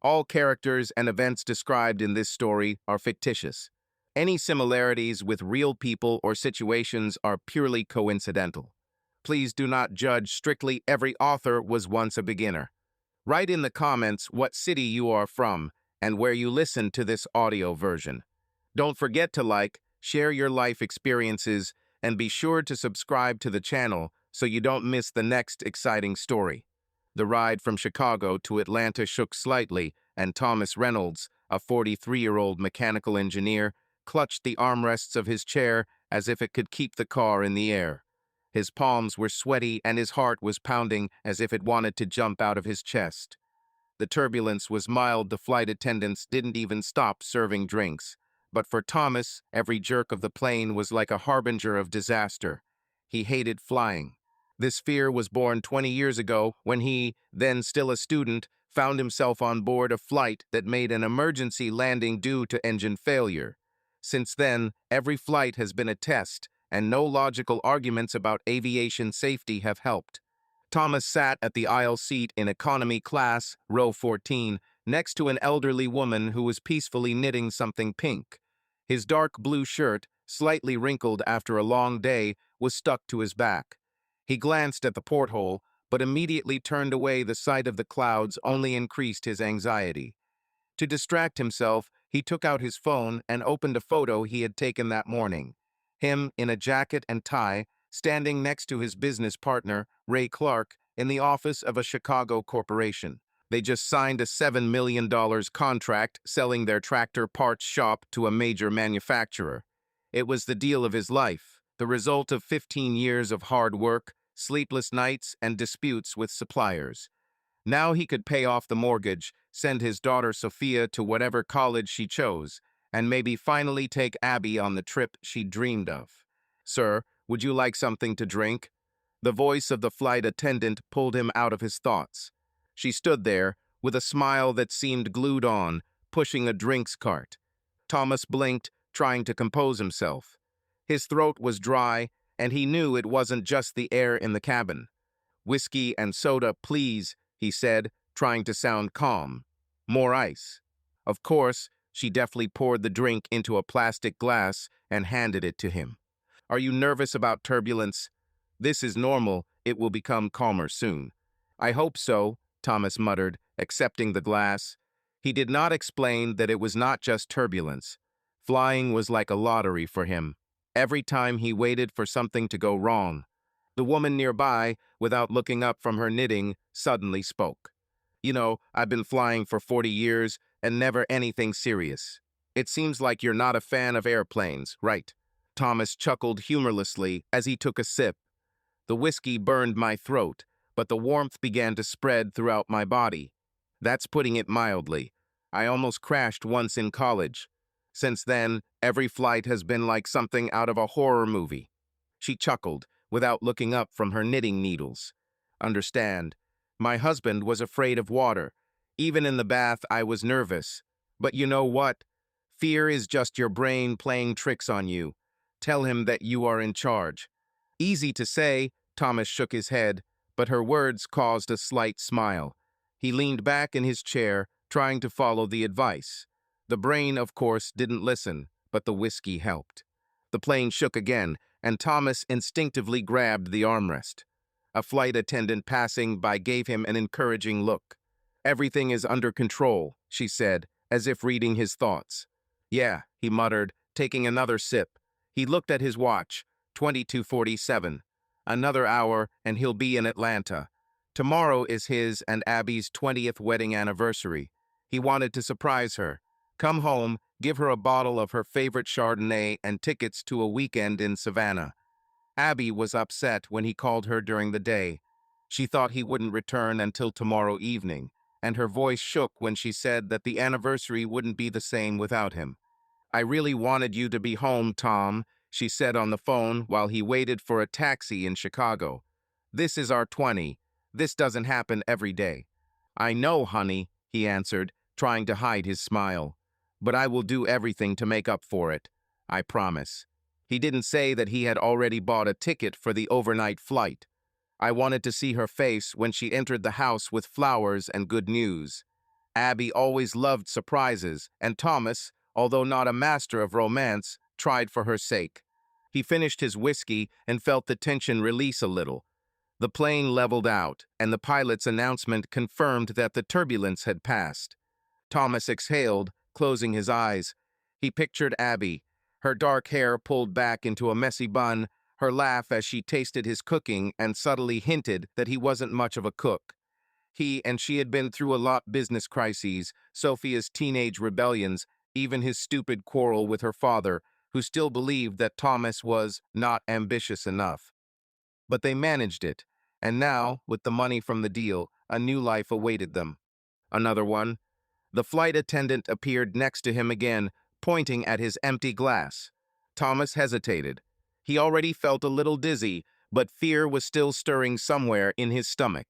All characters and events described in this story are fictitious. Any similarities with real people or situations are purely coincidental. Please do not judge strictly. Every author was once a beginner. Write in the comments what city you are from and where you listen to this audio version. Don't forget to like, share your life experiences, and be sure to subscribe to the channel so you don't miss the next exciting story. The ride from Chicago to Atlanta shook slightly, and Thomas Reynolds, a 43-year-old mechanical engineer, clutched the armrests of his chair as if it could keep the car in the air. His palms were sweaty and his heart was pounding as if it wanted to jump out of his chest. The turbulence was mild. The flight attendants didn't even stop serving drinks. But for Thomas, every jerk of the plane was like a harbinger of disaster. He hated flying. This fear was born 20 years ago when he, then still a student, found himself on board a flight that made an emergency landing due to engine failure. Since then, every flight has been a test, and no logical arguments about aviation safety have helped. Thomas sat at the aisle seat in economy class, row 14, next to an elderly woman who was peacefully knitting something pink. His dark blue shirt, slightly wrinkled after a long day, was stuck to his back. He glanced at the porthole, but immediately turned away. The sight of the clouds only increased his anxiety. To distract himself, he took out his phone and opened a photo he had taken that morning. Him in a jacket and tie, standing next to his business partner, Ray Clark, in the office of a Chicago corporation. They just signed a $7 million contract selling their tractor parts shop to a major manufacturer. It was the deal of his life, the result of 15 years of hard work, sleepless nights, and disputes with suppliers. Now he could pay off the mortgage, send his daughter Sophia to whatever college she chose, and maybe finally take Abby on the trip she dreamed of. "Sir, would you like something to drink?" The voice of the flight attendant pulled him out of his thoughts. She stood there, with a smile that seemed glued on, pushing a drinks cart. Thomas blinked, trying to compose himself. His throat was dry, and he knew it wasn't just the air in the cabin. "Whiskey and soda, please," he said, trying to sound calm. "More ice." Of course, she deftly poured the drink into a plastic glass and handed it to him. "Are you nervous about turbulence?" "This is normal. It will become calmer soon." "I hope so," Thomas muttered, accepting the glass. He did not explain that it was not just turbulence. Flying was like a lottery for him. Every time he waited for something to go wrong. The woman nearby, without looking up from her knitting, suddenly spoke. "You know, I've been flying for 40 years and never anything serious. It seems like you're not a fan of airplanes, right?" Thomas chuckled humorlessly as he took a sip. "The whiskey burned my throat, but the warmth began to spread throughout my body. That's putting it mildly. I almost crashed once in college. Since then, every flight has been like something out of a horror movie." She chuckled, without looking up from her knitting needles. "Understand. My husband was afraid of water. Even in the bath, I was nervous. But you know what? Fear is just your brain playing tricks on you. Tell him that you are in charge." Easy to say, Thomas shook his head, but her words caused a slight smile. He leaned back in his chair, trying to follow the advice. The brain, of course, didn't listen, but the whiskey helped. The plane shook again, and Thomas instinctively grabbed the armrest. A flight attendant passing by gave him an encouraging look. "Everything is under control," she said, as if reading his thoughts. "Yeah," he muttered, taking another sip. He looked at his watch, 22:47. Another hour, and he'll be in Atlanta. Tomorrow is his and Abby's 20th wedding anniversary. He wanted to surprise her. Come home, give her a bottle of her favorite Chardonnay and tickets to a weekend in Savannah. Abby was upset when he called her during the day. She thought he wouldn't return until tomorrow evening, and her voice shook when she said that the anniversary wouldn't be the same without him. "I really wanted you to be home, Tom," she said on the phone while he waited for a taxi in Chicago. "This is our 20. This doesn't happen every day." "I know, honey," he answered, trying to hide his smile. "But I will do everything to make up for it. I promise." He didn't say that he had already bought a ticket for the overnight flight. "I wanted to see her face when she entered the house with flowers and good news." Abby always loved surprises, and Thomas, although not a master of romance, tried for her sake. He finished his whiskey and felt the tension release a little. The plane leveled out, and the pilot's announcement confirmed that the turbulence had passed. Thomas exhaled, closing his eyes. He pictured Abby, her dark hair pulled back into a messy bun, her laugh as she tasted his cooking and subtly hinted that he wasn't much of a cook. He and she had been through a lot business crises, Sophia's teenage rebellions, even his stupid quarrel with her father, who still believed that Thomas was not ambitious enough. But they managed it, and now, with the money from the deal, a new life awaited them. Another one. The flight attendant appeared next to him again, pointing at his empty glass. Thomas hesitated. He already felt a little dizzy, but fear was still stirring somewhere in his stomach.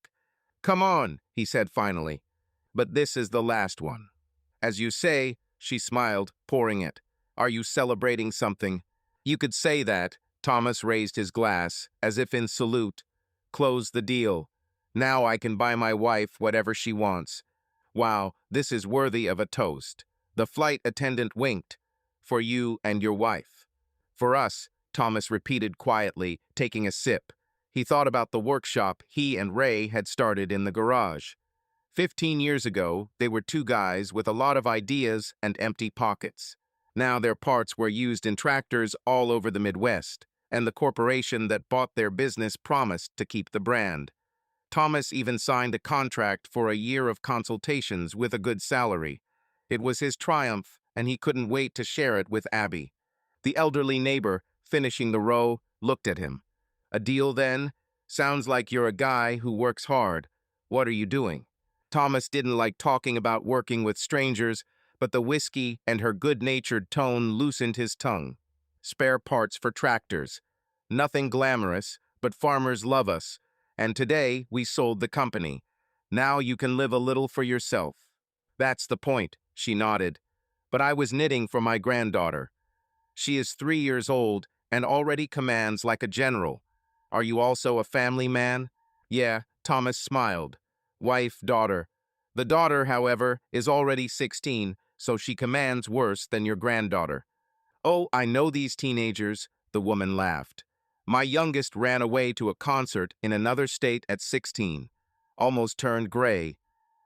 "Come on," he said finally. "But this is the last one." "As you say," she smiled, pouring it. "Are you celebrating something?" "You could say that." Thomas raised his glass, as if in salute. "Close the deal. Now I can buy my wife whatever she wants. Wow, this is worthy of a toast." The flight attendant winked. "For you and your wife." "For us," Thomas repeated quietly, taking a sip. He thought about the workshop he and Ray had started in the garage. 15 years ago, they were two guys with a lot of ideas and empty pockets. Now their parts were used in tractors all over the Midwest, and the corporation that bought their business promised to keep the brand. Thomas even signed a contract for a year of consultations with a good salary. It was his triumph, and he couldn't wait to share it with Abby. The elderly neighbor, finishing the row, looked at him. "A deal, then? Sounds like you're a guy who works hard. What are you doing?" Thomas didn't like talking about working with strangers, but the whiskey and her good-natured tone loosened his tongue. "Spare parts for tractors. Nothing glamorous, but farmers love us. And today, we sold the company. Now you can live a little for yourself." "That's the point," she nodded. "But I was knitting for my granddaughter. She is 3 years old and already commands like a general. Are you also a family man?" "Yeah," Thomas smiled. "Wife, daughter. The daughter, however, is already 16, so she commands worse than your granddaughter." "Oh, I know these teenagers," the woman laughed. "My youngest ran away to a concert in another state at 16. Almost turned gray.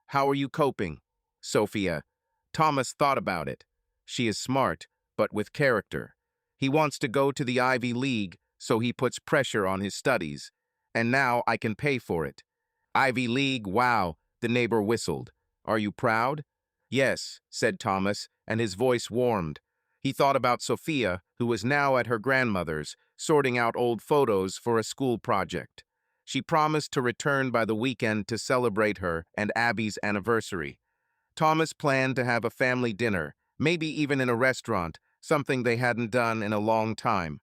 How are you coping?" "Sophia." Thomas thought about it. "She is smart, but with character. He wants to go to the Ivy League, so he puts pressure on his studies. And now I can pay for it." "Ivy League, wow," the neighbor whistled. "Are you proud?" "Yes," said Thomas, and his voice warmed. He thought about Sophia, who was now at her grandmother's, sorting out old photos for a school project. She promised to return by the weekend to celebrate her and Abby's anniversary. Thomas planned to have a family dinner, maybe even in a restaurant, something they hadn't done in a long time.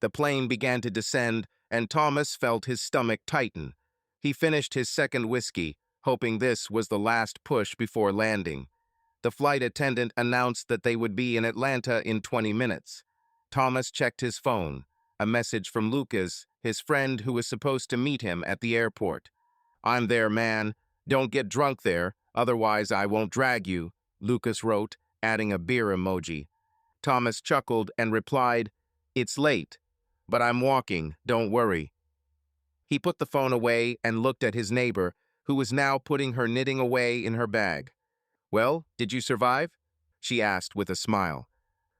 The plane began to descend, and Thomas felt his stomach tighten. He finished his second whiskey, hoping this was the last push before landing. The flight attendant announced that they would be in Atlanta in 20 minutes. Thomas checked his phone. A message from Lucas, his friend who was supposed to meet him at the airport. "I'm there, man. Don't get drunk there, otherwise I won't drag you," Lucas wrote, adding a beer emoji. Thomas chuckled and replied, "It's late, but I'm walking, don't worry." He put the phone away and looked at his neighbor, who was now putting her knitting away in her bag. "Well, did you survive?" she asked with a smile.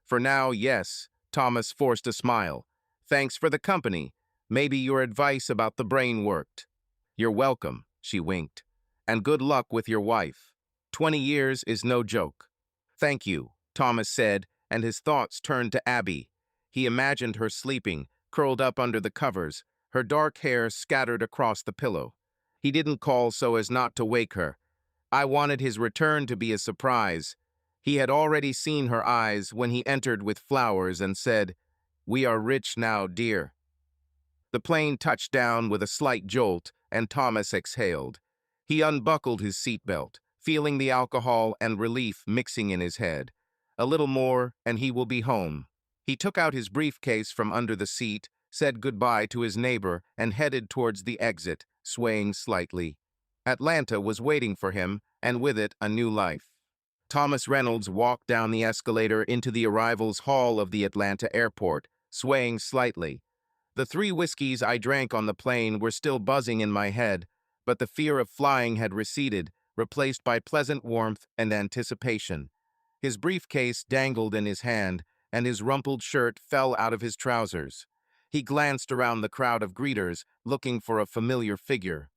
"For now, yes." Thomas forced a smile. "Thanks for the company. Maybe your advice about the brain worked." "You're welcome," she winked. "And good luck with your wife. 20 years is no joke." "Thank you," Thomas said, and his thoughts turned to Abby. He imagined her sleeping, curled up under the covers, her dark hair scattered across the pillow. He didn't call so as not to wake her. I wanted his return to be a surprise. He had already seen her eyes when he entered with flowers and said, "We are rich now, dear." The plane touched down with a slight jolt, and Thomas exhaled. He unbuckled his seatbelt, feeling the alcohol and relief mixing in his head. A little more, and he will be home. He took out his briefcase from under the seat, said goodbye to his neighbor, and headed towards the exit, swaying slightly. Atlanta was waiting for him, and with it, a new life. Thomas Reynolds walked down the escalator into the arrivals hall of the Atlanta airport, swaying slightly. The 3 whiskeys I drank on the plane were still buzzing in my head, but the fear of flying had receded, replaced by pleasant warmth and anticipation. His briefcase dangled in his hand, and his rumpled shirt fell out of his trousers. He glanced around the crowd of greeters, looking for a familiar figure.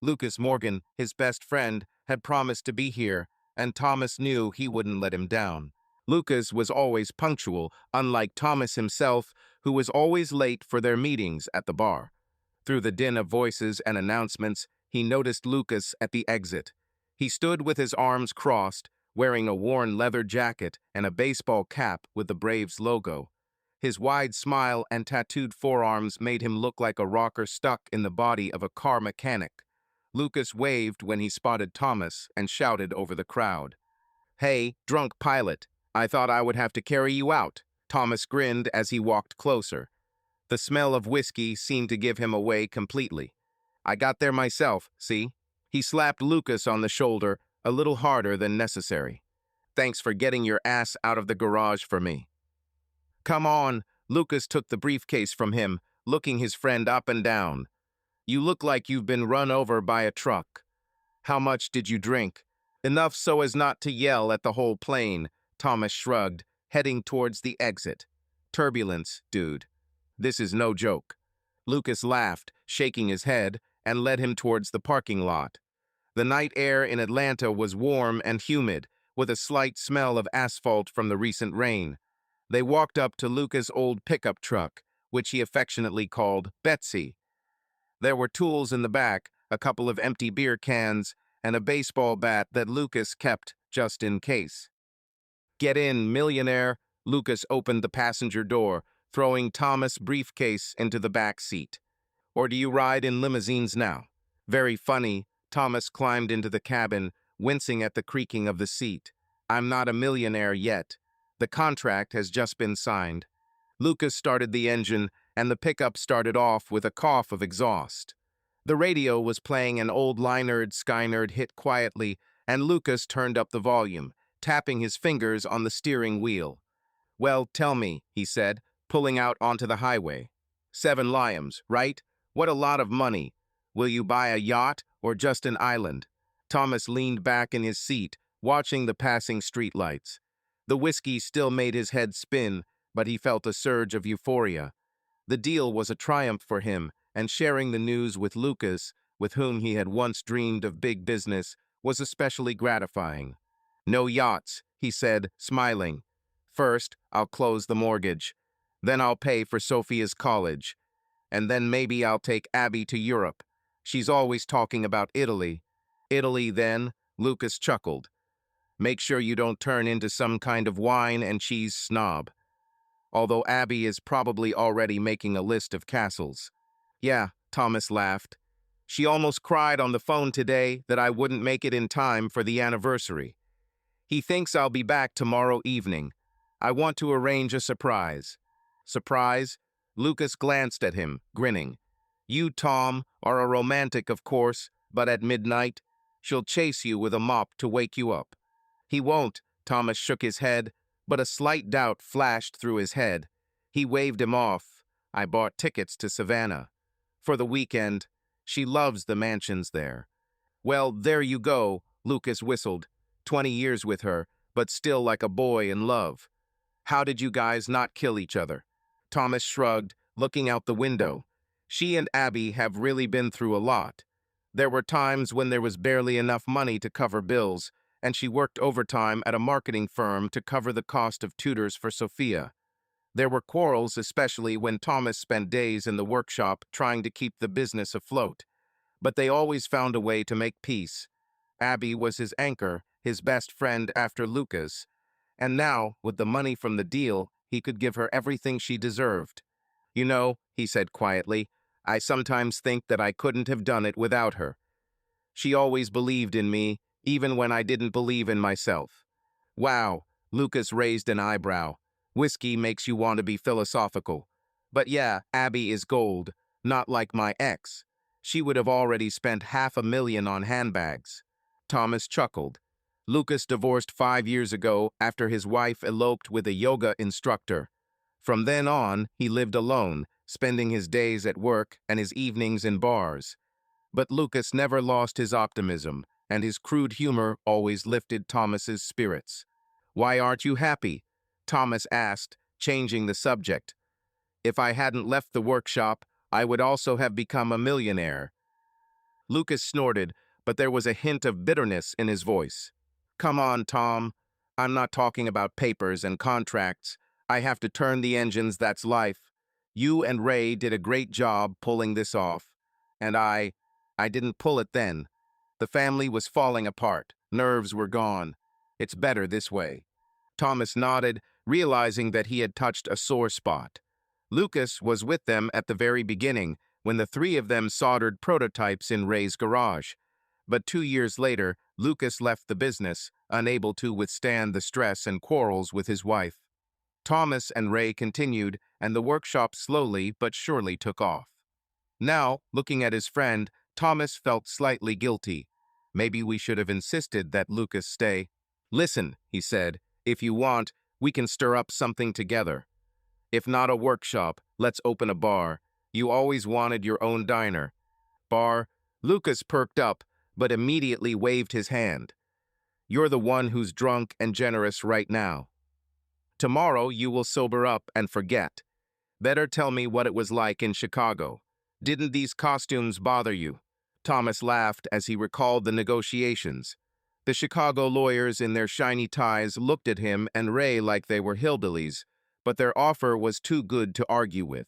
Lucas Morgan, his best friend, had promised to be here, and Thomas knew he wouldn't let him down. Lucas was always punctual, unlike Thomas himself, who was always late for their meetings at the bar. Through the din of voices and announcements, he noticed Lucas at the exit. He stood with his arms crossed, wearing a worn leather jacket and a baseball cap with the Braves logo. His wide smile and tattooed forearms made him look like a rocker stuck in the body of a car mechanic. Lucas waved when he spotted Thomas and shouted over the crowd, "Hey, drunk pilot, I thought I would have to carry you out." Thomas grinned as he walked closer. The smell of whiskey seemed to give him away completely. "I got there myself, see?" He slapped Lucas on the shoulder, a little harder than necessary. "Thanks for getting your ass out of the garage for me." "Come on," Lucas took the briefcase from him, looking his friend up and down. "You look like you've been run over by a truck. How much did you drink?" "Enough so as not to yell at the whole plane," Thomas shrugged, heading towards the exit. "Turbulence, dude. This is no joke." Lucas laughed, shaking his head, and led him towards the parking lot. The night air in Atlanta was warm and humid, with a slight smell of asphalt from the recent rain. They walked up to Lucas' old pickup truck, which he affectionately called Betsy. There were tools in the back, a couple of empty beer cans, and a baseball bat that Lucas kept just in case. "Get in, millionaire." Lucas opened the passenger door, throwing Thomas' briefcase into the back seat. "Or do you ride in limousines now?" Very funny, Thomas climbed into the cabin, wincing at the creaking of the seat. "I'm not a millionaire yet. The contract has just been signed." Lucas started the engine, and the pickup started off with a cough of exhaust. The radio was playing an old Lynyrd Skynyrd hit quietly, and Lucas turned up the volume, tapping his fingers on the steering wheel. "Well, tell me," he said, pulling out onto the highway. "7 liams, right? What a lot of money. Will you buy a yacht or just an island?" Thomas leaned back in his seat, watching the passing streetlights. The whiskey still made his head spin, but he felt a surge of euphoria. The deal was a triumph for him, and sharing the news with Lucas, with whom he had once dreamed of big business, was especially gratifying. "No yachts," he said, smiling. "First, I'll close the mortgage. Then I'll pay for Sophia's college. And then maybe I'll take Abby to Europe. She's always talking about Italy." "Italy, then?" Lucas chuckled. "Make sure you don't turn into some kind of wine and cheese snob." Although Abby is probably already making a list of castles. "Yeah," Thomas laughed. "She almost cried on the phone today that I wouldn't make it in time for the anniversary. He thinks I'll be back tomorrow evening. I want to arrange a surprise." "Surprise?" Lucas glanced at him, grinning. "You, Tom, are a romantic, of course, but at midnight, she'll chase you with a mop to wake you up." "He won't," Thomas shook his head, but a slight doubt flashed through his head. He waved him off. "I bought tickets to Savannah. For the weekend. She loves the mansions there." "Well, there you go," Lucas whistled. 20 years with her, but still like a boy in love. "How did you guys not kill each other?" Thomas shrugged, looking out the window. "She and Abby have really been through a lot. There were times when there was barely enough money to cover bills, and she worked overtime at a marketing firm to cover the cost of tutors for Sophia. There were quarrels, especially when Thomas spent days in the workshop trying to keep the business afloat. But they always found a way to make peace. Abby was his anchor, his best friend after Lucas. And now, with the money from the deal, he could give her everything she deserved. "You know," he said quietly, "I sometimes think that I couldn't have done it without her. She always believed in me, even when I didn't believe in myself." "Wow," Lucas raised an eyebrow. "Whiskey makes you want to be philosophical. But yeah, Abby is gold, not like my ex. she would have already spent $500,000 on handbags. Thomas chuckled. Lucas divorced 5 years ago after his wife eloped with a yoga instructor. From then on, he lived alone, spending his days at work and his evenings in bars. But Lucas never lost his optimism, and his crude humor always lifted Thomas's spirits. "Why aren't you happy?" Thomas asked, changing the subject. "If I hadn't left the workshop, I would also have become a millionaire." Lucas snorted, but there was a hint of bitterness in his voice. "Come on, Tom. I'm not talking about papers and contracts. I have to turn the engines, that's life. You and Ray did a great job pulling this off. And I didn't pull it then. The family was falling apart. Nerves were gone. It's better this way." Thomas nodded, realizing that he had touched a sore spot. Lucas was with them at the very beginning, when the three of them soldered prototypes in Ray's garage. But 2 years later, Lucas left the business, unable to withstand the stress and quarrels with his wife. Thomas and Ray continued, and the workshop slowly but surely took off. Now, looking at his friend, Thomas felt slightly guilty. Maybe we should have insisted that Lucas stay. "Listen," he said, "if you want, we can stir up something together. If not a workshop, let's open a bar. You always wanted your own diner." "Bar?" Lucas perked up, but immediately waved his hand. "You're the one who's drunk and generous right now. Tomorrow you will sober up and forget. Better tell me what it was like in Chicago. Didn't these costumes bother you?" Thomas laughed as he recalled the negotiations. The Chicago lawyers in their shiny ties looked at him and Ray like they were hillbillies, but their offer was too good to argue with.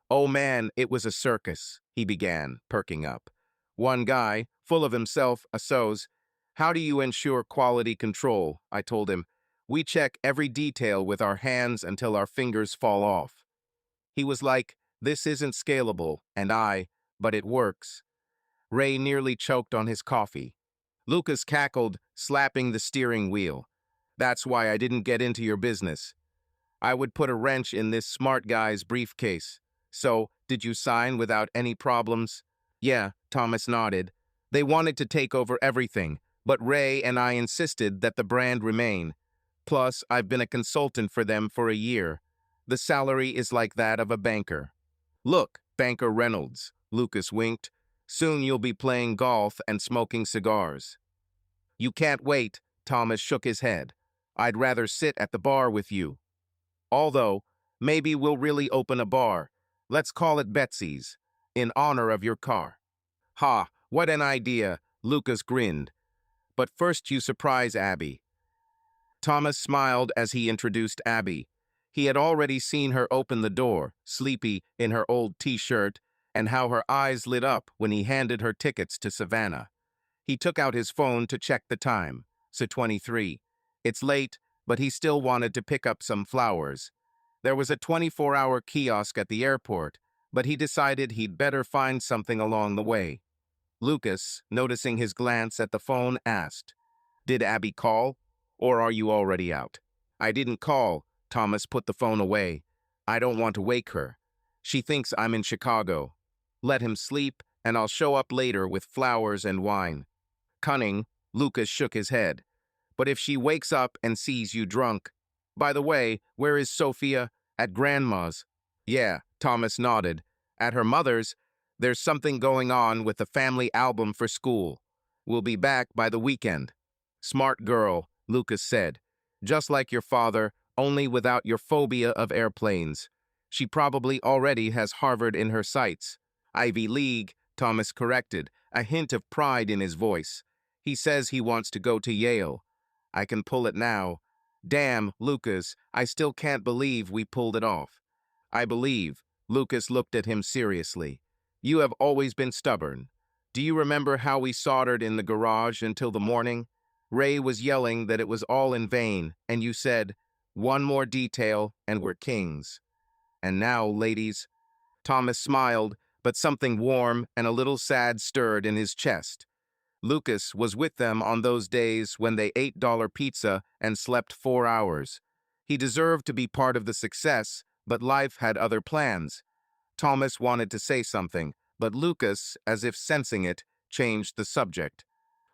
"Oh man, it was a circus," he began, perking up. One guy, full of himself, assos, "How do you ensure quality control?" I told him. "We check every detail with our hands until our fingers fall off." He was like, "This isn't scalable," and "But it works." Ray nearly choked on his coffee. Lucas cackled, slapping the steering wheel. "That's why I didn't get into your business. I would put a wrench in this smart guy's briefcase. So, did you sign without any problems?" "Yeah," Thomas nodded. "They wanted to take over everything, but Ray and I insisted that the brand remain. Plus, I've been a consultant for them for a year. The salary is like that of a banker." "Look, Banker Reynolds," Lucas winked. "Soon you'll be playing golf and smoking cigars." "You can't wait," Thomas shook his head. "I'd rather sit at the bar with you. Although, maybe we'll really open a bar. Let's call it Betsy's, in honor of your car." "Ha, what an idea," Lucas grinned. "But first you surprise Abby." Thomas smiled as he introduced Abby. He had already seen her open the door, sleepy in her old t-shirt, and how her eyes lit up when he handed her tickets to Savannah. He took out his phone to check the time. So 23. It's late, but he still wanted to pick up some flowers. There was a 24-hour kiosk at the airport, but he decided he'd better find something along the way. Lucas, noticing his glance at the phone, asked, "Did Abby call, or are you already out?" "I didn't call." Thomas put the phone away. "I don't want to wake her. She thinks I'm in Chicago. Let him sleep, and I'll show up later with flowers and wine." "Cunning," Lucas shook his head. "But if she wakes up and sees you drunk— By the way, where is Sophia? At Grandma's?" "Yeah," Thomas nodded. "At her mother's. There's something going on with the family album for school. We'll be back by the weekend." "Smart girl," Lucas said. "Just like your father, only without your phobia of airplanes. She probably already has Harvard in her sights." "Ivy League," Thomas corrected, a hint of pride in his voice. "He says he wants to go to Yale. I can pull it now. Damn, Lucas, I still can't believe we pulled it off." "I believe." Lucas looked at him seriously. "You have always been stubborn. Do you remember how we soldered in the garage until the morning? Ray was yelling that it was all in vain, and you said, 'One more detail, and we're kings.' And now, ladies—" Thomas smiled, but something warm and a little sad stirred in his chest. Lucas was with them on those days when they ate $1 pizza and slept 4 hours. He deserved to be part of the success, but life had other plans. Thomas wanted to say something, But Lucas, as if sensing it, changed the subject.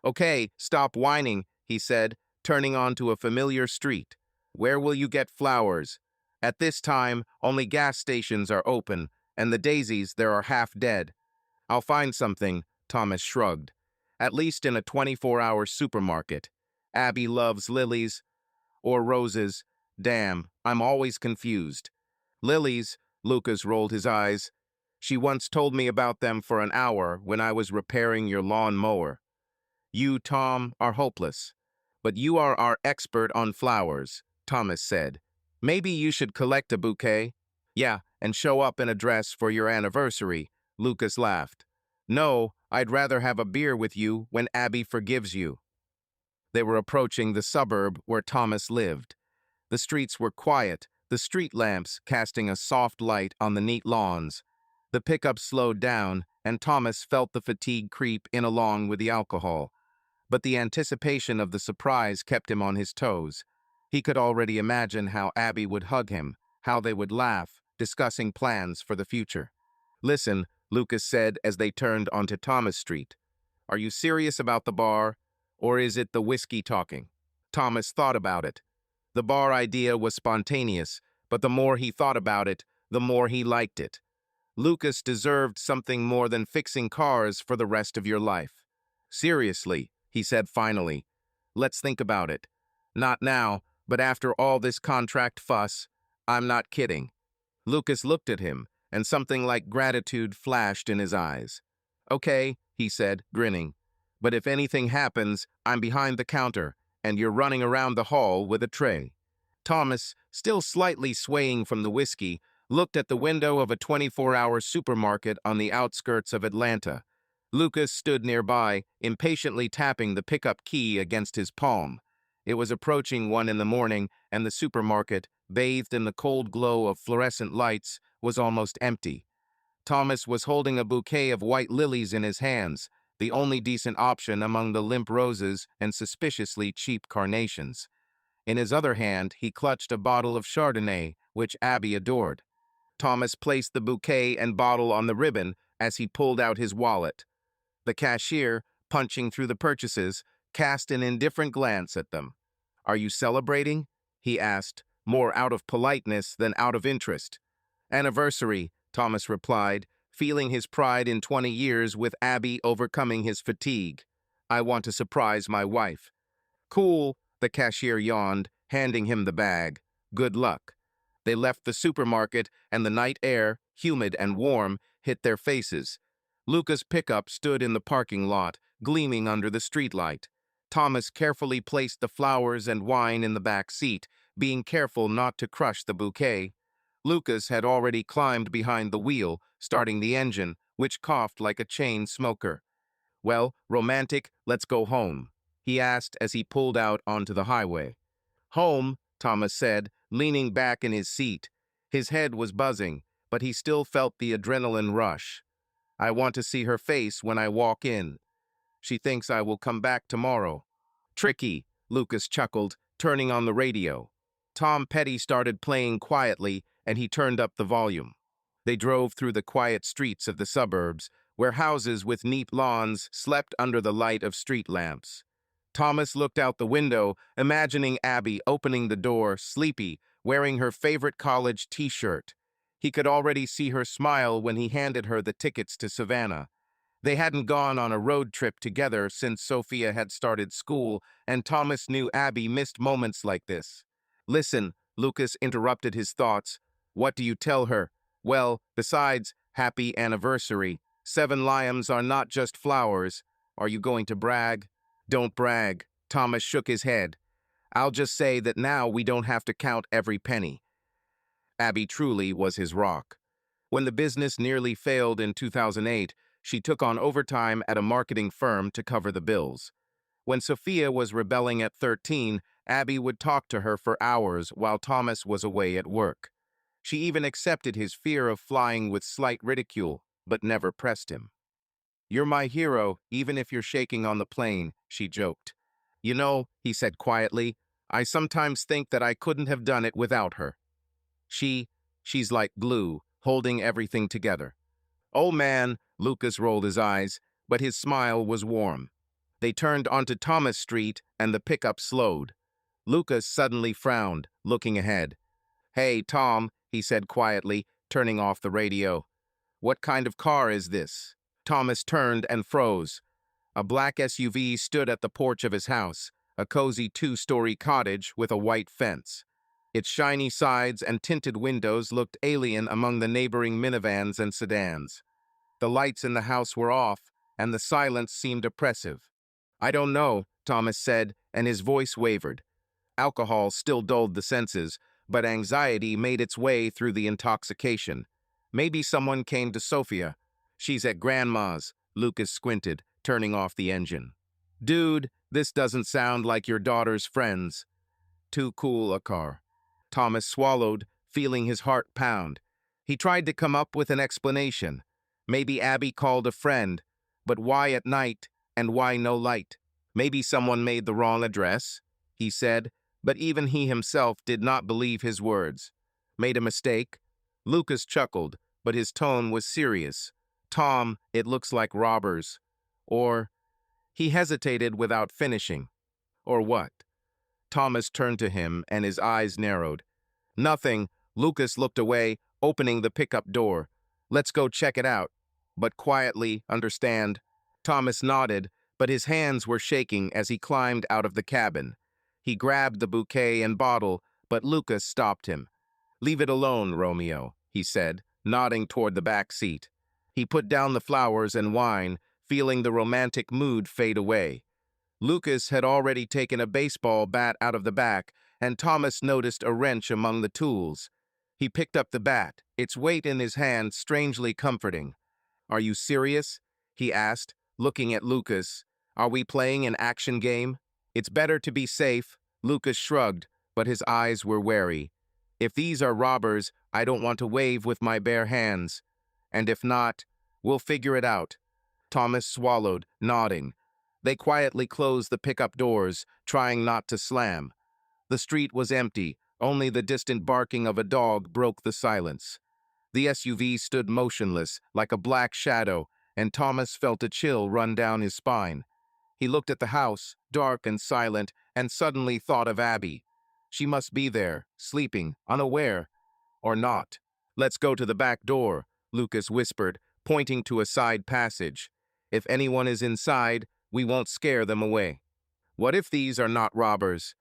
"Okay, stop whining," he said, turning onto a familiar street. "Where will you get flowers? At this time, only gas stations are open, and the daisies there are half dead." "I'll find something," Thomas shrugged. "At least in a 24-hour supermarket. Abby loves lilies or roses. Damn, I'm always confused." "Lilies," Lucas rolled his eyes. "She once told me about them for an hour when I was repairing your lawn mower." "You, Tom, are hopeless. But you are our expert on flowers," Thomas said. "Maybe you should collect a bouquet?" "Yeah, and show up in a dress for your anniversary," Lucas laughed. "No, I'd rather have a beer with you when Abby forgives you." They were approaching the suburb where Thomas lived. The streets were quiet, the street lamps casting a soft light on the neat lawns. The pickup slowed down, and Thomas felt the fatigue creep in along with the alcohol. But the anticipation of the surprise kept him on his toes. He could already imagine how Abby would hug him, how they would laugh, discussing plans for the future. "Listen," Lucas said as they turned onto Thomas Street. "Are you serious about the bar, or is it the whiskey talking?" Thomas thought about it. The bar idea was spontaneous, but the more he thought about it, the more he liked it. Lucas deserved something more than fixing cars for the rest of your life. "Seriously," he said finally. "Let's think about it. Not now, but after all this contract fuss. I'm not kidding." Lucas looked at him, and something like gratitude flashed in his eyes. "Okay," he said, grinning. "But if anything happens, I'm behind the counter, and you're running around the hall with a tray." Thomas, still slightly swaying from the whiskey, looked at the window of a 24-hour supermarket on the outskirts of Atlanta. Lucas stood nearby, impatiently tapping the pickup key against his palm. It was approaching 1 in the morning, and the supermarket, bathed in the cold glow of fluorescent lights, was almost empty. Thomas was holding a bouquet of white lilies in his hands, the only decent option among the limp roses and suspiciously cheap carnations. In his other hand, he clutched a bottle of Chardonnay, which Abby adored. Thomas placed the bouquet and bottle on the ribbon as he pulled out his wallet. The cashier, punching through the purchases, cast an indifferent glance at them. "Are you celebrating?" he asked, more out of politeness than out of interest. "Anniversary," Thomas replied, feeling his pride in 20 years with Abby overcoming his fatigue. "I want to surprise my wife." "Cool," the cashier yawned, handing him the bag. "Good luck." They left the supermarket, and the night air, humid and warm, hit their faces. Lucas' pickup stood in the parking lot, gleaming under the streetlight. Thomas carefully placed the flowers and wine in the back seat, being careful not to crush the bouquet. Lucas had already climbed behind the wheel, starting the engine, which coughed like a chain smoker. "Well, romantic, let's go home," he asked as he pulled out onto the highway. "Home," Thomas said, leaning back in his seat. His head was buzzing, but he still felt the adrenaline rush. "I want to see her face when I walk in. She thinks I will come back tomorrow." "Tricky," Lucas chuckled, turning on the radio. Tom Petty started playing quietly, and he turned up the volume. They drove through the quiet streets of the suburbs, where houses with neat lawns slept under the light of street lamps. Thomas looked out the window, imagining Abby opening the door, sleepy, wearing her favorite college t-shirt. He could already see her smile when he handed her the tickets to Savannah. They hadn't gone on a road trip together since Sophia had started school, and Thomas knew Abby missed moments like this. "Listen," Lucas interrupted his thoughts. "What do you tell her?" "Well, besides, happy anniversary. 7 lions are not just flowers. Are you going to brag?" "Don't brag." Thomas shook his head. "I'll just say that now we don't have to count every penny." Abby truly was his rock. When the business nearly failed in 2008, she took on overtime at a marketing firm to cover the bills. When Sophia was rebelling at 13, Abby would talk to her for hours while Thomas was away at work. She even accepted his fear of flying with slight ridicule, but never pressed him. "You're my hero, even if you're shaking on the plane," she joked. "You know," he said quietly, "I sometimes think that I couldn't have done it without her. She's like glue, holding everything together." "Oh man," Lucas rolled his eyes, but his smile was warm. They turned onto Thomas Street, and the pickup slowed. Lucas suddenly frowned, looking ahead. "Hey, Tom," he said quietly, turning off the radio. "What kind of car is this?" Thomas turned and froze. A black SUV stood at the porch of his house, a cozy two-story cottage with a white fence. Its shiny sides and tinted windows looked alien among the neighboring minivans and sedans. The lights in the house were off, and the silence seemed oppressive. "I don't know," Thomas said, and his voice wavered. Alcohol still dulled the senses, but anxiety made its way through the intoxication. "Maybe someone came to Sophia. She's at Grandma's." Lucas squinted, turning off the engine. "Dude, this doesn't sound like your daughter's friends." "Too cool a car." Thomas swallowed, feeling his heart pound. He tried to come up with an explanation. Maybe Abby called a friend, but why at night, and why no light? "Maybe someone made the wrong address," he said, but even he himself did not believe his words. "Made a mistake?" Lucas chuckled, but his tone was serious. "Tom, it looks like robbers." Or, he hesitated without finishing. "Or what?" Thomas turned to him, and his eyes narrowed. "Nothing." Lucas looked away, opening the pickup door. "Let's go check it out." "But quietly, understand?" Thomas nodded, but his hands were shaking as he climbed out of the cabin. He grabbed the bouquet and bottle, but Lucas stopped him. "Leave it alone, Romeo," he said, nodding toward the back seat. He put down the flowers and wine, feeling the romantic mood fade away. Lucas had already taken a baseball bat out of the back, and Thomas noticed a wrench among the tools. He picked up the bat, its weight in his hand strangely comforting. "Are you serious?" he asked, looking at Lucas. "Are we playing an action game?" "It's better to be safe." Lucas shrugged, but his eyes were wary. "If these are robbers, I don't want to wave with my bare hands. And if not, we'll figure it out." Thomas swallowed, nodding. They quietly closed the pickup doors, trying not to slam. The street was empty. Only the distant barking of a dog broke the silence. The SUV stood motionless, like a black shadow, and Thomas felt a chill run down his spine. He looked at the house, dark and silent, and suddenly thought of Abby. She must be there, sleeping, unaware. Or not. "Let's go to the back door," Lucas whispered, pointing to a side passage. "If anyone is inside, we won't scare them away." "What if these are not robbers?"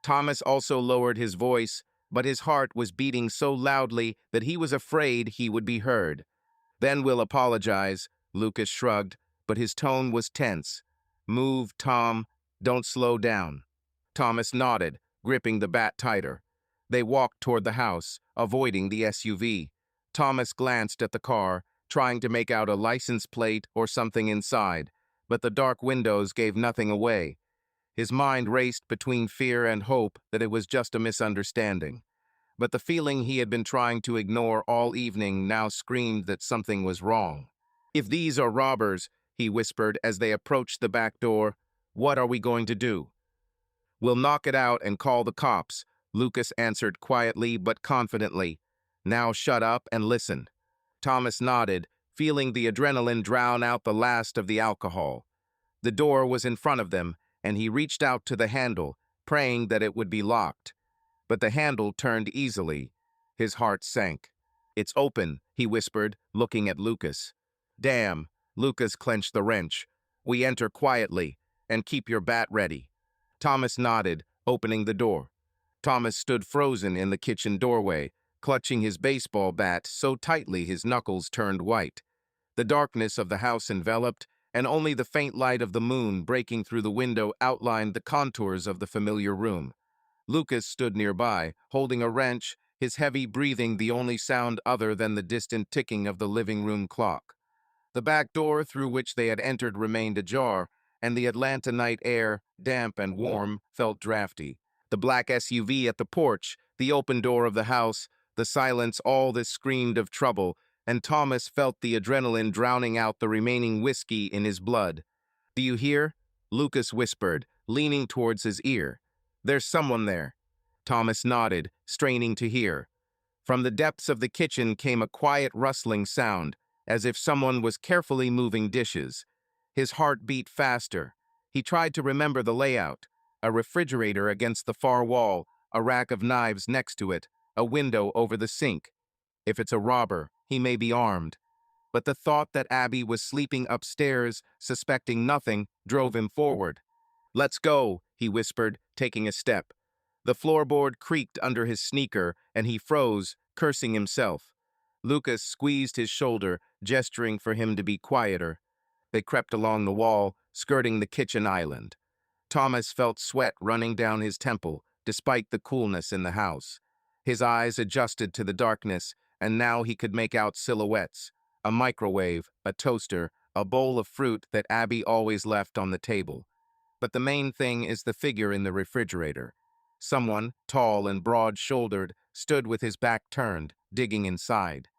Thomas also lowered his voice, but his heart was beating so loudly that he was afraid he would be heard. "Then we'll apologize," Lucas shrugged, but his tone was tense. "Move, Tom. Don't slow down." Thomas nodded, gripping the bat tighter. They walked toward the house, avoiding the SUV. Thomas glanced at the car, trying to make out a license plate or something inside, but the dark windows gave nothing away. His mind raced between fear and hope that it was just a misunderstanding. But the feeling he had been trying to ignore all evening now screamed that something was wrong. "If these are robbers," he whispered as they approached the back door, "what are we going to do?" "We'll knock it out and call the cops," Lucas answered quietly but confidently. "Now shut up and listen." Thomas nodded, feeling the adrenaline drown out the last of the alcohol. The door was in front of them, and he reached out to the handle, praying that it would be locked. But the handle turned easily. His heart sank. "It's open," he whispered, looking at Lucas. "Damn." Lucas clenched the wrench. "We enter quietly, and keep your bat ready." Thomas nodded, opening the door. Thomas stood frozen in the kitchen doorway, clutching his baseball bat so tightly his knuckles turned white. The darkness of the house enveloped, and only the faint light of the moon breaking through the window outlined the contours of the familiar room. Lucas stood nearby, holding a wrench, his heavy breathing the only sound other than the distant ticking of the living room clock. The back door through which they had entered remained ajar, and the Atlanta night air, damp and warm, felt drafty. The black SUV at the porch, the open door of the house, the silence, all this screamed of trouble, and Thomas felt the adrenaline drowning out the remaining whiskey in his blood. "Do you hear?" Lucas whispered, leaning towards his ear. "There's someone there." Thomas nodded, straining to hear. From the depths of the kitchen came a quiet rustling sound. as if someone was carefully moving dishes. His heart beat faster. He tried to remember the layout: a refrigerator against the far wall, a rack of knives next to it, a window over the sink. If it's a robber, he may be armed. But the thought that Abby was sleeping upstairs, suspecting nothing, drove him forward. "Let's go," he whispered, taking a step. The floorboard creaked under his sneaker, and he froze, cursing himself. Lucas squeezed his shoulder, gesturing for him to be quieter. They crept along the wall, skirting the kitchen island. Thomas felt sweat running down his temple, despite the coolness in the house. His eyes adjusted to the darkness, and now he could make out silhouettes: a microwave, a toaster, a bowl of fruit that Abby always left on the table. But the main thing is the figure in the refrigerator. Someone, tall and broad-shouldered, stood with his back turned, digging inside.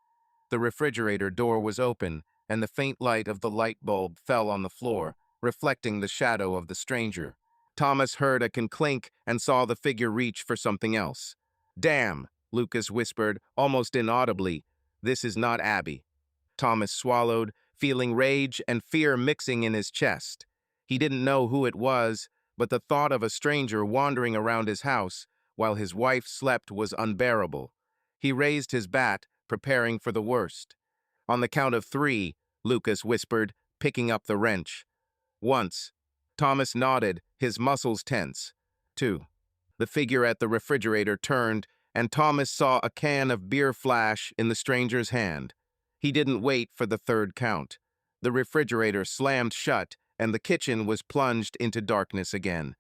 The refrigerator door was open, and the faint light of the light bulb fell on the floor, reflecting the shadow of the stranger. Thomas heard a clink and saw the figure reach for something else. "Damn," Lucas whispered, almost inaudibly. "This is not Abby." Thomas swallowed, feeling rage and fear mixing in his chest. He didn't know who it was, but the thought of a stranger wandering around his house while his wife slept was unbearable. He raised his bat, preparing for the worst. "On the count of 3, Lucas whispered, picking up the wrench. "Once." Thomas nodded, his muscles tense. 2. The figure at the refrigerator turned, and Thomas saw a can of beer flash in the stranger's hand. He didn't wait for the third count. The refrigerator slammed shut, and the kitchen was plunged into darkness again.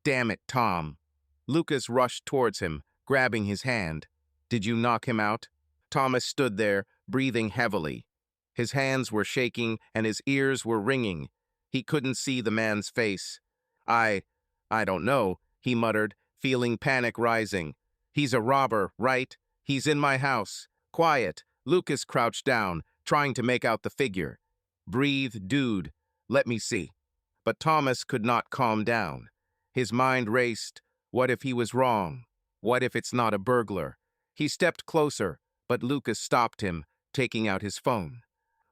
"Damn it, Tom." Lucas rushed towards him, grabbing his hand. "Did you knock him out?" Thomas stood there, breathing heavily. His hands were shaking, and his ears were ringing. He couldn't see the man's face. I don't know," he muttered, feeling panic rising. "He's a robber, right? He's in my house." "Quiet." Lucas crouched down, trying to make out the figure. "Breathe, dude. Let me see." But Thomas could not calm down. His mind raced. What if he was wrong? What if it's not a burglar? He stepped closer, but Lucas stopped him, taking out his phone.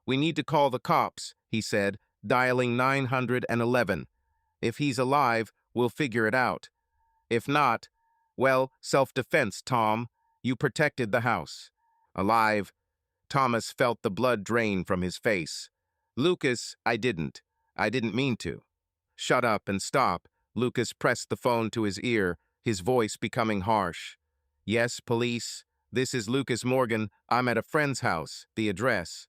"We need to call the cops," he said, dialing 911. "If he's alive, we'll figure it out. If not, well, self-defense, Tom. You protected the house." "Alive." Thomas felt the blood drain from his face. "Lucas, I didn't mean to." "Shut up and stop." Lucas pressed the phone to his ear, his voice becoming harsh. "Yes, police. This is Lucas Morgan. I'm at a friend's house. The address."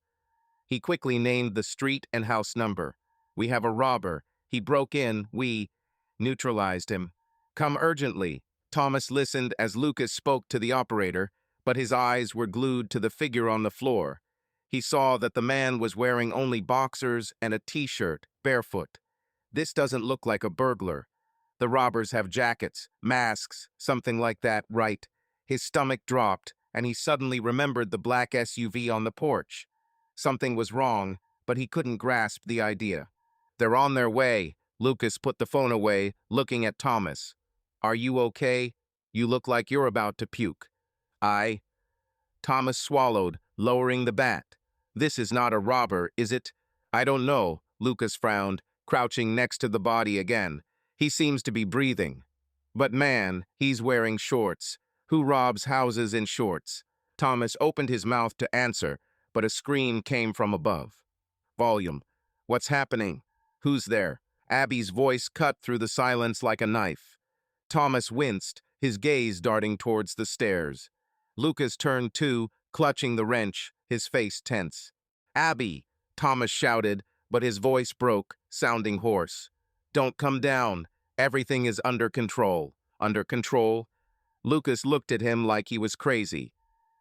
He quickly named the street and house number. "We have a robber. He broke in. We neutralized him. Come urgently." Thomas listened as Lucas spoke to the operator, but his eyes were glued to the figure on the floor. He saw that the man was wearing only boxers and a t-shirt, barefoot. "This doesn't look like a burglar. The robbers have jackets, masks, something like that, right?" His stomach dropped, and he suddenly remembered the black SUV on the porch. Something was wrong, but he couldn't grasp the idea. "They're on their way." Lucas put the phone away, looking at Thomas. "Are you okay? You look like you're about to puke." "I..." Thomas swallowed, lowering the bat. "This is not a robber, is it?" "I don't know." Lucas frowned, crouching next to the body again. "He seems to be breathing. But man, he's wearing shorts. Who robs houses in shorts?" Thomas opened his mouth to answer, but a scream came from above. "Volume. What's happening? Who's there?" Abby's voice cut through the silence like a knife. Thomas winced, his gaze darting towards the stairs. Lucas turned too, clutching the wrench, his face tense. "Abby!" Thomas shouted, but his voice broke, sounding hoarse. "Don't come down. Everything is under control." "Under control?" Lucas looked at him like he was crazy.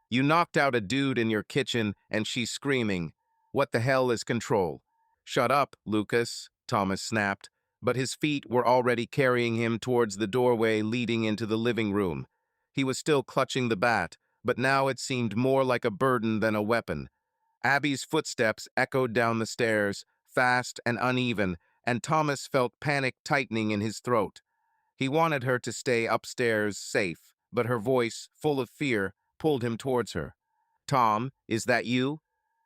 "You knocked out a dude in your kitchen and she's screaming. What the hell is control?" "Shut up, Lucas," Thomas snapped, but his feet were already carrying him towards the doorway leading into the living room. He was still clutching the bat, but now it seemed more like a burden than a weapon. Abby's footsteps echoed down the stairs, fast and uneven, and Thomas felt panic tightening in his throat. He wanted her to stay upstairs, safe, but her voice, full of fear, pulled him towards her. "Tom, is that you?"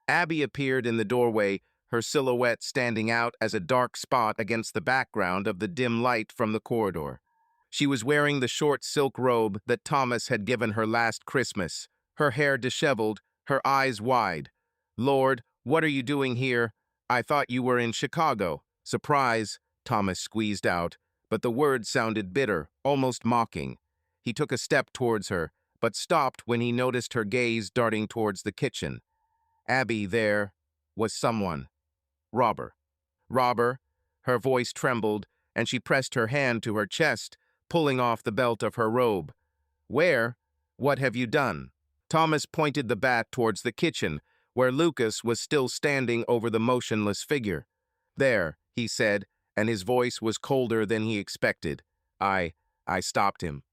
Abby appeared in the doorway, her silhouette standing out as a dark spot against the background of the dim light from the corridor. She was wearing the short silk robe that Thomas had given her last Christmas, her hair disheveled, her eyes wide. "Lord, what are you doing here? I thought you were in Chicago." "Surprise," Thomas squeezed out, but the words sounded bitter, almost mocking. He took a step towards her, but stopped when he noticed her gaze darting towards the kitchen. Abby, there was someone. Robber. Robber. Her voice trembled, and she pressed her hand to her chest, pulling off the belt of her robe. "Where? What have you done?" Thomas pointed the bat towards the kitchen, where Lucas was still standing over the motionless figure. "There," he said, and his voice was colder than he expected. I stopped him."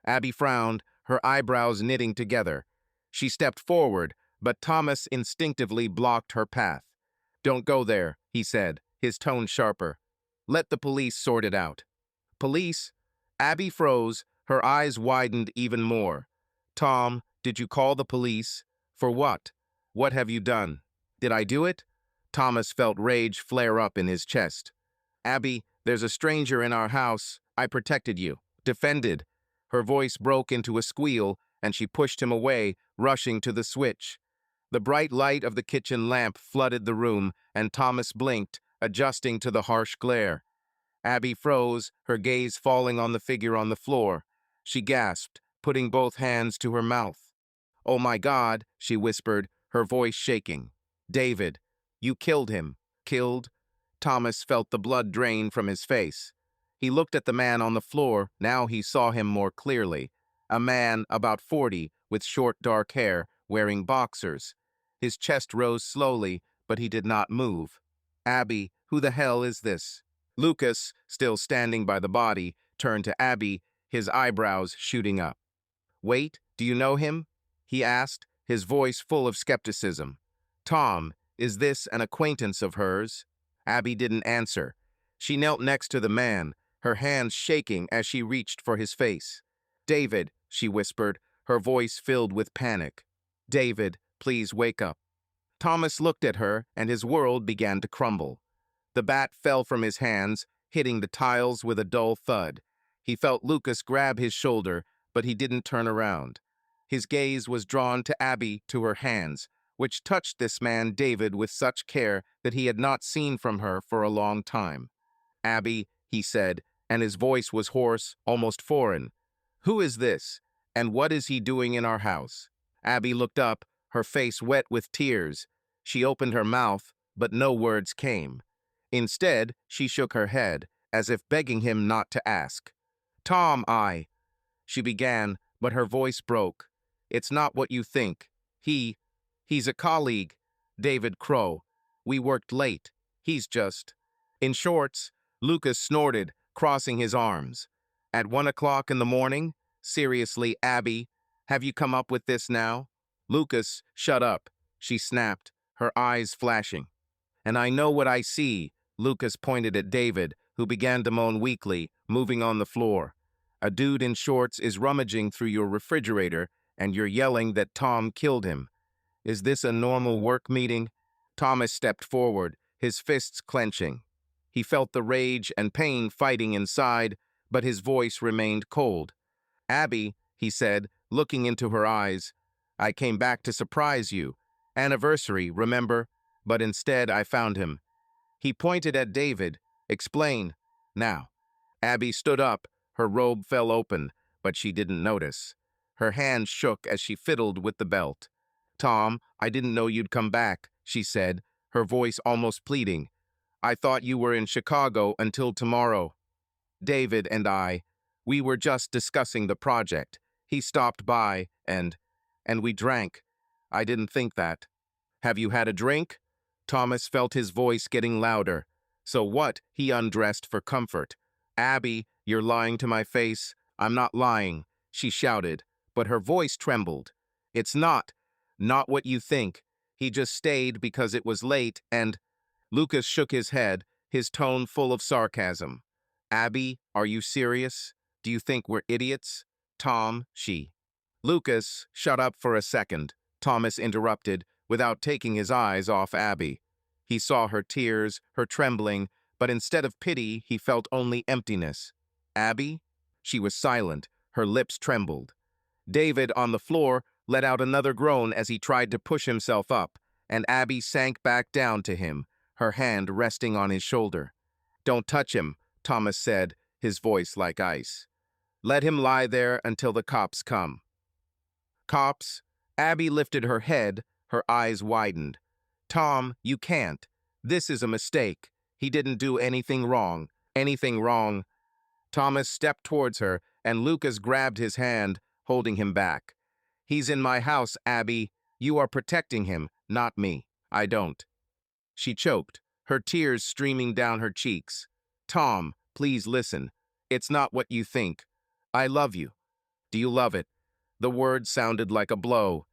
Abby frowned, her eyebrows knitting together. She stepped forward, but Thomas instinctively blocked her path. "Don't go there," he said, his tone sharper. "Let the police sort it out." "Police?" Abby froze, her eyes widened even more. "Tom, did you call the police? For what? What have you done? Did I do it?" Thomas felt rage flare up in his chest. "Abby, there's a stranger in our house. I protected you. Defended." Her voice broke into a squeal, and she pushed him away, rushing to the switch. The bright light of the kitchen lamp flooded the room, and Thomas blinked, adjusting to the harsh glare. Abby froze, her gaze falling on the figure on the floor. She gasped, putting both hands to her mouth. "Oh my God," she whispered, her voice shaking. "David, you killed him." "Killed?" Thomas felt the blood drain from his face. He looked at the man on the floor. Now he saw him more clearly. A man about 40, with short dark hair, wearing boxers. His chest rose slowly, but he did not move. "Abby, who the hell is this?" Lucas, still standing by the body, turned to Abby, his eyebrows shooting up. "Wait, do you know him?" he asked, his voice full of skepticism. "Tom, is this an acquaintance of hers?" Abby didn't answer. She knelt next to the man, her hands shaking as she reached for his face. "David," she whispered, her voice filled with panic. "David, please wake up." Thomas looked at her, and his world began to crumble. The bat fell from his hands, hitting the tiles with a dull thud. He felt Lucas grab his shoulder, but he didn't turn around. His gaze was drawn to Abby, to her hands, which touched this man David with such care that he had not seen from her for a long time. "Abby," he said, and his voice was hoarse, almost foreign. "Who is this, and what is he doing in our house?" Abby looked up, her face wet with tears. She opened her mouth, but no words came. Instead, she shook her head, as if begging him not to ask. "Tom, she began, but her voice broke. "It's not what you think. He's a colleague, David Crow. We worked late. He's just—" In shorts, Lucas snorted, crossing his arms. "At 1 o'clock in the morning? Seriously, Abby, have you come up with this now?" "Lucas, shut up," she snapped, her eyes flashing. "And I know what I see." Lucas pointed at David, who began to moan weakly, moving on the floor. "A dude in shorts is rummaging through your refrigerator, and you're yelling that Tom killed him. Is this a normal work meeting?" Thomas stepped forward, his fists clenching. He felt the rage and pain fighting inside, but his voice remained cold. "Abby," he said, looking into her eyes, "I came back to surprise you. Anniversary, remember? But instead I found him." He pointed at David. "Explain." "Now." Abby stood up. Her robe fell open, but she didn't notice. Her hand shook as she fiddled with the belt. "Tom, I didn't know you'd come back," she said, her voice almost pleading. "I thought you were in Chicago until tomorrow. David and we were just discussing the project. He stopped by, and we drank. I didn't think that." "Have you had a drink?" Thomas felt his voice getting louder. "So what?" He undressed for comfort. "Abby, you're lying to my face." "I'm not lying," she shouted, but her voice trembled. "It's not what you think. He just stayed because it was late and—" Lucas shook his head, his tone full of sarcasm. "Abby, are you serious? Do you think we're idiots?" "Tom, she—" "Lucas, shut up for a second," Thomas interrupted, without taking his eyes off Abby. He saw her tears, her trembling, but instead of pity, he felt only emptiness. Abby? She was silent, her lips trembled. David, on the floor, let out another groan as he tried to push himself up, and Abby sank back down to him, her hand resting on his shoulder. "Don't touch him," Thomas said, his voice like ice. "Let him lie there until the cops come." "Cops?" Abby lifted her head, her eyes widened. "Tom, you can't. This is a mistake. He didn't do anything wrong. Anything wrong." Thomas stepped towards her, and Lucas grabbed his hand, holding him back. "He's in my house, Abby. You are protecting him, not me. I don't." She choked, her tears streaming down her cheeks. "Tom, please listen. It's not what you think. I love you. Do you love it?" The word sounded like a blow.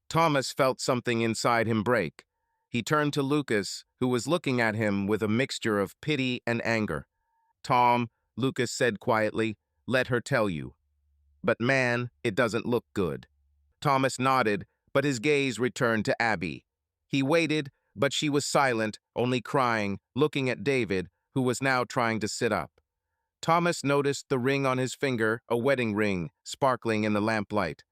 Thomas felt something inside him break. He turned to Lucas, who was looking at him with a mixture of pity and anger. "Tom," Lucas said quietly, "let her tell you. But man, it doesn't look good." Thomas nodded, but his gaze returned to Abby. He waited, but she was silent, only crying, looking at David, who was now trying to sit up. Thomas noticed the ring on his finger, a wedding ring, sparkling in the lamplight.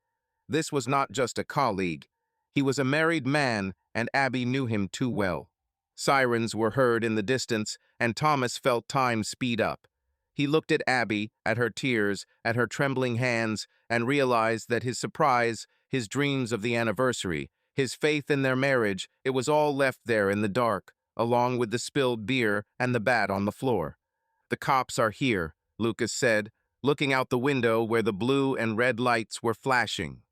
This was not just a colleague. He was a married man, and Abby knew him too well. Sirens were heard in the distance, and Thomas felt time speed up. He looked at Abby, at her tears, at her trembling hands, and realized that his surprise, his dreams of the anniversary, his faith in their marriage, it was all left there in the dark, along with the spilled beer and the bat on the floor. "The cops are here," Lucas said, looking out the window where the blue and red lights were flashing.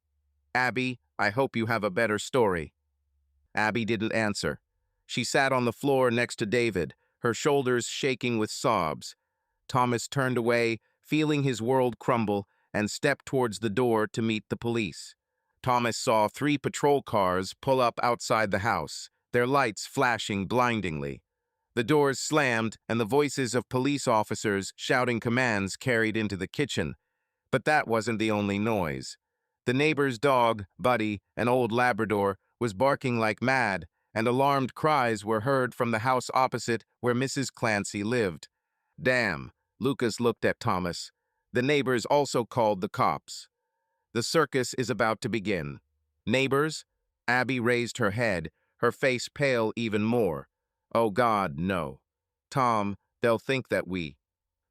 "Abby, I hope you have a better story." Abby didn't answer. She sat on the floor next to David, her shoulders shaking with sobs. Thomas turned away, feeling his world crumble, and stepped towards the door to meet the police. Thomas saw 3 patrol cars pull up outside the house, their lights flashing blindingly. The doors slammed, and the voices of police officers shouting commands carried into the kitchen. But that wasn't the only noise. The neighbor's dog, Buddy, an old Labrador, was barking like mad, and alarmed cries were heard from the house opposite where Mrs. Clancy lived. "Damn," Lucas looked at Thomas. "The neighbors also called the cops. The circus is about to begin." "Neighbors?" Abby raised her head, her face pale even more. "Oh God, no. Tom, they'll think that we—"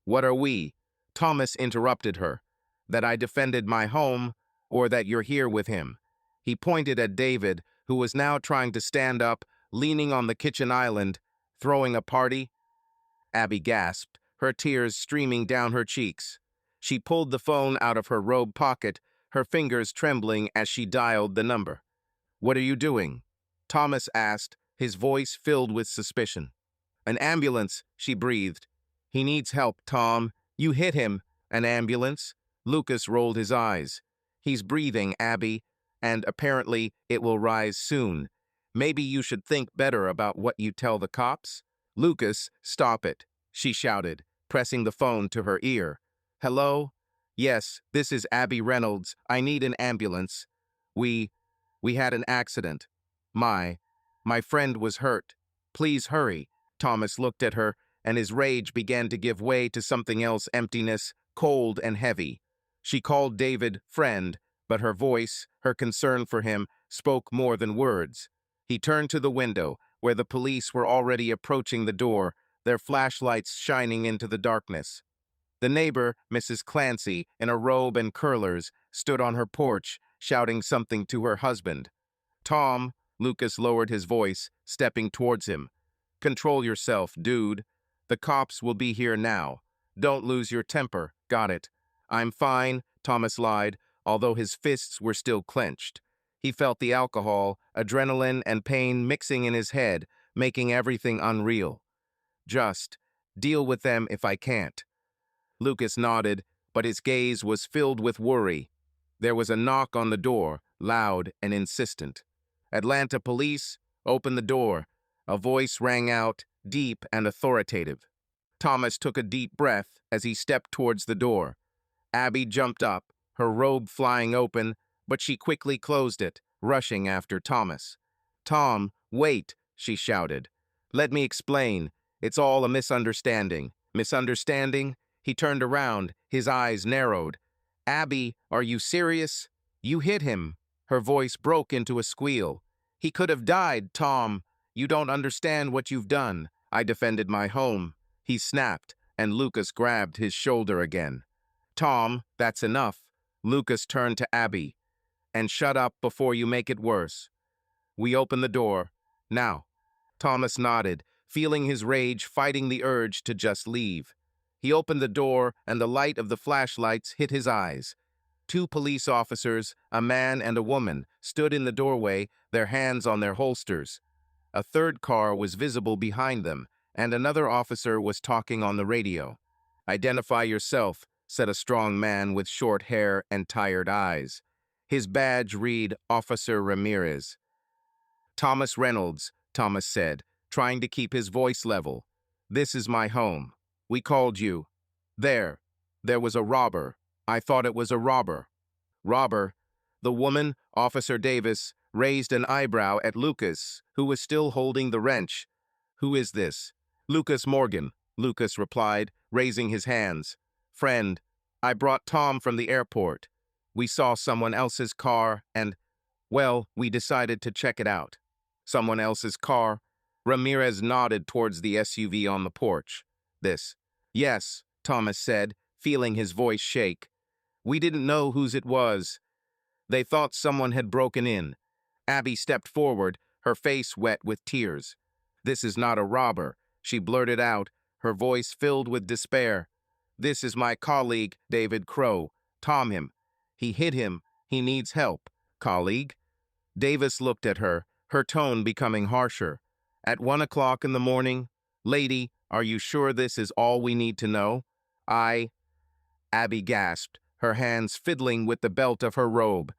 "What are we?" Thomas interrupted her. "That I defended my home, or that you're here with him." He pointed at David, who was now trying to stand up, leaning on the kitchen island. "Throwing a party?" Abby gasped, her tears streaming down her cheeks. She pulled the phone out of her robe pocket, her fingers trembling as she dialed the number. "What are you doing?" Thomas asked, his voice filled with suspicion. "An ambulance," she breathed. "He needs help, Tom. You hit him." "An ambulance?" Lucas rolled his eyes. "He's breathing, Abby, and apparently it will rise soon. Maybe you should think better about what you tell the cops." "Lucas, stop it," she shouted, pressing the phone to her ear. "Hello? Yes, this is Abby Reynolds. I need an ambulance. We had an accident. My friend was hurt. Please hurry." Thomas looked at her, and his rage began to give way to something else, emptiness, cold and heavy. She called David friend, but her voice, her concern for him, spoke more than words. He turned to the window, where the police were already approaching the door, their flashlights shining into the darkness. The neighbor, Mrs. Clancy, in a robe and curlers, stood on her porch, shouting something to her husband. "Tom," Lucas lowered his voice, stepping towards him. "Control yourself, dude. The cops will be here now. Don't lose your temper, got it?" "I'm fine," Thomas lied, although his fists were still clenched. He felt the alcohol, adrenaline, and pain mixing in his head, making everything unreal. "Just deal with them if I can't." Lucas nodded, but his gaze was filled with worry. There was a knock on the door, loud and insistent. "Atlanta police, open the door." A voice rang out, deep and authoritative. Thomas took a deep breath as he stepped towards the door. Abby jumped up, her robe flying open, but she quickly closed it, rushing after Thomas. "Tom, wait," she shouted. "Let me explain. It's all a misunderstanding." "Misunderstanding?" He turned around, his eyes narrowed. "Abby, are you serious? You hit him." Her voice broke into a squeal. "He could have died, Tom. You don't understand what you've done. I defended my home." He snapped, and Lucas grabbed his shoulder again. "Tom, that's enough." Lucas turned to Abby. "And shut up before you make it worse." We opened the door. "Now." Thomas nodded, feeling his rage fighting the urge to just leave. He opened the door, and the light of the flashlights hit his eyes. Two police officers, a man and a woman, stood in the doorway, their hands on their holsters. A third car was visible behind them, and another officer was talking on the radio. "Identify yourself," said a strong man with short hair and tired eyes. His badge read Officer Ramirez. "Thomas Reynolds," Thomas said, trying to keep his voice level. "This is my home. We called you. There was a robber. I thought it was a robber." "Robber?" The woman, Officer Davis, raised an eyebrow at Lucas, who was still holding the wrench. "Who is this?" "Lucas Morgan," Lucas replied, raising his hands. "Friend, I brought Tom from the airport. We saw someone else's car and, well, we decided to check it out." "Someone else's car?" Ramirez nodded towards the SUV on the porch. "This." "Yes," Thomas said, feeling his voice shake. "We didn't know whose it was. They thought someone had broken in." Abby stepped forward, her face wet with tears. "This is not a robber," she blurted out, her voice filled with despair. "This is my colleague, David Crow. Tom him. He hit him. He needs help." "Colleague?" Davis looked at her, her tone becoming harsher. "At 1 o'clock in the morning? Lady, are you sure this is all we need to know?" Abby gasped, her hands fiddling with the belt of her robe.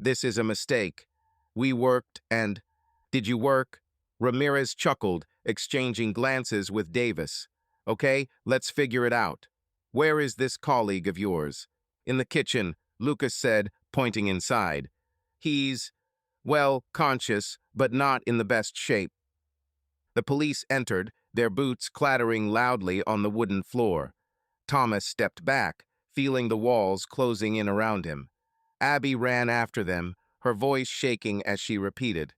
"This is a mistake. We worked and—" "Did you work?" Ramirez chuckled, exchanging glances with Davis. "Okay, let's figure it out. Where is this colleague of yours?" "In the kitchen," Lucas said, pointing inside. "He's, well, conscious, but not in the best shape." The police entered, their boots clattering loudly on the wooden floor. Thomas stepped back, feeling the walls closing in around him. Abby ran after them, her voice shaking as she repeated,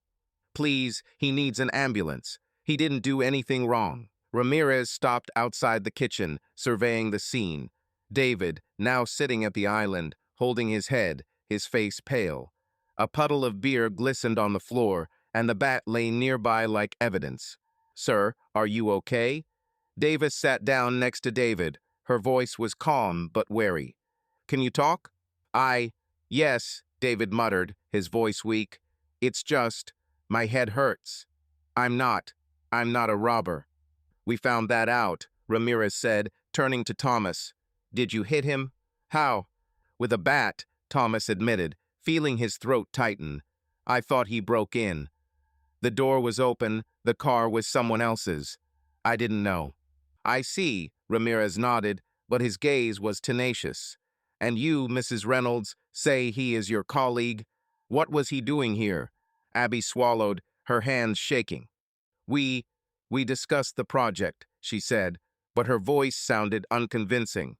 "Please, he needs an ambulance. He didn't do anything wrong." Ramirez stopped outside the kitchen, surveying the scene. David, now sitting at the island, holding his head, his face pale. A puddle of beer glistened on the floor, and the bat lay nearby like evidence. "Sir, are you okay?" Davis sat down next to David. Her voice was calm but wary. "Can you talk?" Yes," David muttered, his voice weak. "It's just, my head hurts. I'm not a robber." "We found that out," Ramirez said, turning to Thomas. "Did you hit him?" "How?" "With a bat," Thomas admitted, feeling his throat tighten. "I thought he broke in. The door was open, the car was someone else's. I didn't know." "I see," Ramirez nodded, but his gaze was tenacious. "And you, Mrs. Reynolds, say he is your colleague. What was he doing here?" Abby swallowed, her hands shaking. We discussed the project," she said, but her voice sounded unconvincing.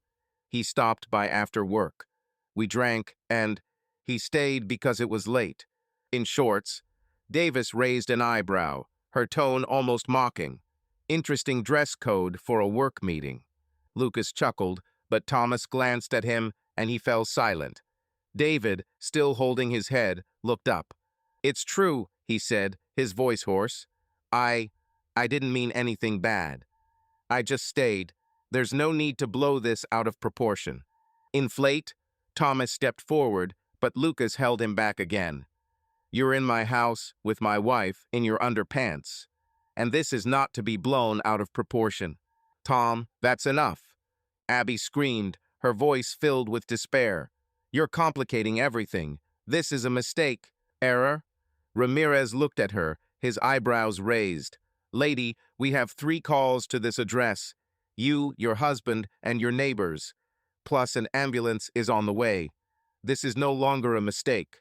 "He stopped by after work. We drank, and he stayed because it was late." "In shorts." Davis raised an eyebrow, her tone almost mocking. "Interesting dress code for a work meeting." Lucas chuckled, but Thomas glanced at him, and he fell silent. David, still holding his head, looked up. "It's true," he said, his voice hoarse. I didn't mean anything bad. I just stayed. There's no need to blow this out of proportion." "Inflate?" Thomas stepped forward, but Lucas held him back again. "You're in my house, with my wife, in your underpants. And this is not to be blown out of proportion." "Tom, that's enough." Abby screamed, her voice filled with despair. "You're complicating everything. This is a mistake." "Error?" Ramirez looked at her, his eyebrows raised. "Lady, we have 3 calls to this address. You, your husband, and your neighbors. Plus an ambulance is on the way. This is no longer a mistake."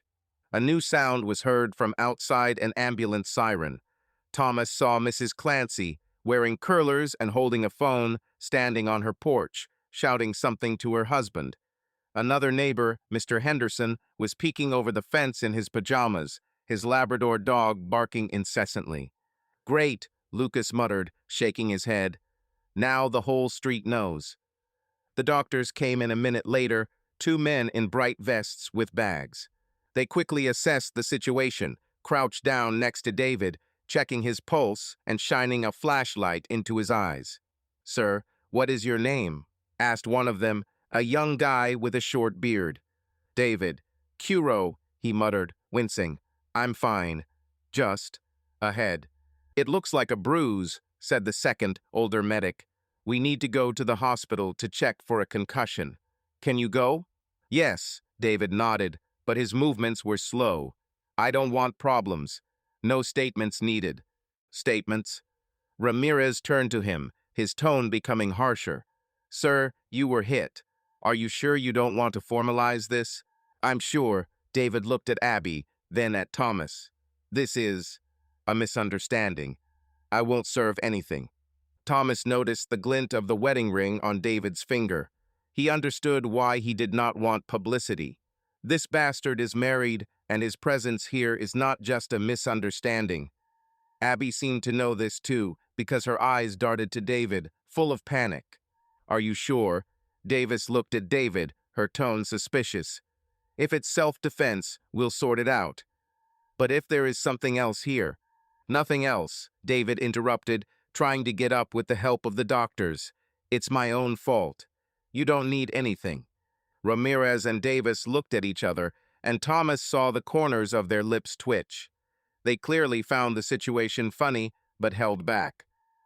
A new sound was heard from outside an ambulance siren. Thomas saw Mrs. Clancy, wearing curlers and holding a phone, standing on her porch, shouting something to her husband. Another neighbor, Mr. Henderson, was peeking over the fence in his pajamas, his Labrador dog barking incessantly. "Great," Lucas muttered, shaking his head. "Now the whole street knows." The doctors came in a minute later, two men in bright vests with bags. They quickly assessed the situation, crouched down next to David, checking his pulse and shining a flashlight into his eyes. "Sir, what is your name?" asked one of them, a young guy with a short beard. "David. Curo," he muttered, wincing. "I'm fine. Just a head." "It looks like a bruise," said the second, older medic. "We need to go to the hospital to check for a concussion. Can you go?" "Yes," David nodded, but his movements were slow. "I don't want problems. No statements needed." "Statements?" Ramirez turned to him, his tone becoming harsher. "Sir, you were hit. Are you sure you don't want to formalize this?" "I'm sure." David looked at Abby, then at Thomas. "This is a misunderstanding. I won't serve anything." Thomas noticed the glint of the wedding ring on David's finger. He understood why he did not want publicity. This bastard is married, and his presence here is not just a misunderstanding. Abby seemed to know this too, because her eyes darted to David, full of panic. "Are you sure?" Davis looked at David, her tone suspicious. "If it's self-defense, we'll sort it out. But if there is something else here—" "Nothing else," David interrupted, trying to get up with the help of the doctors. "It's my own fault. You don't need anything." Ramirez and Davis looked at each other, and Thomas saw the corners of their lips twitch. They clearly found the situation funny, but held back.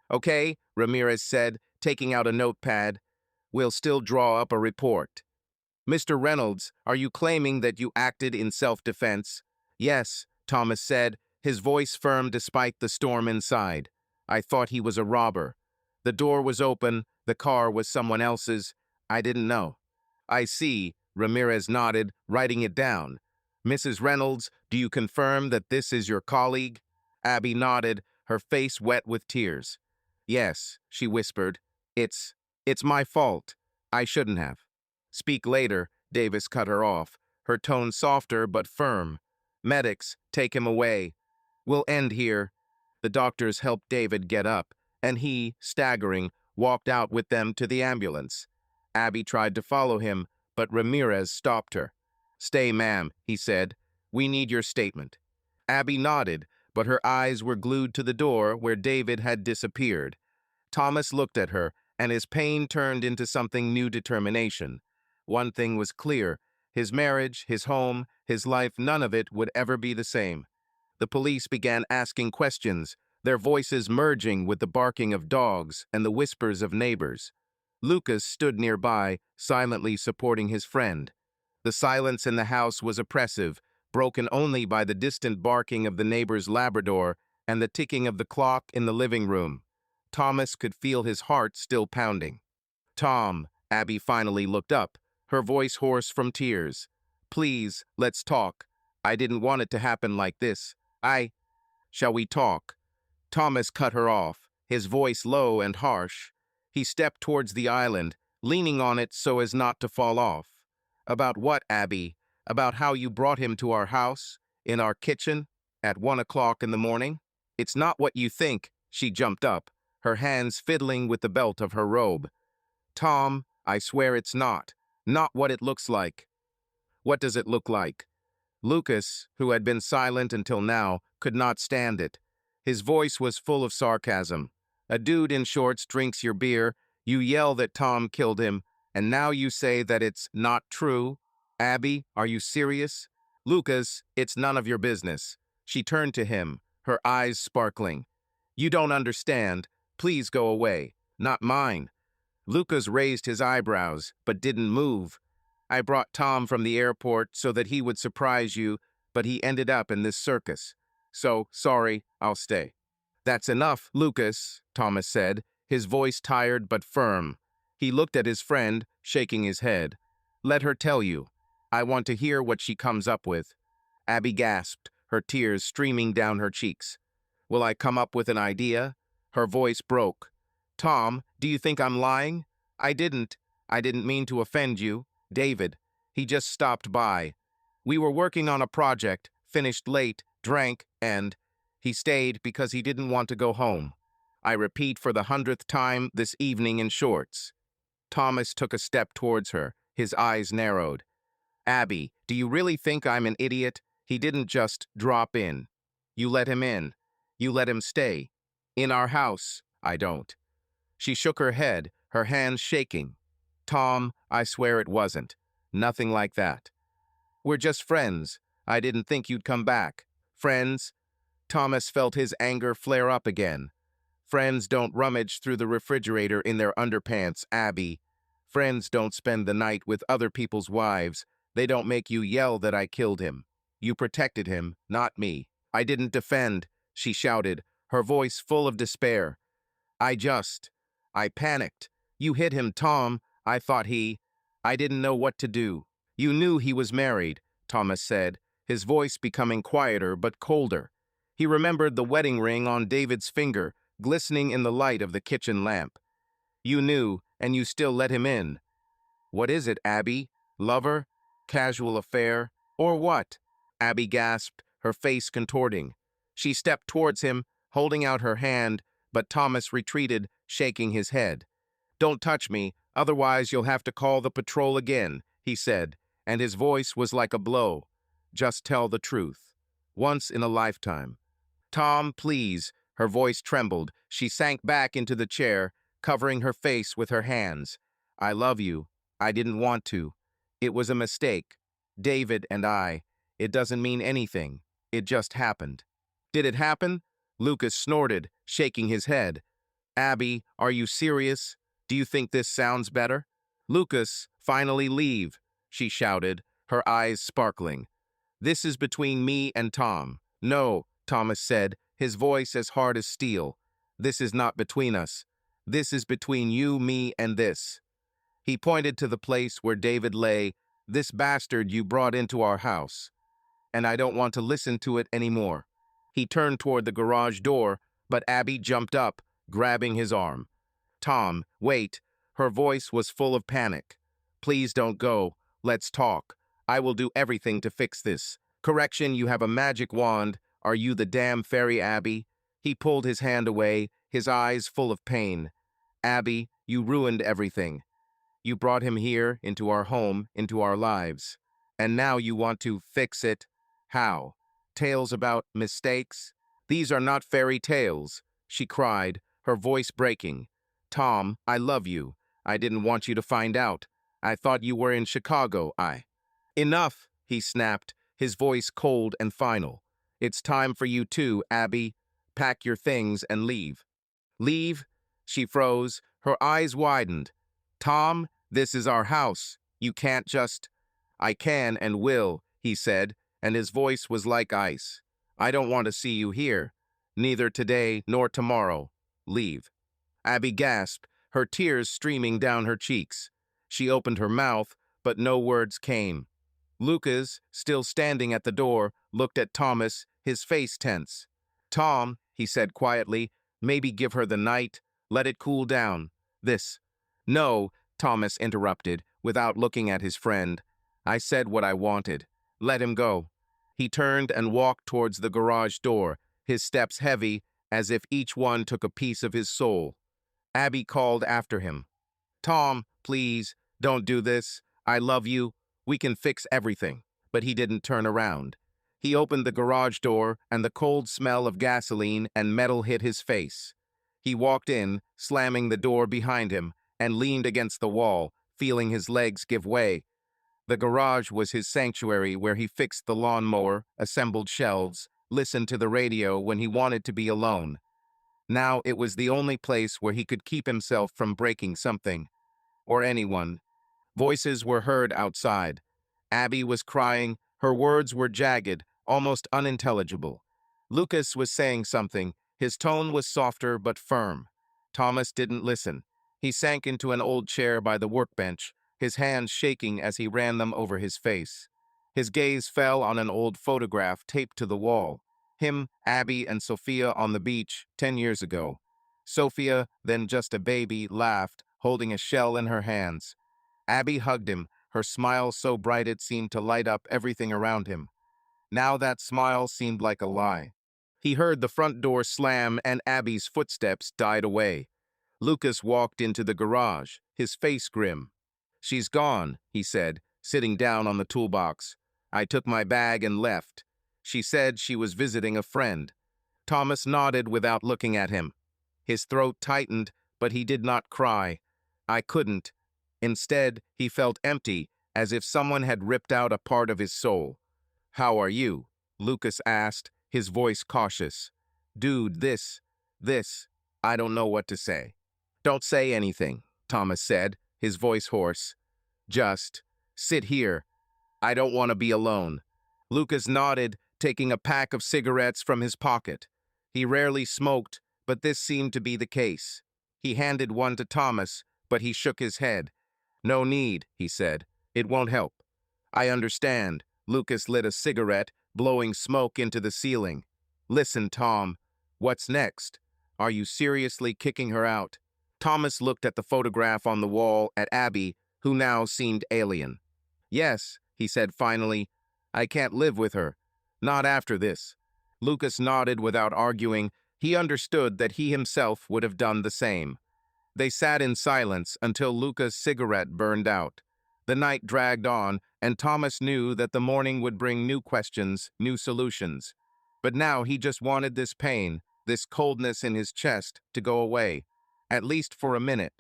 "Okay," Ramirez said, taking out a notepad. "We'll still draw up a report." "Mr. Reynolds, are you claiming that you acted in self-defense?" "Yes," Thomas said, his voice firm despite the storm inside. "I thought he was a robber. The door was open, the car was someone else's. I didn't know." "I see," Ramirez nodded, writing it down. "Mrs. Reynolds, do you confirm that this is your colleague?" Abby nodded, her face wet with tears. "Yes," she whispered. It's my fault. I shouldn't have." "Speak later," Davis cut her off, her tone softer but firm. "Medics, take him away. We'll end here." The doctors helped David get up, and he, staggering, walked out with them to the ambulance. Abby tried to follow him, but Ramirez stopped her. "Stay, ma'am," he said. "We need your statement." Abby nodded, but her eyes were glued to the door where David had disappeared. Thomas looked at her, and his pain turned into something new determination. One thing was clear: his marriage, his home, his life, none of it would ever be the same. The police began asking questions, their voices merging with the barking of dogs and the whispers of neighbors. Lucas stood nearby, silently supporting his friend. The silence in the house was oppressive, broken only by the distant barking of the neighbor's Labrador and the ticking of the clock in the living room. Thomas could feel his heart still pounding. "Tom," Abby finally looked up, her voice hoarse from tears. "Please, let's talk. I didn't want it to happen like this. Shall we talk?" Thomas cut her off, his voice low and harsh. He stepped towards the island, leaning on it so as not to fall off. "About what, Abby? About how you brought him to our house, in our kitchen, at 1 o'clock in the morning?" "It's not what you think." She jumped up, her hands fiddling with the belt of her robe. "Tom, I swear it's not. Not what it looks like." "What does it look like?" Lucas, who had been silent until now, could not stand it. His voice was full of sarcasm. "A dude in shorts drinks your beer, you yell that Tom killed him, and now you say that it's not true? Abby, are you serious?" "Lucas, it's none of your business." She turned to him, her eyes sparkling. "You don't understand. Please go away. Not mine." Lucas raised his eyebrows, but didn't move. "I brought Tom from the airport so that he would surprise you, but he ended up in this circus. So, sorry, I'll stay." "That's enough, Lucas," Thomas said, his voice tired but firm. He looked at his friend, shaking his head. "Let her tell you. I want to hear what she comes up with." Abby gasped, her tears streaming down her cheeks. Will I come up with an idea? Her voice broke. Tom, do you think I'm lying? I didn't. I didn't mean to offend you. David. He just stopped by. We were working on a project, finished late, drank, and he stayed because he didn't want to go home. I repeat for the 100th time this evening in shorts. Thomas took a step towards her, his eyes narrowed. Abby, do you really think I'm an idiot? He didn't just drop in. You let him in. You let him stay. In our house, I don't. She shook her head, her hands shaking. Tom, I swear it wasn't. Nothing like that. We're just friends. I didn't think you'd come back. Friends? Thomas felt his anger flare up again. Friends don't rummage through the refrigerator in their underpants, Abby. Friends don't spend the night with other people's wives. They don't make you yell that I killed him. You protected him, not me. I didn't defend, she shouted, her voice full of despair. I panicked. You hit him, Tom. I didn't know what to do. You knew he was married, Thomas said, his voice becoming quieter but colder. He remembered the wedding ring on David's finger, glistening in the light of the kitchen lamp. You knew, and you still let him in. What is it, Abby? Lover? Casual affair? Or what? Abby gasped, her face contorting. She stepped towards him, holding out her hand, but Thomas retreated, shaking his head. Don't touch me, otherwise you'll have to call the patrol again, he said, and his voice was like a blow. Just tell the truth. Once in a lifetime. Tom, please. Her voice trembled. She sank back into the chair, covering her face with her hands. I love you. I didn't want to. It was a mistake. David and I. It doesn't mean anything. It just happened. Did it happen? Lucas snorted, shaking his head. Abby, are you serious? Do you think this sounds better? Lucas, finally leave, she shouted, her eyes sparkling. This is between me and Tom. No, Thomas said, his voice as hard as steel. This is not between us. This is between you, me, and this. He pointed to the place where David lay, this bastard you brought into our house. And I don't want to listen to it anymore. He turned toward the garage door, but Abby jumped up, grabbing his arm. Tom, wait. Her voice was full of panic. Please don't go. Let's talk. I will do everything to fix this. Correction, you have a magic wand. Are you the damn fairy, Abby? He pulled his hand away, his eyes full of pain. Abby, you ruined everything. You brought him here, into our home, into our lives. And now you want to fix it. How? Tales about mistakes? These are not fairy tales, she cried, her voice breaking. Tom, I love you. I didn't want you to find out. I thought you were in Chicago, Enough, he snapped, his voice cold and final. It's time for you too, Abby. Pack your things and leave. Leave? She froze, her eyes widened. Tom, this is our house. You can't just... I can and will, he said, and his voice was like ice. I don't want to see you here. Neither today nor tomorrow. Leave. Abby gasped, her tears streaming down her cheeks. She opened her mouth, but no words came. Lucas, still standing at the door, looked at Thomas, his face tense. Tom, he said quietly, maybe give her the night. Let it cool down. This. No, Thomas interrupted, without looking at his friend. I said what I wanted. Let him go. He turned and walked towards the garage door, his steps heavy, as if each one took a piece of his soul. Abby called after him. Tom, please, don't do this. I love you. We can fix everything. But he didn't turn around. He opened the garage door, and the cold smell of gasoline and metal hit his face. He walked in, slamming the door behind him, and leaned against the wall, feeling his legs give way. The garage was his sanctuary where he fixed the lawnmower, assembled shelves, listened to the radio when he wanted to be alone. Now it was the only place where he could keep himself from breaking something. Or anyone. Voices were heard outside. Abby was crying, her words were jagged, almost unintelligible. Lucas was saying something, his tone was softer but firm. Thomas didn't listen. He sank into an old chair by the workbench, his hands shaking as he ran them over his face. His gaze fell on an old photograph taped to the wall. Him, Abby, and Sophia on the beach 10 years ago. Sophia, then just a baby, laughed, holding a shell in her hands. Abby hugged him, her smile so bright it seemed to light up everything around him. Now that smile seemed like a lie. He heard the front door slam and Abby's footsteps died away. Lucas walked into the garage, his face grim. "She's gone," he said, sitting down on the toolbox. "I took my bag and left. She said she was visiting a friend." Thomas nodded without looking at him. His throat tightened, but he did not cry. "I couldn't." Instead, he felt empty, as if someone had ripped out a part of his soul. "How are you?" Lucas asked, his voice cautious. "Dude, this, I don't know what to say." "Don't say anything," Thomas said, his voice hoarse. "Just sit here. I don't want to be alone." Lucas nodded, taking a pack of cigarettes from his pocket. He rarely smoked, but this seemed to be the case. He handed one to Thomas, but he shook his head. "No need," he said. "It won't help." "I understand." Lucas lit a cigarette, blowing smoke into the ceiling. "Listen, Tom. What's next? Are you seriously kicking her out?" Thomas looked at the photograph on the wall at Abby, who now seemed alien. "Yes," he said finally. "I can't live with her. Not after this." Lucas nodded without arguing. He understood that he himself would have done the same. They sat in silence until Lucas' cigarette burned out. The night dragged on, and Thomas knew that the morning would bring new questions, new solutions. But now he just wanted this pain, this coldness in his chest, to go away, at least for a minute.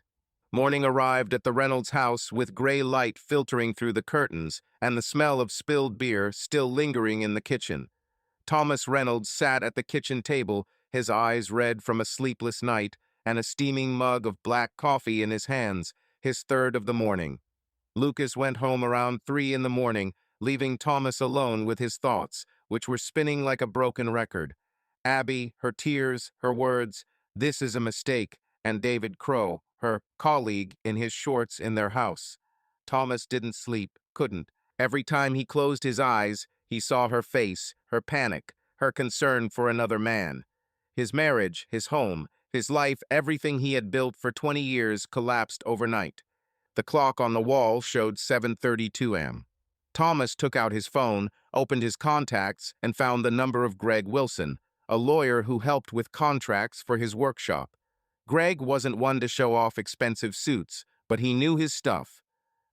Morning arrived at the Reynolds house with gray light filtering through the curtains and the smell of spilled beer still lingering in the kitchen. Thomas Reynolds sat at the kitchen table, his eyes red from a sleepless night, and a steaming mug of black coffee in his hands, his third of the morning. Lucas went home around 3 in the morning, leaving Thomas alone with his thoughts, which were spinning like a broken record. Abby, her tears, her words, "This is a mistake," and David Crow, her colleague, in his shorts in their house. Thomas didn't sleep, couldn't. Every time he closed his eyes, he saw her face, her panic, her concern for another man. His marriage, his home, his life, everything he had built for 20 years collapsed overnight. The clock on the wall showed 7:32 a.m. Thomas took out his phone, opened his contacts, and found the number of Greg Wilson, a lawyer who helped with contracts for his workshop. Greg wasn't one to show off expensive suits, but he knew his stuff.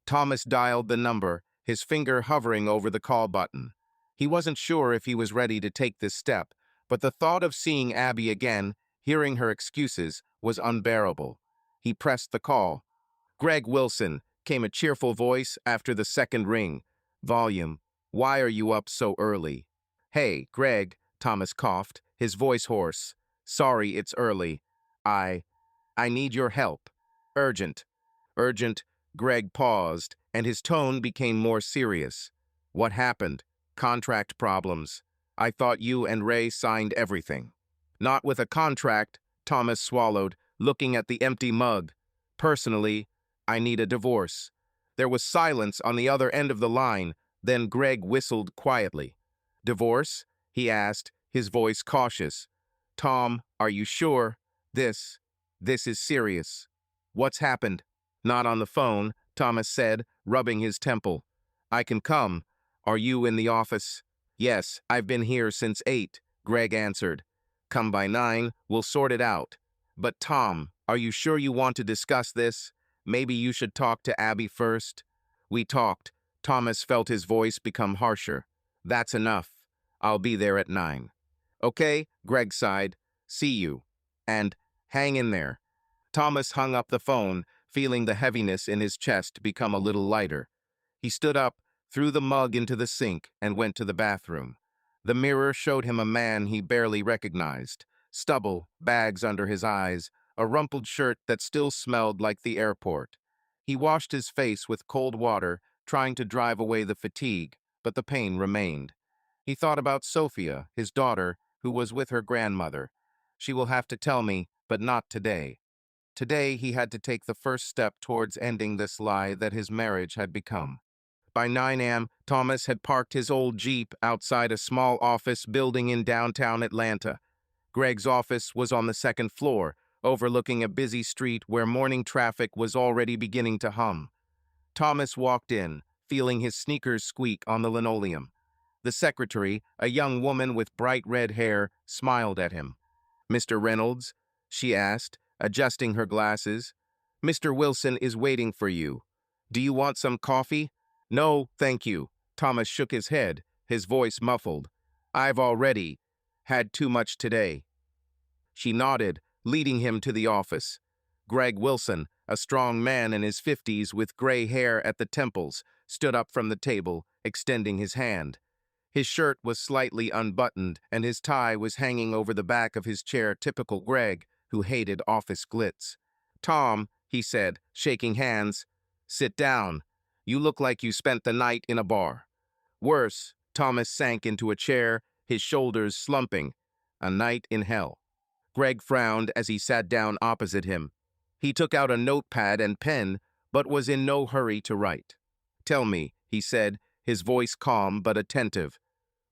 Thomas dialed the number, his finger hovering over the call button. He wasn't sure if he was ready to take this step, but the thought of seeing Abby again, hearing her excuses, was unbearable. He pressed the call. "Greg Wilson," came a cheerful voice after the second ring. Volume. "Why are you up so early?" "Hey, Greg," Thomas coughed, his voice hoarse. "Sorry it's early. I need your help. Urgent." "Urgent." Greg paused, and his tone became more serious. "What happened?" "Contract problems. I thought you and Ray signed everything." "Not with a contract," Thomas swallowed, looking at the empty mug. "Personally, I need a divorce." There was silence on the other end of the line, then Greg whistled quietly. "Divorce?" he asked, his voice cautious. "Tom, are you sure? This is serious." "What's happened?" "Not on the phone," Thomas said, rubbing his temple. "I can come. Are you in the office?" "Yes, I've been here since 8, Greg answered. "Come by 9, we'll sort it out." "But Tom, are you sure you want to discuss this? Maybe you should talk to Abby first." "We talked." Thomas felt his voice become harsher. "That's enough. I'll be there at 9. "Okay," Greg sighed. "See you. And hang in there." Thomas hung up the phone, feeling the heaviness in his chest become a little lighter. He stood up, threw the mug into the sink, and went to the bathroom. The mirror showed him a man he barely recognized. Stubble, bags under his eyes, a rumpled shirt that still smelled like the airport. He washed his face with cold water, trying to drive away the fatigue, but the pain remained. He thought about Sophia, his daughter, who was with her grandmother. "She will have to tell me, but not today." Today he had to take the first step towards ending this lie that his marriage had become. By 9 a.m., Thomas had parked his old Jeep outside a small office building in downtown Atlanta. Greg's office was on the second floor, overlooking a busy street where morning traffic was already beginning to hum. Thomas walked in, feeling his sneakers squeak on the linoleum. The secretary, a young woman with bright red hair, smiled at him. "Mr. Reynolds?" she asked, adjusting her glasses. "Mr. Wilson is waiting for you. Do you want some coffee?" "No, thank you." Thomas shook his head, his voice muffled. "I've already had too much today." She nodded, leading him to the office. Greg Wilson, a strong man in his 50s with gray hair at the temples, stood up from the table, extending his hand. His shirt was slightly unbuttoned, and his tie was hanging over the back of his chair, typical Greg, who hated office glitz. "Tom," he said, shaking hands, "sit down. You look like you spent the night in a bar." "Worse." Thomas sank into a chair, his shoulders slumping. "A night in hell." Greg frowned as he sat down opposite him. He took out a notepad and pen, but was in no hurry to write. "Tell me," he said, his voice calm but attentive.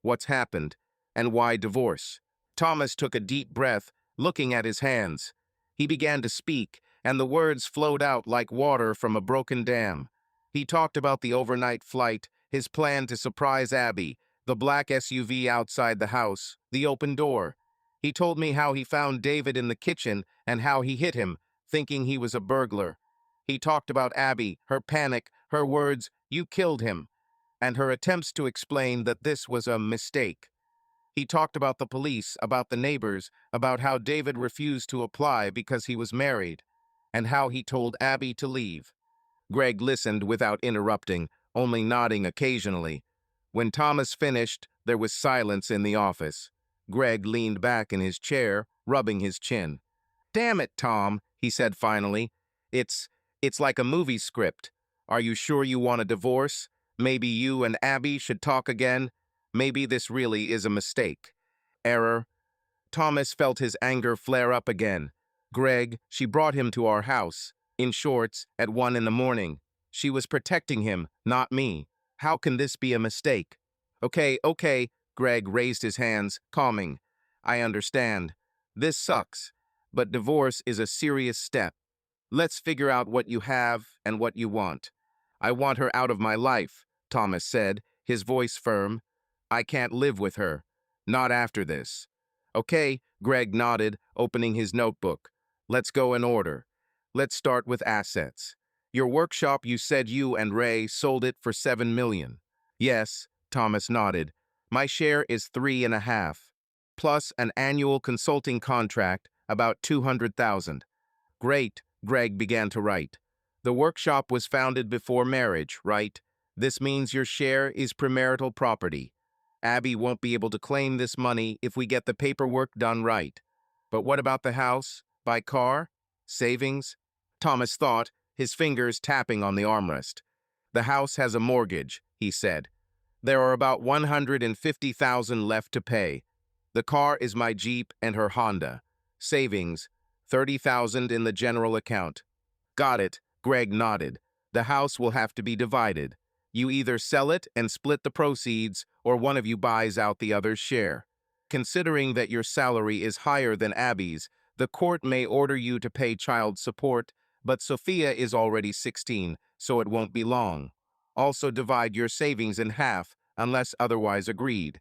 "What's happened, and why divorce?" Thomas took a deep breath, looking at his hands. He began to speak, and the words flowed out like water from a broken dam. He talked about the overnight flight, his plan to surprise Abby, the black SUV outside the house, the open door. He told me how he found David in the kitchen and how he hit him, thinking he was a burglar. He talked about Abby, her panic, her words, "You killed him," and her attempts to explain that this was a mistake. He talked about the police, about the neighbors, about how David refused to apply because he was married, and how he told Abby to leave. Greg listened without interrupting, only nodding occasionally. When Thomas finished, there was silence in the office. Greg leaned back in his chair, rubbing his chin. "Damn it, Tom," he said finally. It's like a movie script. Are you sure you want a divorce? Maybe you and Abby should talk again? Maybe this really is a mistake. Error." Thomas felt his anger flare up again. "Greg, she brought him to our house, in shorts, at 1 in the morning. She was protecting him, not me. How can this be a mistake?" Okay, Greg raised his hands, calming. "I understand. This sucks, but divorce is a serious step. Let's figure out what you have and what you want." "I want her out of my life," Thomas said, his voice firm. "I can't live with her. Not after this." "Okay," Greg nodded, opening his notebook. "Let's go in order. Let's start with assets. Your workshop, you said you and Ray sold it for $7 million. "Yes," Thomas nodded. "My share is 3.5, plus an annual consulting contract, about 200,000. "Great," Greg began to write. "The workshop was founded before marriage, right? This means your share is premarital property. Abby won't be able to claim this money if we get the paperwork done right. But what about the house? By car? Savings?" Thomas thought, his fingers tapping on the armrest. "The house has a mortgage," he said. "There are about 150,000 left to pay. The car is my Jeep and her Honda. Savings, 30,000 in the general account." "Got it," Greg nodded. "The house will have to be divided. You either sell it and split the proceeds, or one of you buys out the other's share. Considering that your salary is higher than Abby's, the court may order you to pay child support, but Sophia is already 16, so it won't be long. Also divide your savings in half, unless otherwise agreed."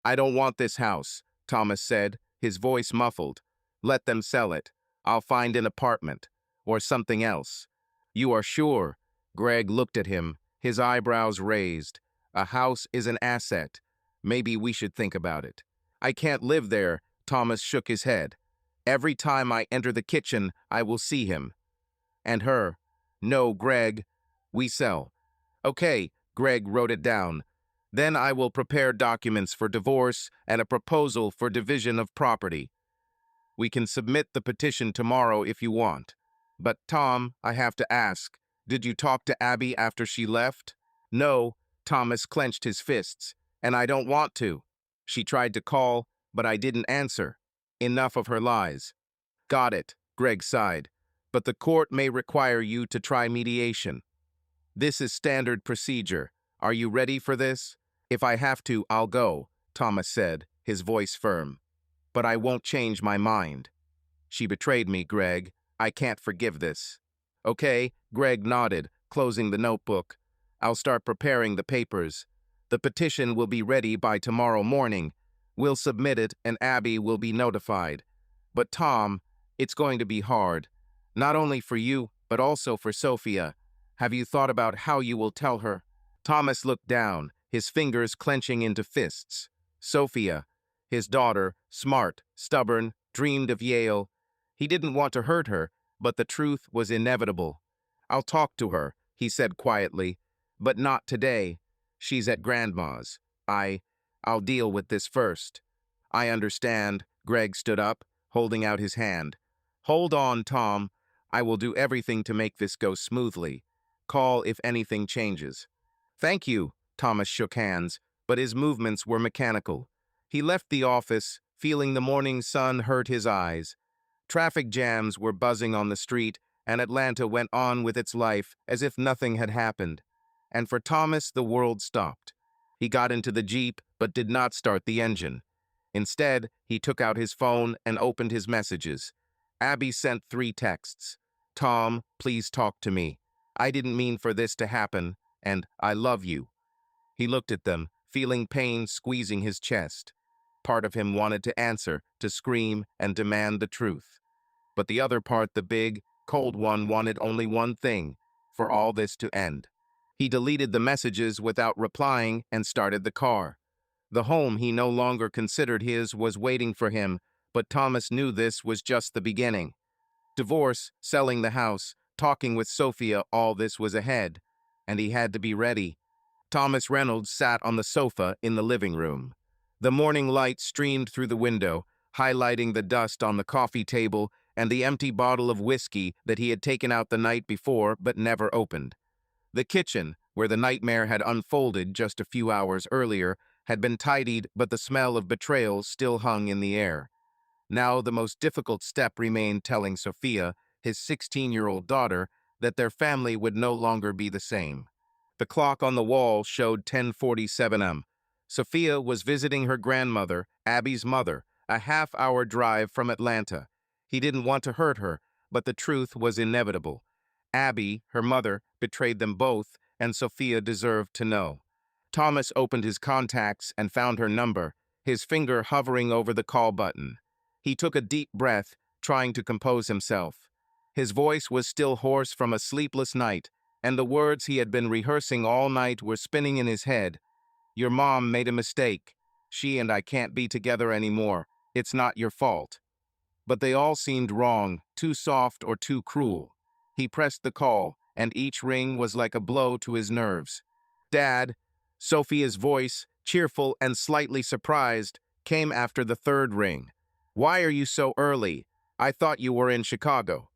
"I don't want this house," Thomas said, his voice muffled. "Let them sell it. I'll find an apartment. Or something else." "You are sure?" Greg looked at him, his eyebrows raised. "A house is an asset. Maybe we should think about it." "I can't live there," Thomas shook his head. "Every time I enter the kitchen, I will see him." "And her." "No, Greg. We sell." "Okay," Greg wrote it down. "Then I will prepare documents for divorce and a proposal for division of property. We can submit the petition tomorrow if you want. But Tom, I have to ask, did you talk to Abby after she left?" "No," Thomas clenched his fists, "and I don't want to. She tried to call, but I didn't answer. Enough of her lies." "Got it," Greg sighed. "But the court may require you to try mediation. This is standard procedure. Are you ready for this? If I have to, I'll go, Thomas said, his voice firm. But I won't change my mind. She betrayed me, Greg. I can't forgive this. Okay, Greg nodded, closing the notebook. I'll start preparing the papers. The petition will be ready by tomorrow morning. We'll submit it and Abby will be notified. But Tom, it's going to be hard. Not only for you, but also for Sophia. Have you thought about how you will tell her? Thomas looked down, his fingers clenching into fists. Sophia, his daughter, smart, stubborn, dreamed of Yale. He didn't want to hurt her, but the truth was inevitable. I'll talk to her, he said quietly, but not today. She's at Grandma's. I'll deal with this first. I understand. Greg stood up, holding out his hand. Hold on, Tom. I will do everything to make this go smoothly. Call if anything changes. Thank you. Thomas shook hands, but his movements were mechanical. He left the office, feeling the morning sun hurt his eyes. Traffic jams were buzzing on the street, and Atlanta went on with its life as if nothing had happened. And for Thomas, the world stopped. He got into the Jeep, but did not start the engine. Instead, he took out his phone and opened his messages. Abby sent 3 texts. Tom, please talk to me. I didn't mean for this to happen, and I love you. He looked at them, feeling pain squeezing his chest. Part of him wanted to answer, to scream and demand the truth. But the other part, the big, cold one, wanted only one thing, for all this to end. He deleted the messages without replying and started the car. The home he no longer considered his was waiting for him, but Thomas knew this was just the beginning. Divorce, selling the house, talking with Sophia, all this was ahead, and he had to be ready. Thomas Reynolds sat on the sofa in the living room. The morning light streamed through the window, highlighting the dust on the coffee table and the empty bottle of whiskey that he had taken out the night before but never opened. The kitchen, where the nightmare had unfolded just a few hours earlier, had been tidied, but the smell of betrayal still hung in the air. Now the most difficult step remained telling Sophia, his 16-year-old daughter, that their family would no longer be the same. The clock on the wall showed 10:47 am. Sophia was visiting her grandmother, Abby's mother, a half-hour drive from Atlanta. He didn't want to hurt her, but the truth was inevitable. Abby, her mother, betrayed them both, and Sophia deserved to know. Thomas opened his contacts and found her number, his finger hovering over the call button. He took a deep breath, trying to compose himself. His voice was still hoarse from a sleepless night, and the words he had been rehearsing all night were spinning in his head. Your mom made a mistake. She and I can't be together anymore. It's not your fault. But they all seemed wrong, too soft or too cruel. He pressed the call, and each ring was like a blow to his nerves. Dad, Sophia's voice, cheerful and slightly surprised, came after the 3rd ring. Why are you so early? I thought you were in Chicago.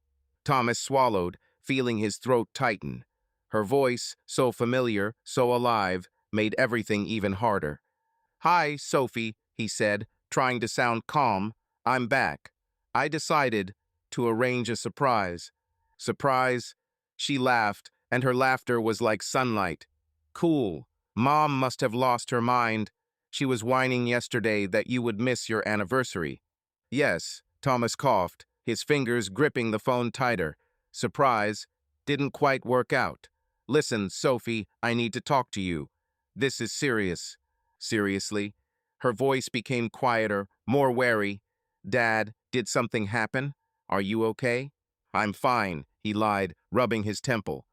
Thomas swallowed, feeling his throat tighten. Her voice, so familiar, so alive, made everything even harder. Hi, Sophie, he said, trying to sound calm. I'm back. I decided to arrange a surprise. Surprise? She laughed, and her laughter was like sunlight. Cool. Mom must have lost her mind. She was whining yesterday that you would miss your anniversary. Yes, Thomas coughed, his fingers gripping the phone tighter. Surprise. Didn't quite work out. Listen, Sophie, I need to talk to you. This is serious. Seriously? Her voice became quieter, more wary. Dad, did something happen? Are you okay? I'm fine, he lied, rubbing his temple.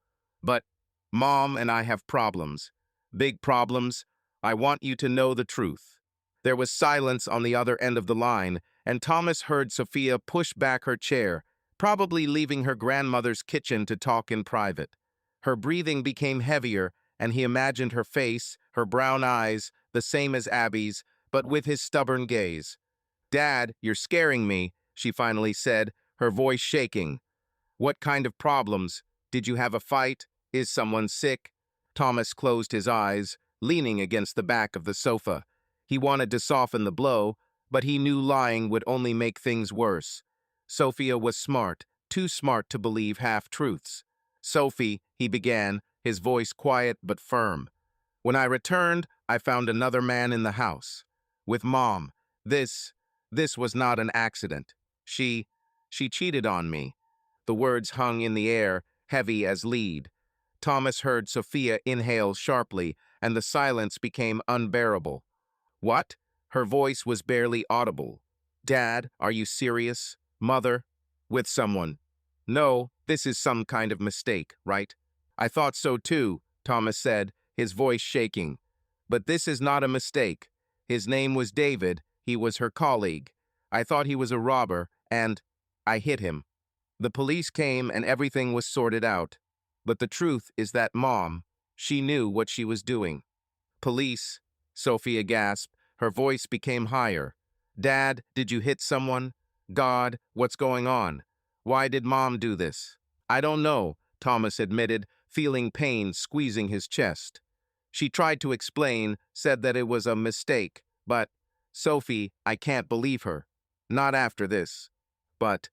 But Mom and I have problems. Big problems. I want you to know the truth. There was silence on the other end of the line, and Thomas heard Sophia push back her chair, probably leaving her grandmother's kitchen to talk in private. Her breathing became heavier, and he imagined her face, her brown eyes, the same as Abby's, but with his stubborn gaze. Dad, you're scaring me, she finally said, her voice shaking. What kind of problems? Did you have a fight? Is someone sick? Thomas closed his eyes, leaning against the back of the sofa. He wanted to soften the blow, but he knew lying would only make things worse. Sophia was smart, too smart to believe half-truths. Sophie, he began, his voice quiet but firm. When I returned, I found another man in the house. With Mom. This, this was not an accident. She cheated on me. The words hung in the air, heavy as lead. Thomas heard Sophia inhale sharply, and the silence became unbearable. What? Her voice was barely audible. Dad, are you serious? Mother? With someone? No, this is some kind of mistake, right? I thought so too, Thomas said, his voice shaking. But this is not a mistake. His name was David, he was her colleague. I thought he was a robber, and I hit him. The police came and everything was sorted out. But the truth is that Mom, she knew what she was doing. Police, Sophia gasped. Her voice became higher. Dad, did you hit someone? God, what's going on? Why did Mom do this? I don't know, Thomas admitted, feeling pain squeezing his chest. She tried to explain, said that it was a mistake, but, Sophie, I can't believe her. Not after this. But,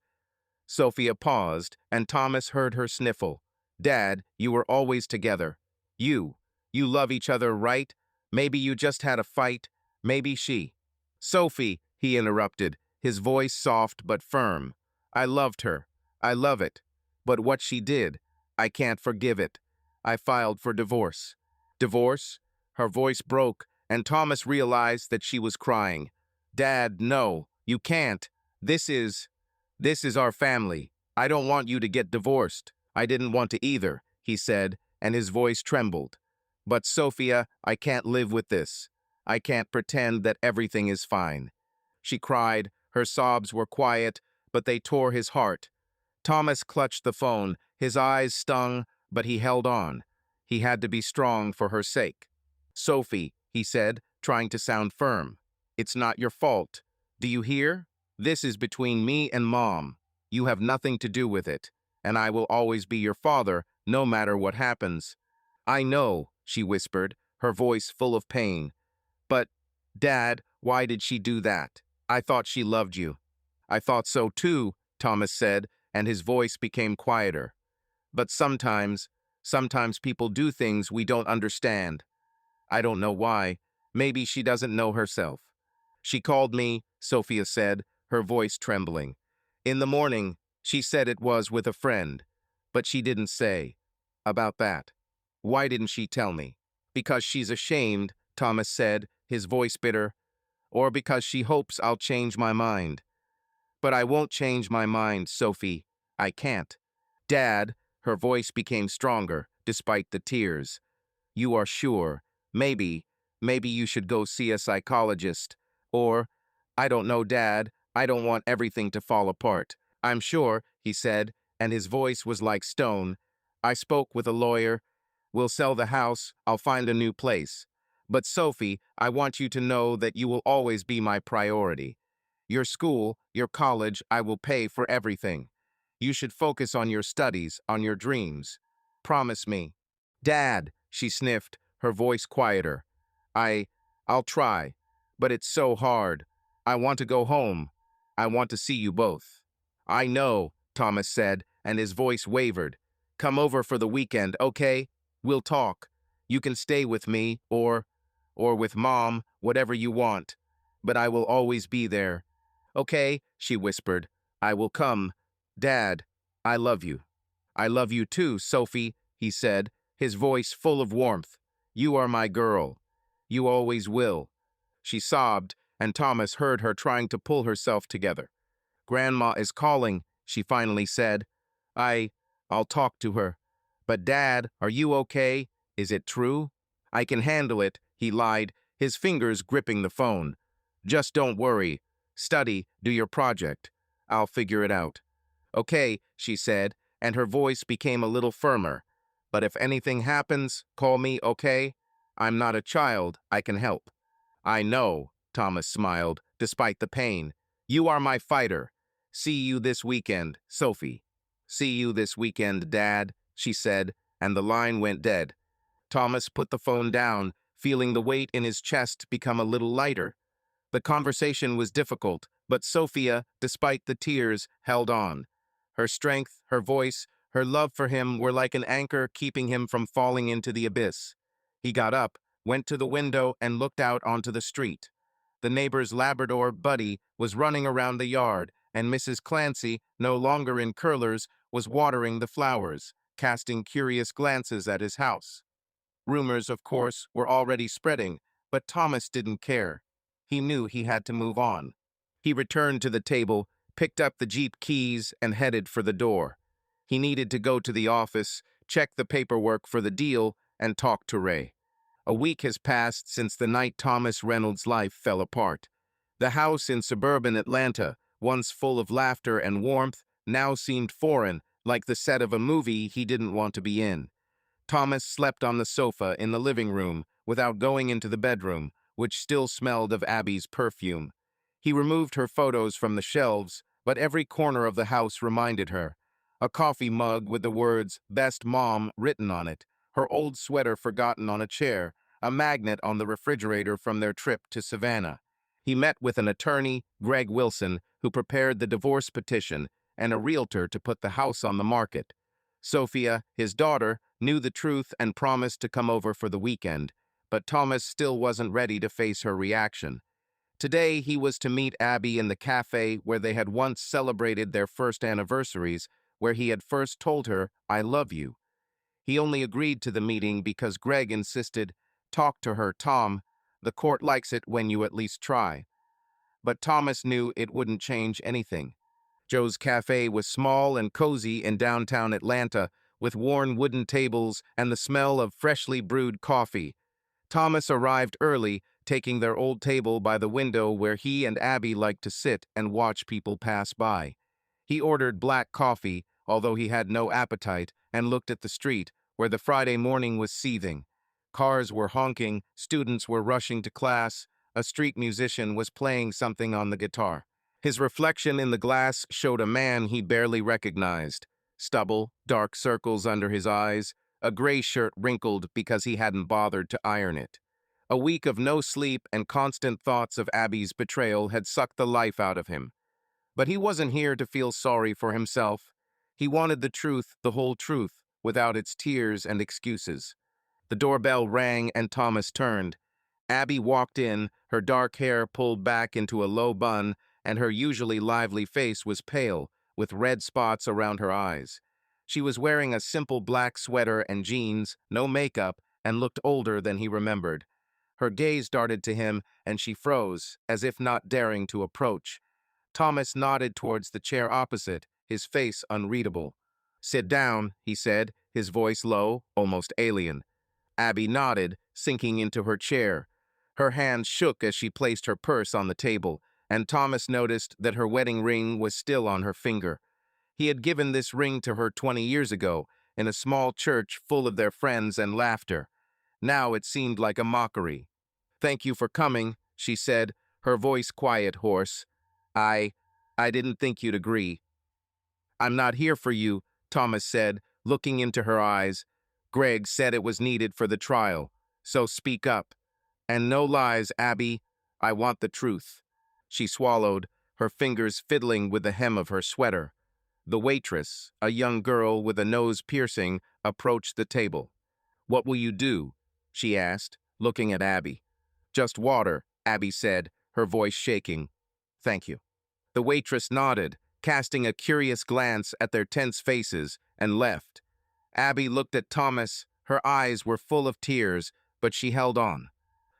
Sophia paused, and Thomas heard her sniffle. Dad, you were always together. You love each other, right? Maybe you just had a fight. Maybe she. Sophie, he interrupted, his voice soft but firm. I loved her. I love it. But what she did, I can't forgive it. I filed for divorce. Divorce? Her voice broke, and Thomas realized that she was crying. Dad, no, you can't. This is our family. I don't want you to get divorced. I didn't want to either, he said, and his voice trembled. But Sophia, I can't live with this. I can't pretend that everything is fine. She cried. Her sobs were quiet, but they tore his heart. Thomas clutched the phone. His eyes stung, but he held on. He had to be strong for her sake. Sophie, he said, trying to sound firm. It's not your fault. Do you hear? This is between me and Mom. You have nothing to do with it, and I will always be your father, no matter what happens. I know, she whispered, her voice full of pain. But, Dad, why did she do that? I thought she loved you. I thought so too, Thomas said, and his voice became quieter. But sometimes people do things we don't understand. I don't know why. Maybe she doesn't know herself. She called me, Sophia said, her voice trembling. In the morning, she said it was with a friend, but she didn't say. About that. Why didn't she tell me? Because she's ashamed, Thomas said, his voice bitter, or because she hopes I'll change my mind. But I won't change my mind, Sophie. I can't. Dad, her voice became stronger, despite the tears. You are sure. Maybe you should go see a psychologist. Or, I don't know, Dad. I don't want everything to fall apart. I'm sure, he said, and his voice was like stone. I spoke with a lawyer. We'll sell the house. I'll find a new place. But Sophie, I want you to know that you will always be my priority. Your school, your college, I will pay for everything. You should focus on your studies, on your dreams. Promise me. Dad, she sniffed, her voice quieter. I'll try, but it's so hard. I want to go home. I want to see you both. I know, Thomas said, and his voice wavered. Come over for the weekend, okay? We'll talk. You can stay with me, or with Mom, whatever you want. But I will always be there. Okay, she whispered. I will come. Dad, I love you. I love you too, Sophie, he said, his voice full of warmth. You are my girl. You always will. She sobbed, and Thomas heard her trying to pull herself together. Grandma is calling, she finally said. I'll talk to her. But Dad, are you okay? Is it true? I can handle it, he lied, his fingers gripping the phone. Just don't worry. Study, do your project. I'll figure it out. Okay, she said, and her voice became a little firmer. But if anything happens, call me, okay? I'm not a child, I can help. I know, Thomas smiled, despite the pain. You are my fighter. See you this weekend, Sophie. See you this weekend, Dad, she said, and the line went dead. Thomas put the phone down, feeling the weight in his chest become a little lighter. The conversation was difficult, but Sophia, despite the tears, held on. Her strength, her voice, her love for him were like an anchor keeping him from falling into the abyss. He got up, went to the window and looked out onto the street. The neighbor's Labrador, Buddy, was running around the yard, and Mrs. Clancy, no longer in curlers, was watering the flowers, casting curious glances at his house. Rumors, of course, were already spreading, but Thomas didn't care. He knew he had to move on. He returned to the table, picked up the Jeep keys, and headed for the door. He needed to go to the office, check the paperwork for the deal, and talk to Ray. A week has passed since the night Thomas Reynolds' life fell apart. The house in suburban Atlanta, once full of laughter and warmth, now seemed foreign, like the set of a movie he didn't want to be in. Thomas slept on the sofa in the living room without going into the bedroom, which still smelled of Abby's perfume. He removed her photos from the shelves, but every corner of the house reminded her. A coffee mug with the words, "Best Mom," written on it, her old sweater forgotten on a chair, a magnet on the refrigerator from their trip to Savannah. He met with an attorney, Greg Wilson, who prepared the divorce petition, and a realtor to put the house on the market. Sophia, his daughter, knew the truth and promised to come over for the weekend, but Thomas still wasn't ready to face her reaction. Today, he was to meet Abby in the cafe where they had once celebrated their first anniversaries, where he had first told her, "I love you." He only agreed to the meeting because Greg insisted, "Talk to her, Tom. The court likes it when you at least try." But Thomas knew it wouldn't change anything. Joe's Cafe was small and cozy in downtown Atlanta, with worn wooden tables and the smell of freshly brewed coffee. Thomas arrived early, taking their old table by the window where he and Abby liked to sit and watch people pass by. He ordered black coffee, although he had no appetite, and looked at the street, where the Friday morning was seething. Cars were honking, students were rushing to class, a street musician was playing something on the guitar. His reflection in the glass showed a man he barely recognized. Stubble, dark circles under his eyes, a gray shirt wrinkled because he hadn't bothered to iron it. A week of no sleep and constant thoughts of Abby's betrayal had sucked the life out of him. But he wasn't here to feel sorry for himself. He wanted the truth, the whole truth, without its tears and excuses. The doorbell rang and Thomas turned. Abby walked in, her dark hair pulled back into a low bun, and her usually lively face was pale, with red spots around her eyes. She was wearing a simple black sweater and jeans, no makeup, and looked older than he remembered. Her gaze darted to him, and she froze, as if not daring to approach. Thomas nodded towards the chair opposite, his face unreadable. "Sit down," he said, his voice low, almost alien. Abby nodded, sinking into her chair. Her hands shook as she placed her purse on the table, and Thomas noticed that her wedding ring was still on her finger. He had given this ring to her 20 years ago, in a small church full of their friends and laughter. Now it seemed like a mockery. "Thank you for coming," she said, her voice quiet, hoarse. I didn't think you'd agree." "I'm not here for you," Thomas said, looking into her eyes. "Greg said it was needed for the trial, so speak up. And no lies, Abby. I want the truth." She swallowed, her fingers fiddling with the hem of her sweater. The waitress, a young girl with a nose piercing, approached the table. "What will you do?" she asked, looking at Abby. "Just water," Abby said, her voice shaking. "Thank you." The waitress nodded, casting a curious glance at their tense faces, and left. Abby looked at Thomas. Her eyes were full of tears, but she held on.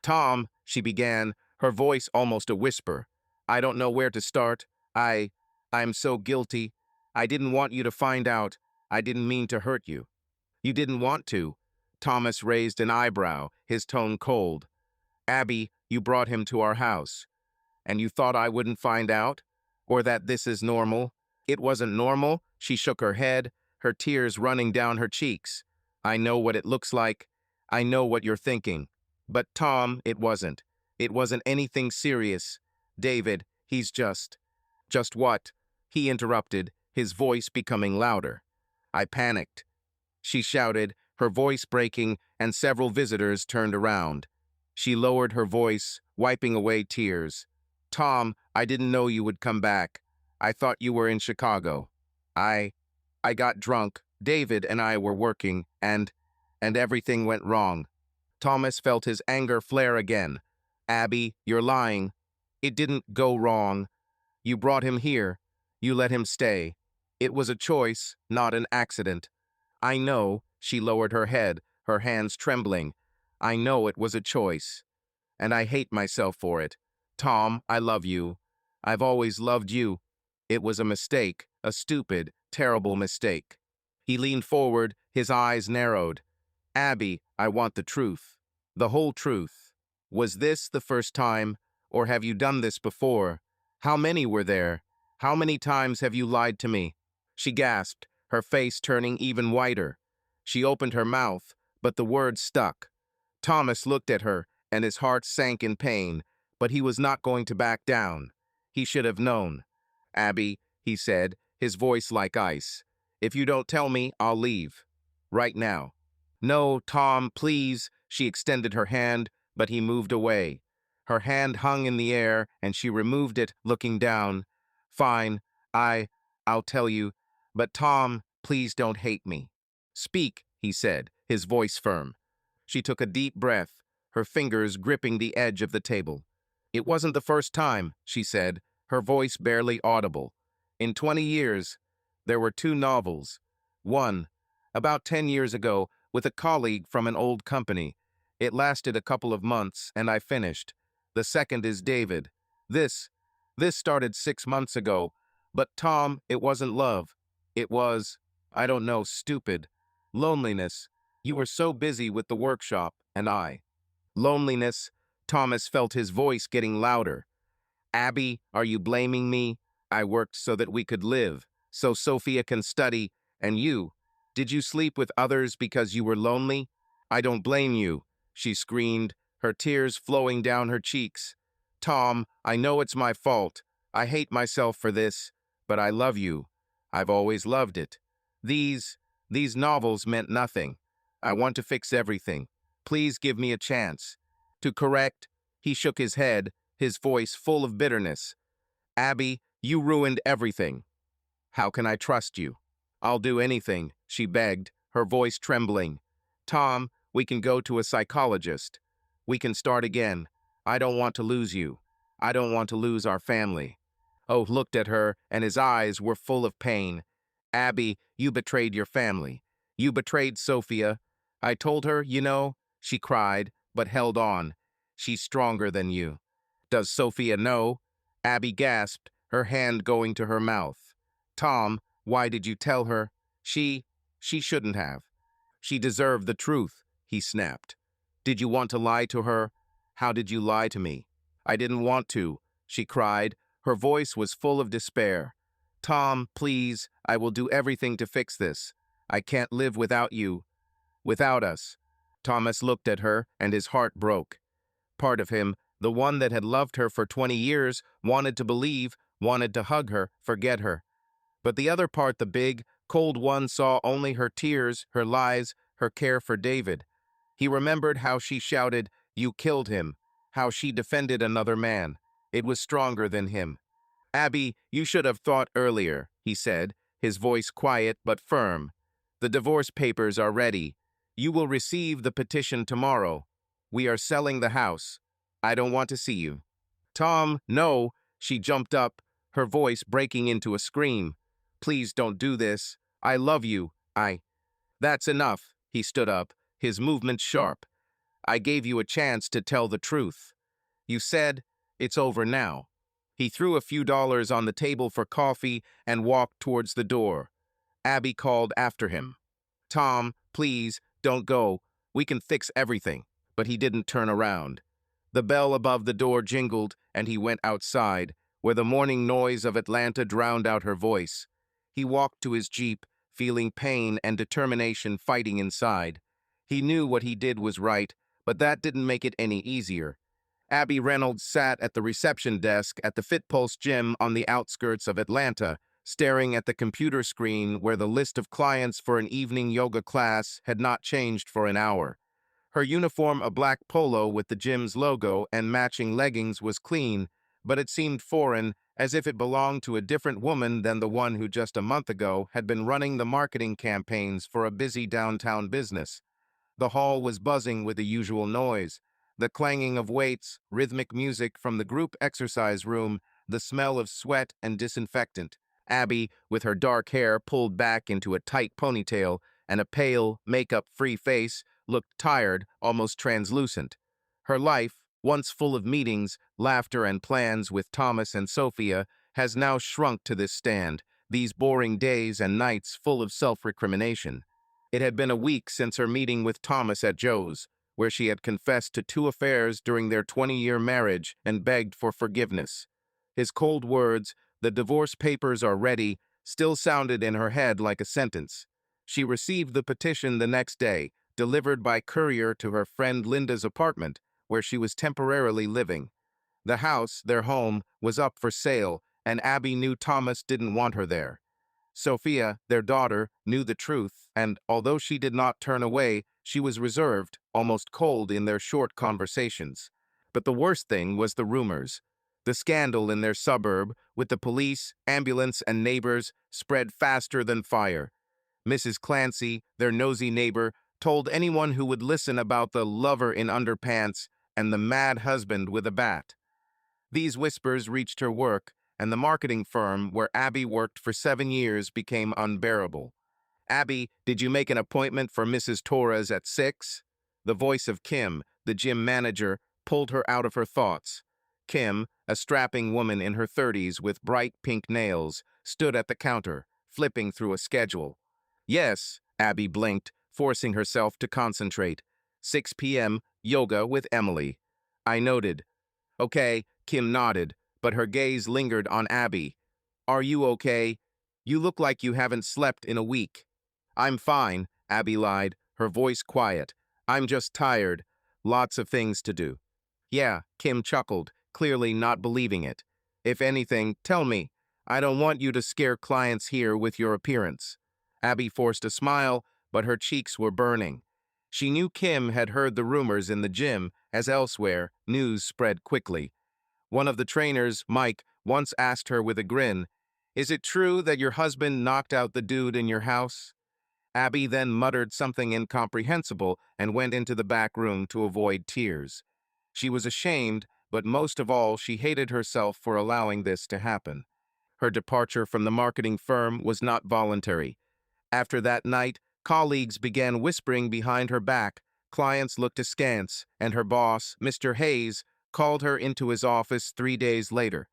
"Tom," she began, her voice almost a whisper. "I don't know where to start. I'm so guilty. I didn't want you to find out. I didn't mean to hurt you." "You didn't want to." Thomas raised an eyebrow, his tone cold. "Abby, you brought him to our house. And you thought I wouldn't find out? Or that this is normal?" "It wasn't normal," she shook her head, her tears running down her cheeks. "I know what it looks like. I know what you're thinking. But Tom, it wasn't. It wasn't anything serious. David, he's just..." "Just what?" he interrupted, his voice becoming louder. "I panicked," she shouted, her voice breaking, and several visitors turned around. She lowered her voice, wiping away tears. "Tom, I didn't know you would come back. I thought you were in Chicago. I got drunk. David and I were working, and everything went wrong." Thomas felt his anger flare again. Abby, you're lying. It didn't go wrong. You brought him here. You let him stay. It was a choice, not an accident. I know, she lowered her head, her hands trembling. I know it was a choice. And I hate myself for it. Tom, I love you. I've always loved you. It was a mistake, a stupid, terrible mistake. He leaned forward, his eyes narrowed. Abby, I want the truth. The whole truth. Was this the first time, or have you done this before? How many were there? How many times have you lied to me? She gasped, her face turning even whiter. She opened her mouth, but the words stuck. Thomas looked at her, and his heart sank in pain, but he was not going to back down. He should have known. Abby, he said, his voice like ice. If you don't tell me, I'll leave. Right now. No, Tom, please, she extended her hand, but he moved away. Her hand hung in the air, and she removed it, looking down. Fine, I'll tell you, but Tom, please don't hate me. Speak, he said, his voice firm. She took a deep breath, her fingers gripping the edge of the table. It wasn't the first time, she said, her voice barely audible. In 20 years, there were 2 novels. One, about 10 years ago, with a colleague from an old company. It lasted a couple of months, and I finished. The second is David. This, this started 6 months ago. But Tom, it wasn't love. It was, I don't know, stupid. Loneliness. You were so busy with the workshop, and I. Loneliness. Thomas felt his voice getting louder. Abby, are you blaming me? I worked so that we could live, so Sophia can study, and you. Did you sleep with others because you were lonely? I don't blame you, she screamed, her tears flowing down her cheeks. Tom, I know it's my fault. I hate myself for this, but I love you. I've always loved it. These, these novels meant nothing. I want to fix everything. Please give me a chance. To correct, he shook his head, his voice full of bitterness. Abby, you ruined everything. How can I trust you? I'll do anything, she begged, her voice trembling. Tom, we can go to a psychologist. We can start again. I don't want to lose you. I don't want to lose our family. Oh looked at her, and his eyes were full of pain. Abby, you betrayed your family. You betrayed Sophia. I told her, you know, she cried, but held on. She's stronger than you. Does Sophia know? Abby gasped, her hand going to her mouth. Tom, why did you tell her? She shouldn't have. She deserved the truth, he snapped. Did you want to lie to her? How did you lie to me? I didn't want to, she cried. Her voice was full of despair. Tom, please, I will do everything to fix this. I can't live without you. Without us. Thomas looked at her, and his heart broke. Part of him, the one that had loved her for 20 years, wanted to believe, wanted to hug her, forget her. But the other part, the big, cold one, saw only her tears, her lies, her care for David. He remembered how she shouted, "You killed him," how she defended another man. It was stronger than him. Abby, you should have thought earlier, he said, his voice quiet but firm. The divorce papers are ready. You will receive the petition tomorrow. We are selling the house. I don't want to see you. Tom, no, she jumped up, her voice breaking into a scream. Please don't do this. I love you. That's enough. He stood up, his movements sharp. I gave you a chance to tell the truth. You said, it's over now. He threw a few dollars on the table for coffee and walked towards the door. Abby called after him. Tom, please, don't go. We can fix everything. But he didn't turn around. The bell above the door jingled, and he went outside, where the morning noise of Atlanta drowned out her voice. He walked to his Jeep, feeling pain and determination fighting inside. He knew what he did was right, but that didn't make it any easier. Abby Reynolds sat at the reception desk at the FitPulse gym on the outskirts of Atlanta, staring at the computer screen where the list of clients for an evening yoga class had not changed for an hour. Her uniform, a black polo with the gym's logo and matching leggings, was clean, but it seemed foreign, as if it belonged to a different woman than the one who just a month ago had been running the marketing campaigns for a busy downtown business. The hall was buzzing with the usual noise. The clanging of weights, rhythmic music from the group exercise room, the smell of sweat and disinfectant. Abby, with her dark hair pulled back into a tight ponytail and a pale, makeup-free face, looked tired, almost translucent. Her life, once full of meetings, laughter, and plans with Thomas and Sophia, has now shrunk to this stand, these boring days and nights full of self-recrimination. It had been a week since her meeting with Thomas at Joe's, where she had confessed to 2 affairs during their 20-year marriage and begged for forgiveness. His cold words, "The divorce papers are ready," still sounded in her head like a sentence. She received the petition the next day, delivered by courier to her friend Linda's apartment, where she was temporarily living. The house, their home, was up for sale, and Abby knew Thomas didn't want her there. Sophia, their daughter, knew the truth, and although she did not turn away, she was reserved, almost cold in their short conversations. But the worst thing was the rumors. The scandal in their suburb, with the police, ambulance, and neighbors, spread faster than fire. Mrs. Clancy, their nosy neighbor, told anyone who would listen about the lover in underpants and the mad husband with a bat. These whispers reached her work, and the marketing firm where Abby worked for 7 years became unbearable. "Abby, did you make an appointment for Mrs. Torres at 6?" The voice of Kim, the gym manager, pulled her out of her thoughts. Kim, a strapping woman in her 30s with bright pink nails, stood at the counter, flipping through a schedule. "Yes," Abby blinked, forcing herself to concentrate. 6 p.m., yoga with Emily. I noted. "Okay," Kim nodded, but her gaze lingered on Abby. "Are you okay? You look like you haven't slept in a week." "I'm fine," Abby lied, her voice quiet. "I'm just tired. Lots of things to do." "Yeah," Kim chuckled, clearly not believing it. "If anything, tell me. I don't want you to scare clients here with your appearance." Abby forced a smile, but her cheeks were burning. She knew Kim had heard the rumors in the gym, as elsewhere, news spread quickly. One of the trainers, Mike, once asked her with a grin, "Is it true that your husband knocked out the dude in your house?" Abby then muttered something incomprehensible and went into the back room to avoid tears. She was ashamed, but most of all she hated herself for allowing this to happen. Her departure from the marketing firm was not voluntary. After that night, colleagues began whispering behind her back, clients looked askance, and her boss, Mr. Hayes, called her into his office 3 days later.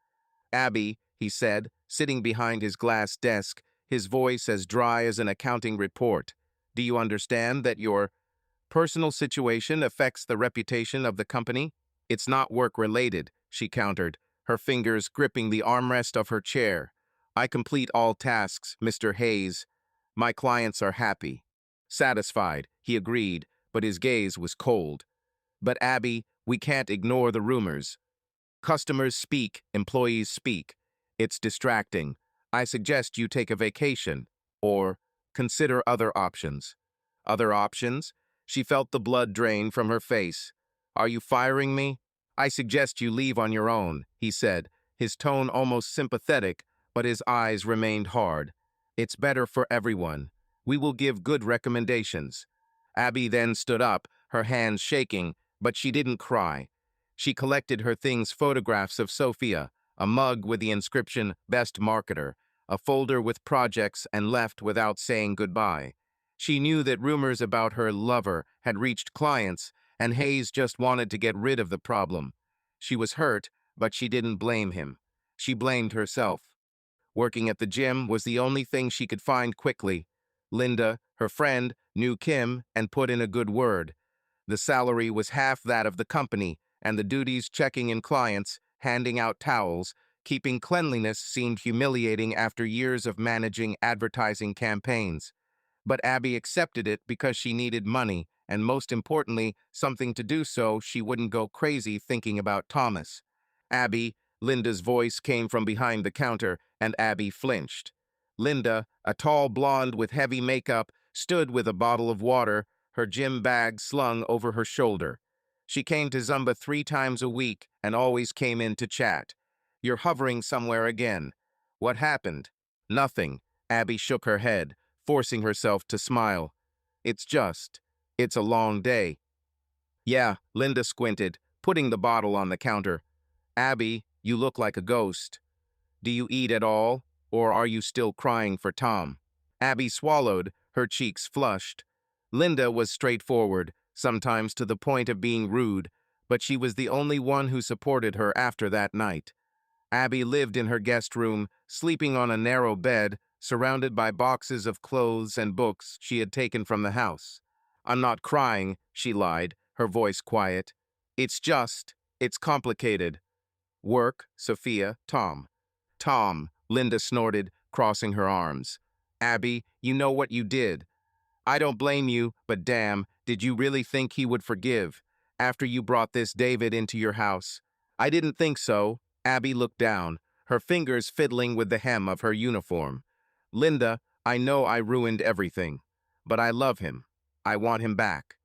"Abby," he said, sitting behind his glass desk, his voice as dry as an accounting report, "do you understand that your personal situation affects the reputation of the company?" "It's not work-related," she countered, her fingers gripping the armrest of her chair. "I complete all tasks, Mr. Hayes. My clients are happy." Satisfied, he agreed, but his gaze was cold. "But Abby, we can't ignore the rumors. Customers speak, employees speak. It's distracting. I suggest you take a vacation, or consider other options." "Other options?" She felt the blood drain from her face. "Are you firing me?" "I suggest you leave on your own," he said, his tone almost sympathetic, but his eyes remained hard. "It's better for everyone. We will give good recommendations." Abby then stood up, her hands shaking, but she didn't cry. She collected her things, photographs of Sophia, a mug with the inscription, "Best Marketer," a folder with projects, and left without saying goodbye. She knew that rumors about her lover had reached clients, and Hayes just wanted to get rid of the problem. She was hurt, but she didn't blame him. She blamed herself. Working at the gym was the only thing she could find quickly. Linda, her friend, knew Kim and put in a good word. The salary was half that of the company, and the duties checking in clients, handing out towels, keeping cleanliness seemed humiliating after years of managing advertising campaigns. But Abby accepted it because she needed money, and most importantly, something to do so she wouldn't go crazy thinking about Thomas. "Abby," Linda's voice came from behind the counter, and Abby flinched. Linda, a tall blonde with heavy makeup, stood with a bottle of water, her gym bag slung over her shoulder. She came to Zumba 3 times a week and always came in to chat. "You're hovering somewhere again." "What happened?" "Nothing." Abby shook her head, forcing herself to smile. "It's just." It's a long day. Yeah, Linda squinted, putting the bottle on the counter. Abby, you look like a ghost. Do you eat at all, or are you still crying for Tom? Abby swallowed, her cheeks flushed. Linda was straightforward, sometimes to the point of being rude, but she was the only one who supported her after that night. Abby lived in her guest room, sleeping on a narrow bed, surrounded by boxes of clothes and books she had taken from the house. I'm not crying, she lied, her voice quiet. It's complicated. Work, Sophia, Tom. Tom, Linda snorted, crossing her arms. Abby, you know what you did. I don't blame you, but damn, did you really think he would forgive after you brought this David into your house? I didn't think so. Abby looked down, her fingers fiddling with the hem of her uniform. Linda, I know I ruined everything, but I love him. I want him back.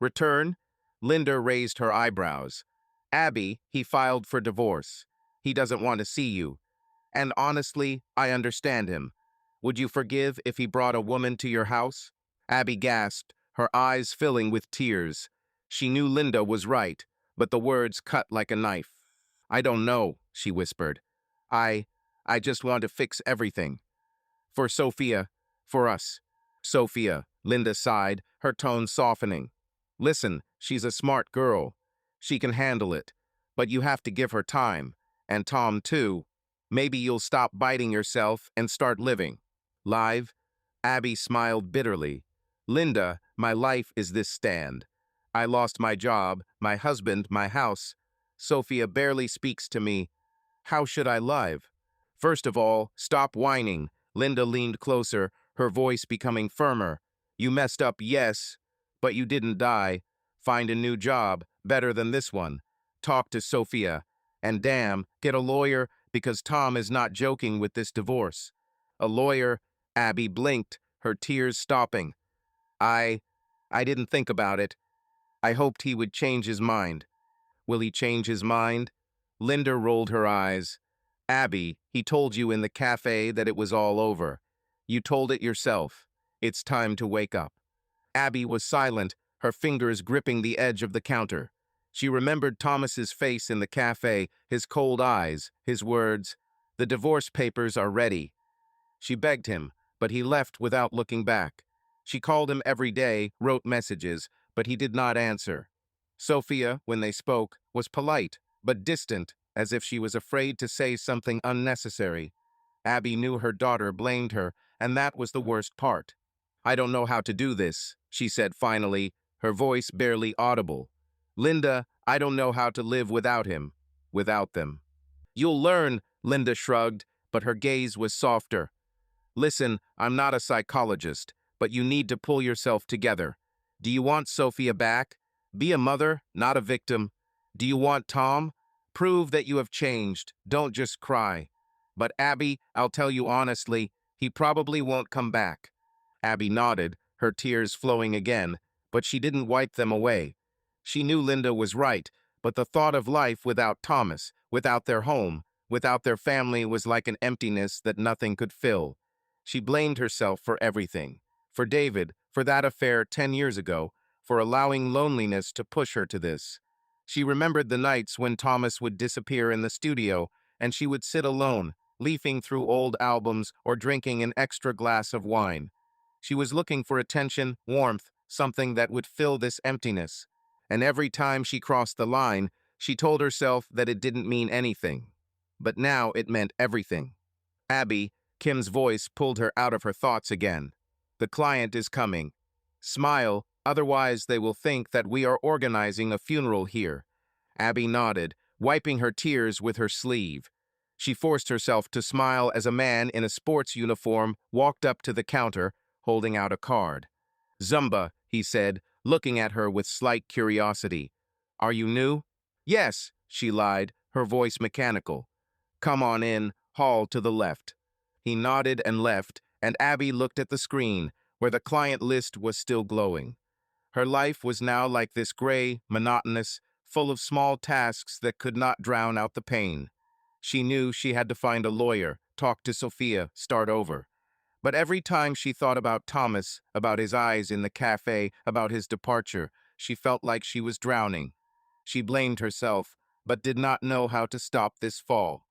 Return? Linda raised her eyebrows. Abby, he filed for divorce. He doesn't want to see you. And honestly, I understand him. Would you forgive if he brought a woman to your house? Abby gasped, her eyes filling with tears. She knew Linda was right, but the words cut like a knife. I don't know, she whispered. I, I just want to fix everything. For Sophia, for us. Sophia, Linda sighed, her tone softening. Listen, she's a smart girl. She can handle it. But you have to give her time. And Tom, too. Maybe you'll stop biting yourself and start living. Live? Abby smiled bitterly. Linda, my life is this stand. I lost my job, my husband, my house. Sophia barely speaks to me. How should I live? First of all, stop whining. Linda leaned closer, her voice becoming firmer. You messed up, yes, but you didn't die. Find a new job, better than this one. Talk to Sophia. And damn, get a lawyer, because Tom is not joking with this divorce. A lawyer? Abby blinked, her tears stopping. I didn't think about it. I hoped he would change his mind. Will he change his mind? Linda rolled her eyes. Abby, he told you in the cafe that it was all over. You told it yourself. It's time to wake up. Abby was silent, her fingers gripping the edge of the counter. She remembered Thomas's face in the cafe, his cold eyes, his words. The divorce papers are ready. She begged him, but he left without looking back. She called him every day, wrote messages, but he did not answer. Sophia, when they spoke, was polite, but distant, as if she was afraid to say something unnecessary. Abby knew her daughter blamed her, and that was the worst part. I don't know how to do this, she said finally, her voice barely audible. Linda, I don't know how to live without him, without them. You'll learn, Linda shrugged, but her gaze was softer. Listen, I'm not a psychologist, but you need to pull yourself together. Do you want Sophia back? Be a mother, not a victim. Do you want Tom? Prove that you have changed. Don't just cry. But Abby, I'll tell you honestly, he probably won't come back. Abby nodded, her tears flowing again, but she didn't wipe them away. She knew Linda was right, but the thought of life without Thomas, without their home, without their family was like an emptiness that nothing could fill. She blamed herself for everything. For David, for that affair 10 years ago, for allowing loneliness to push her to this. She remembered the nights when Thomas would disappear in the studio, and she would sit alone, leafing through old albums or drinking an extra glass of wine. She was looking for attention, warmth, something that would fill this emptiness. And every time she crossed the line, she told herself that it didn't mean anything. But now it meant everything. Abby, Kim's voice pulled her out of her thoughts again. The client is coming. Smile, otherwise they will think that we are organizing a funeral here. Abby nodded, wiping her tears with her sleeve. She forced herself to smile as a man in a sports uniform walked up to the counter, holding out a card. Zumba, he said, looking at her with slight curiosity. Are you new? Yes, she lied, her voice mechanical. Come on in, hall to the left. He nodded and left, and Abby looked at the screen, where the client list was still glowing. Her life was now like this gray, monotonous, full of small tasks that could not drown out the pain. She knew she had to find a lawyer, talk to Sophia, start over. But every time she thought about Thomas, about his eyes in the cafe, about his departure, she felt like she was drowning. She blamed herself, but did not know how to stop this fall.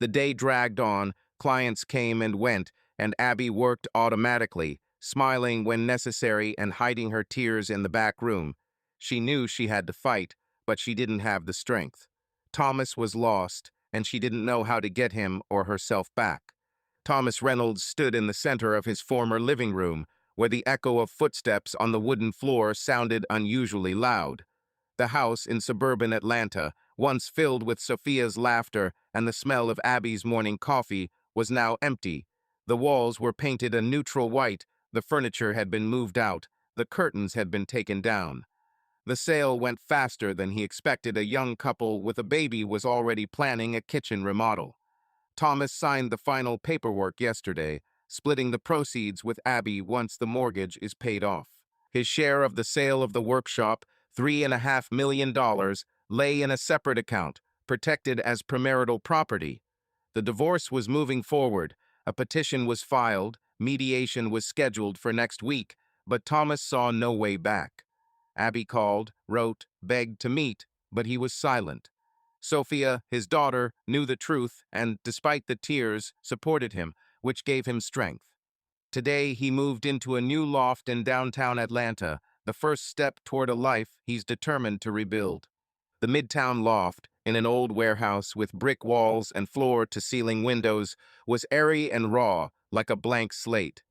The day dragged on, clients came and went, and Abby worked automatically, smiling when necessary and hiding her tears in the back room. She knew she had to fight, but she didn't have the strength. Thomas was lost, and she didn't know how to get him or herself back. Thomas Reynolds stood in the center of his former living room, where the echo of footsteps on the wooden floor sounded unusually loud. The house in suburban Atlanta, once filled with Sophia's laughter and the smell of Abby's morning coffee, was now empty. The walls were painted a neutral white, the furniture had been moved out, the curtains had been taken down. The sale went faster than he expected. A young couple with a baby was already planning a kitchen remodel. Thomas signed the final paperwork yesterday, splitting the proceeds with Abby once the mortgage is paid off. His share of the sale of the workshop, $3.5 million, lay in a separate account, protected as premarital property. The divorce was moving forward. A petition was filed, mediation was scheduled for next week, but Thomas saw no way back. Abby called, wrote, begged to meet, but he was silent. Sophia, his daughter, knew the truth and, despite the tears, supported him, which gave him strength. Today, he moved into a new loft in downtown Atlanta, the first step toward a life he's determined to rebuild. The midtown loft, in an old warehouse with brick walls and floor-to-ceiling windows, was airy and raw, like a blank slate.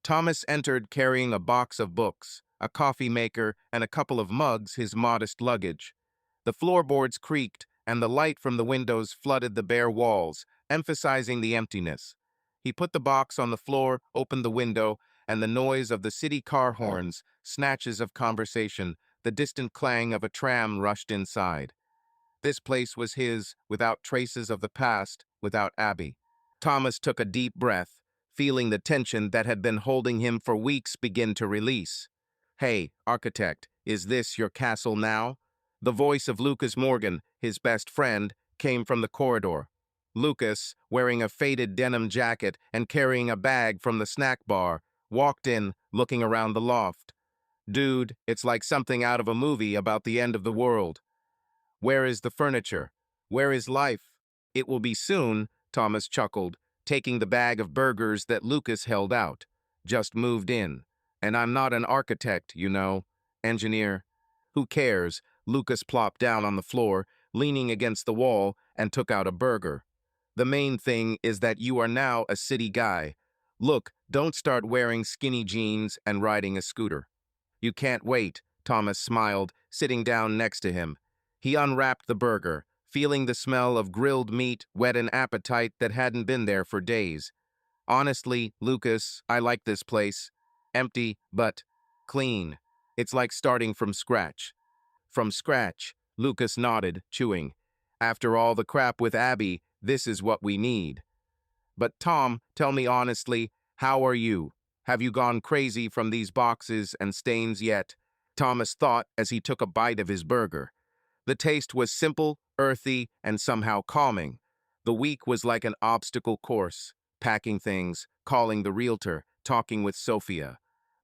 Thomas entered carrying a box of books, a coffee maker, and a couple of mugs, his modest luggage. The floorboards creaked, and the light from the windows flooded the bare walls, emphasizing the emptiness. He put the box on the floor, opened the window, and the noise of the city car horns, snatches of conversation, the distant clang of a tram rushed inside. This place was his, without traces of the past, without Abby. Thomas took a deep breath, feeling the tension that had been holding him for weeks begin to release. "Hey, architect, is this your castle now?" The voice of Lucas Morgan, his best friend, came from the corridor. Lucas, wearing a faded denim jacket and carrying a bag from the snack bar, walked in, looking around the loft. "Dude, it's like something out of a movie about the end of the world. Where is the furniture? Where is life?" "It will be soon," Thomas chuckled, taking the bag of burgers that Lucas held out. "Just moved in. And I'm not an architect, you know. Engineer." "Who cares?" Lucas plopped down on the floor, leaning against the wall, and took out a burger. "The main thing is that you are now a city guy. Look, don't start wearing skinny jeans and riding a scooter." "You can't wait," Thomas smiled, sitting down next to him. He unwrapped the burger, feeling the smell of grilled meat whet an appetite that hadn't been there for days. "Honestly, Lucas, I like this place. Empty, but clean. It's like starting from scratch." "From scratch," Lucas nodded, chewing. "After all the crap with Abby, this is what we need." "But Tom, tell me honestly, how are you? Have you gone crazy from these boxes and stains yet?" Thomas thought as he took a bite of his burger. The taste was simple, earthy, and somehow calming. The week was like an obstacle course, packing things, calling the realtor, talking with Sophia.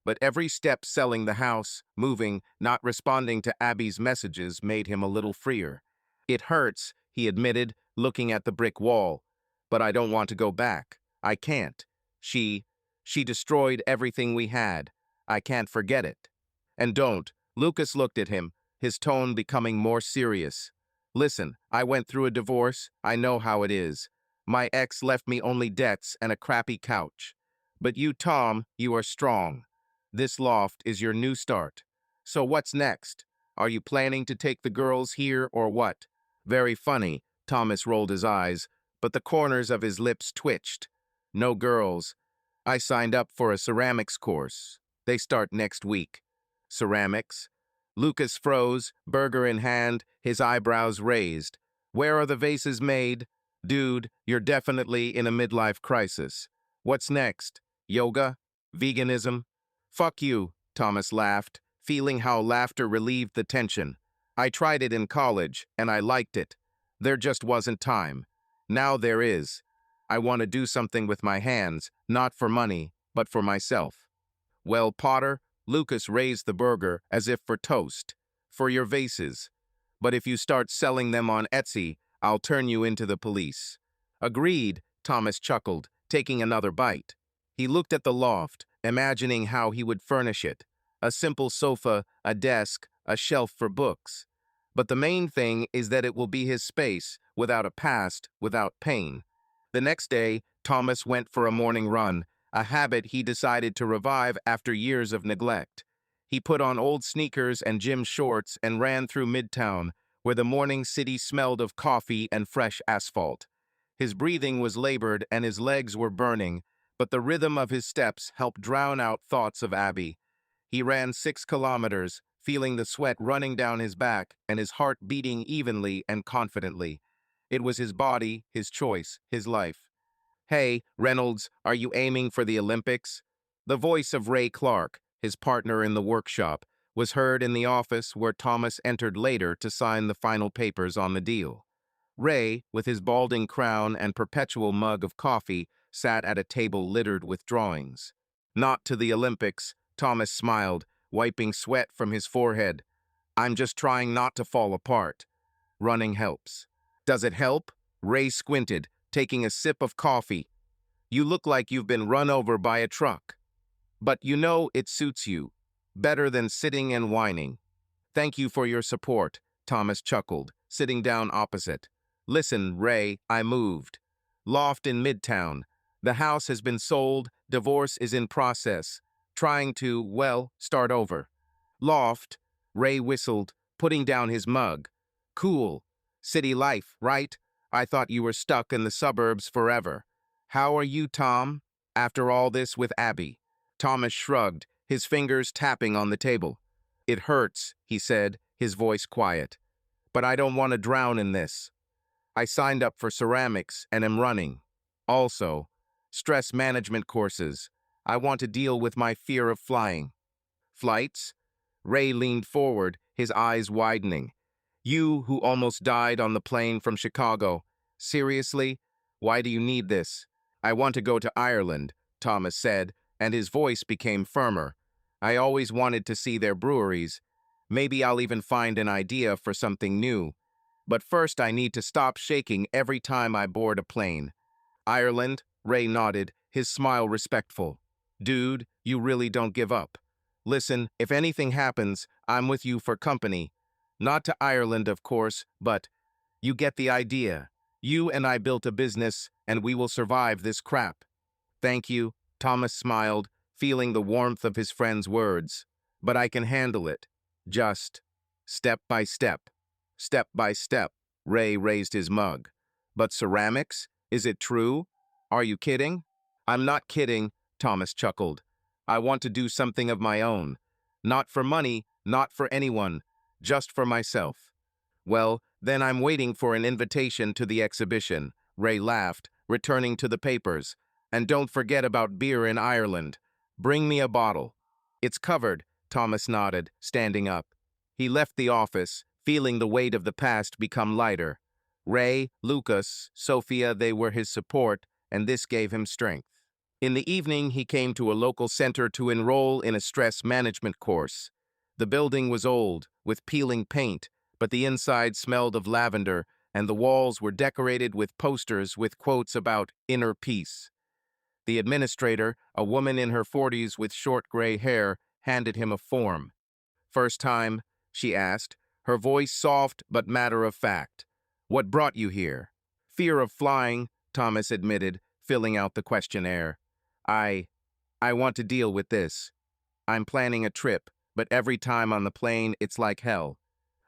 But every step selling the house, moving, not responding to Abby's messages made him a little freer. "It hurts," he admitted, looking at the brick wall. "But I don't want to go back. I can't. She destroyed everything we had. I can't forget it." "And don't." Lucas looked at him, his tone becoming more serious. "Listen, I went through a divorce. I know how it is. My ex left me only debts and a crappy couch. But you, Tom, you are strong. This loft is your new start. So what's next? Are you planning to take the girls here or what?" "Very funny." Thomas rolled his eyes, but the corners of his lips twitched. "No girls. I signed up for a ceramics course. They start next week." "Ceramics?" Lucas froze, burger in hand, his eyebrows raised. "Where are the vases made?" "Dude, you're definitely in a midlife crisis. What's next? Yoga? Veganism?" "Fuck you," Thomas laughed, feeling how laughter relieved the tension. "I tried it in college, and I liked it. There just wasn't time. Now there is. I want to do something with my hands, not for money, but for myself. Well, Potter, Lucas raised the burger as if for toast. For your vases. But if you start selling them on Etsy, I'll turn you into the police. Agreed, Thomas chuckled, taking another bite. He looked at the loft, imagining how he would furnish it. A simple sofa, a desk, a shelf for books. But the main thing is that it will be his space, without a past, without pain. The next day, Thomas went for a morning run, a habit he decided to revive after years of neglect. He put on old sneakers and gym shorts and ran through Midtown, where the morning city smelled of coffee and fresh asphalt. His breathing was labored and his legs were burning, but the rhythm of his steps helped drown out thoughts of Abby. He ran 6 kilometers, feeling the sweat running down his back and his heart beating evenly and confidently. It was his body, his choice, his life. Hey, Reynolds, are you aiming for the Olympics? The voice of Ray Clark, his partner in the workshop, was heard in the office where Thomas entered later to sign the final papers on the deal. Ray, with his balding crown and perpetual mug of coffee, sat at a table littered with drawings. Not to the Olympics, Thomas smiled, wiping sweat from his forehead. I'm just trying not to fall apart. Running helps. Does it help? Ray squinted, taking a sip of coffee. You look like you've been run over by a truck. But you know it suits you. Better than sitting and whining. Thank you for your support, Thomas chuckled, sitting down opposite. Listen, Ray, I moved. Loft in Midtown. The house has been sold, divorce is in process. Trying to, well, start over. Loft, Ray whistled, putting down his mug. Cool. City life, right? I thought you were stuck in the suburbs forever. How are you, Tom? After all this with Abby? Thomas shrugged, his fingers tapping on the table. It hurts, he said, his voice quiet. But I don't want to drown in this. I signed up for ceramics and am running. Also, stress management courses. I want to deal with my fear of flying. Flights? Ray leaned forward, his eyes widening. You who almost died on the plane from Chicago. Seriously? Why do you need this? I want to go to Ireland, Thomas said, and his voice became firmer. I always wanted to see their breweries. Maybe I'll even find an idea for something new. But first I need to stop shaking every time I board a plane. Ireland? Ray nodded, his smile respectful. Dude, you really don't give up. Listen, if anything happens, I'm with you for company. Not to Ireland, of course, but you get the idea. You and I built a business, and we will survive this crap. Thank you, Thomas smiled, feeling the warmth of his friend's words. But I can handle it. Just step by step. Step by step. Ray raised his mug. But ceramics? Is it true? Are you kidding? I'm not kidding, Thomas chuckled. I want to do something of my own. Not for money, not for anyone, just for myself. Well, then I'm waiting for an invitation to the exhibition, Ray laughed, returning to the papers. And don't forget about beer in Ireland. Bring me a bottle. It's covered, Thomas nodded, standing up. He left the office, feeling the weight of the past become lighter. Ray, Lucas, Sophia, they were his support, and this gave him strength. In the evening, he came to a local center to enroll in a stress management course. The building was old, with peeling paint, but the inside smelled of lavender, and the walls were decorated with posters with quotes about inner peace. The administrator, a woman in her 40s with short gray hair, handed him a form. First time? She asked, her voice soft but matter-of-fact. What brought you here? Fear of flying, Thomas admitted, filling out the questionnaire. I want to deal with this. I'm planning a trip, but every time on the plane it's like hell.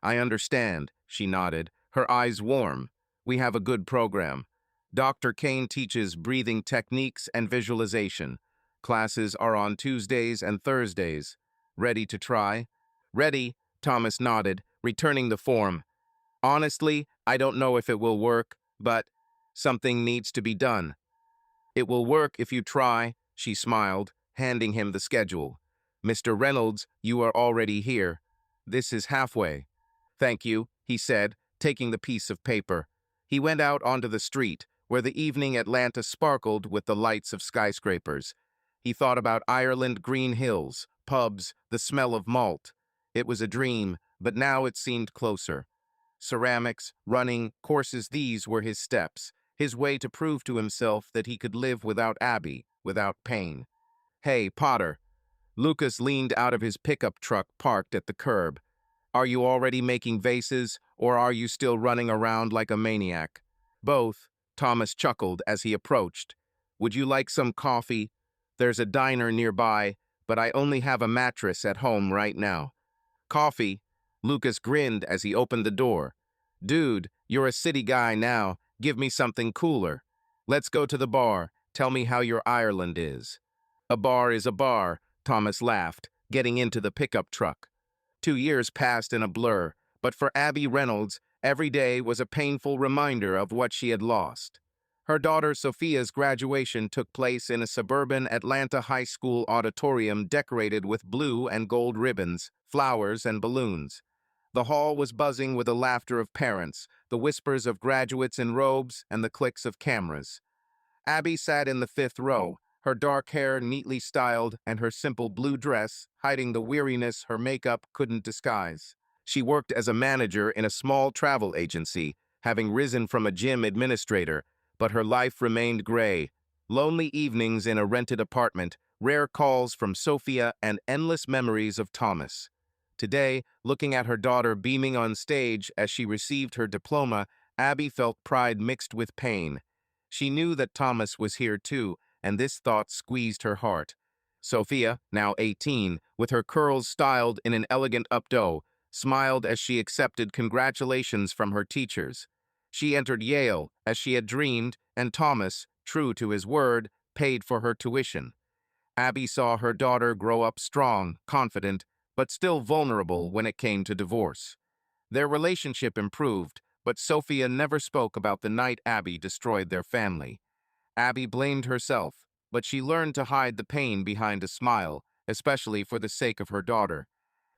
I understand, she nodded, her eyes warm. We have a good program. Dr. Kane teaches breathing techniques and visualization. Classes are on Tuesdays and Thursdays. Ready to try? Ready, Thomas nodded, returning the form. Honestly, I don't know if it will work, but something needs to be done. It will work if you try, she smiled, handing him the schedule. Mr. Reynolds, you are already here. This is halfway. Thank you, he said, taking the piece of paper. He went out onto the street, where the evening Atlanta sparkled with the lights of skyscrapers. He thought about Ireland green hills, pubs, the smell of malt. It was a dream, but now it seemed closer. Ceramics, running, courses, these were his steps, his way to prove to himself that he could live without Abby, without pain. Hey, Potter. Lucas leaned out of his pickup truck parked at the curb. Are you already making vases, or are you still running around like a maniac? Both, Thomas chuckled as he approached. Would you like some coffee? There's a diner nearby, but I only have a mattress at home right now. Coffee? Lucas grinned as he opened the door. Dude, you're a city guy now. Give me something cooler. Let's go to the bar. Tell me how your Ireland is. A bar is a bar, Thomas laughed, getting into the pickup truck. 2 years passed in a blur, but for Abby Reynolds, every day was a painful reminder of what she had lost. Her daughter Sophia's graduation took place in a suburban Atlanta high school auditorium decorated with blue and gold ribbons, flowers, and balloons. The hall was buzzing with the laughter of parents, the whispers of graduates in robes, and the clicks of cameras. Abby sat in the fifth row, her dark hair neatly styled and her simple blue dress hiding the weariness her makeup couldn't disguise. She worked as a manager in a small travel agency, having risen from a gym administrator, but her life remained gray. Lonely evenings in a rented apartment, rare calls from Sophia, and endless memories of Thomas. Today, looking at her daughter beaming on stage as she received her diploma, Abby felt pride mixed with pain. She knew that Thomas was here too, and this thought squeezed her heart. Sophia, now 18, with her curls styled in an elegant updo, smiled as she accepted congratulations from her teachers. She entered Yale, as she had dreamed, and Thomas, true to his word, paid for her tuition. Abby saw her daughter grow up strong, confident, but still vulnerable when it came to divorce. Their relationship improved, but Sophia never spoke about the night Abby destroyed their family. Abby blamed herself, but she learned to hide the pain behind a smile, especially for the sake of her daughter.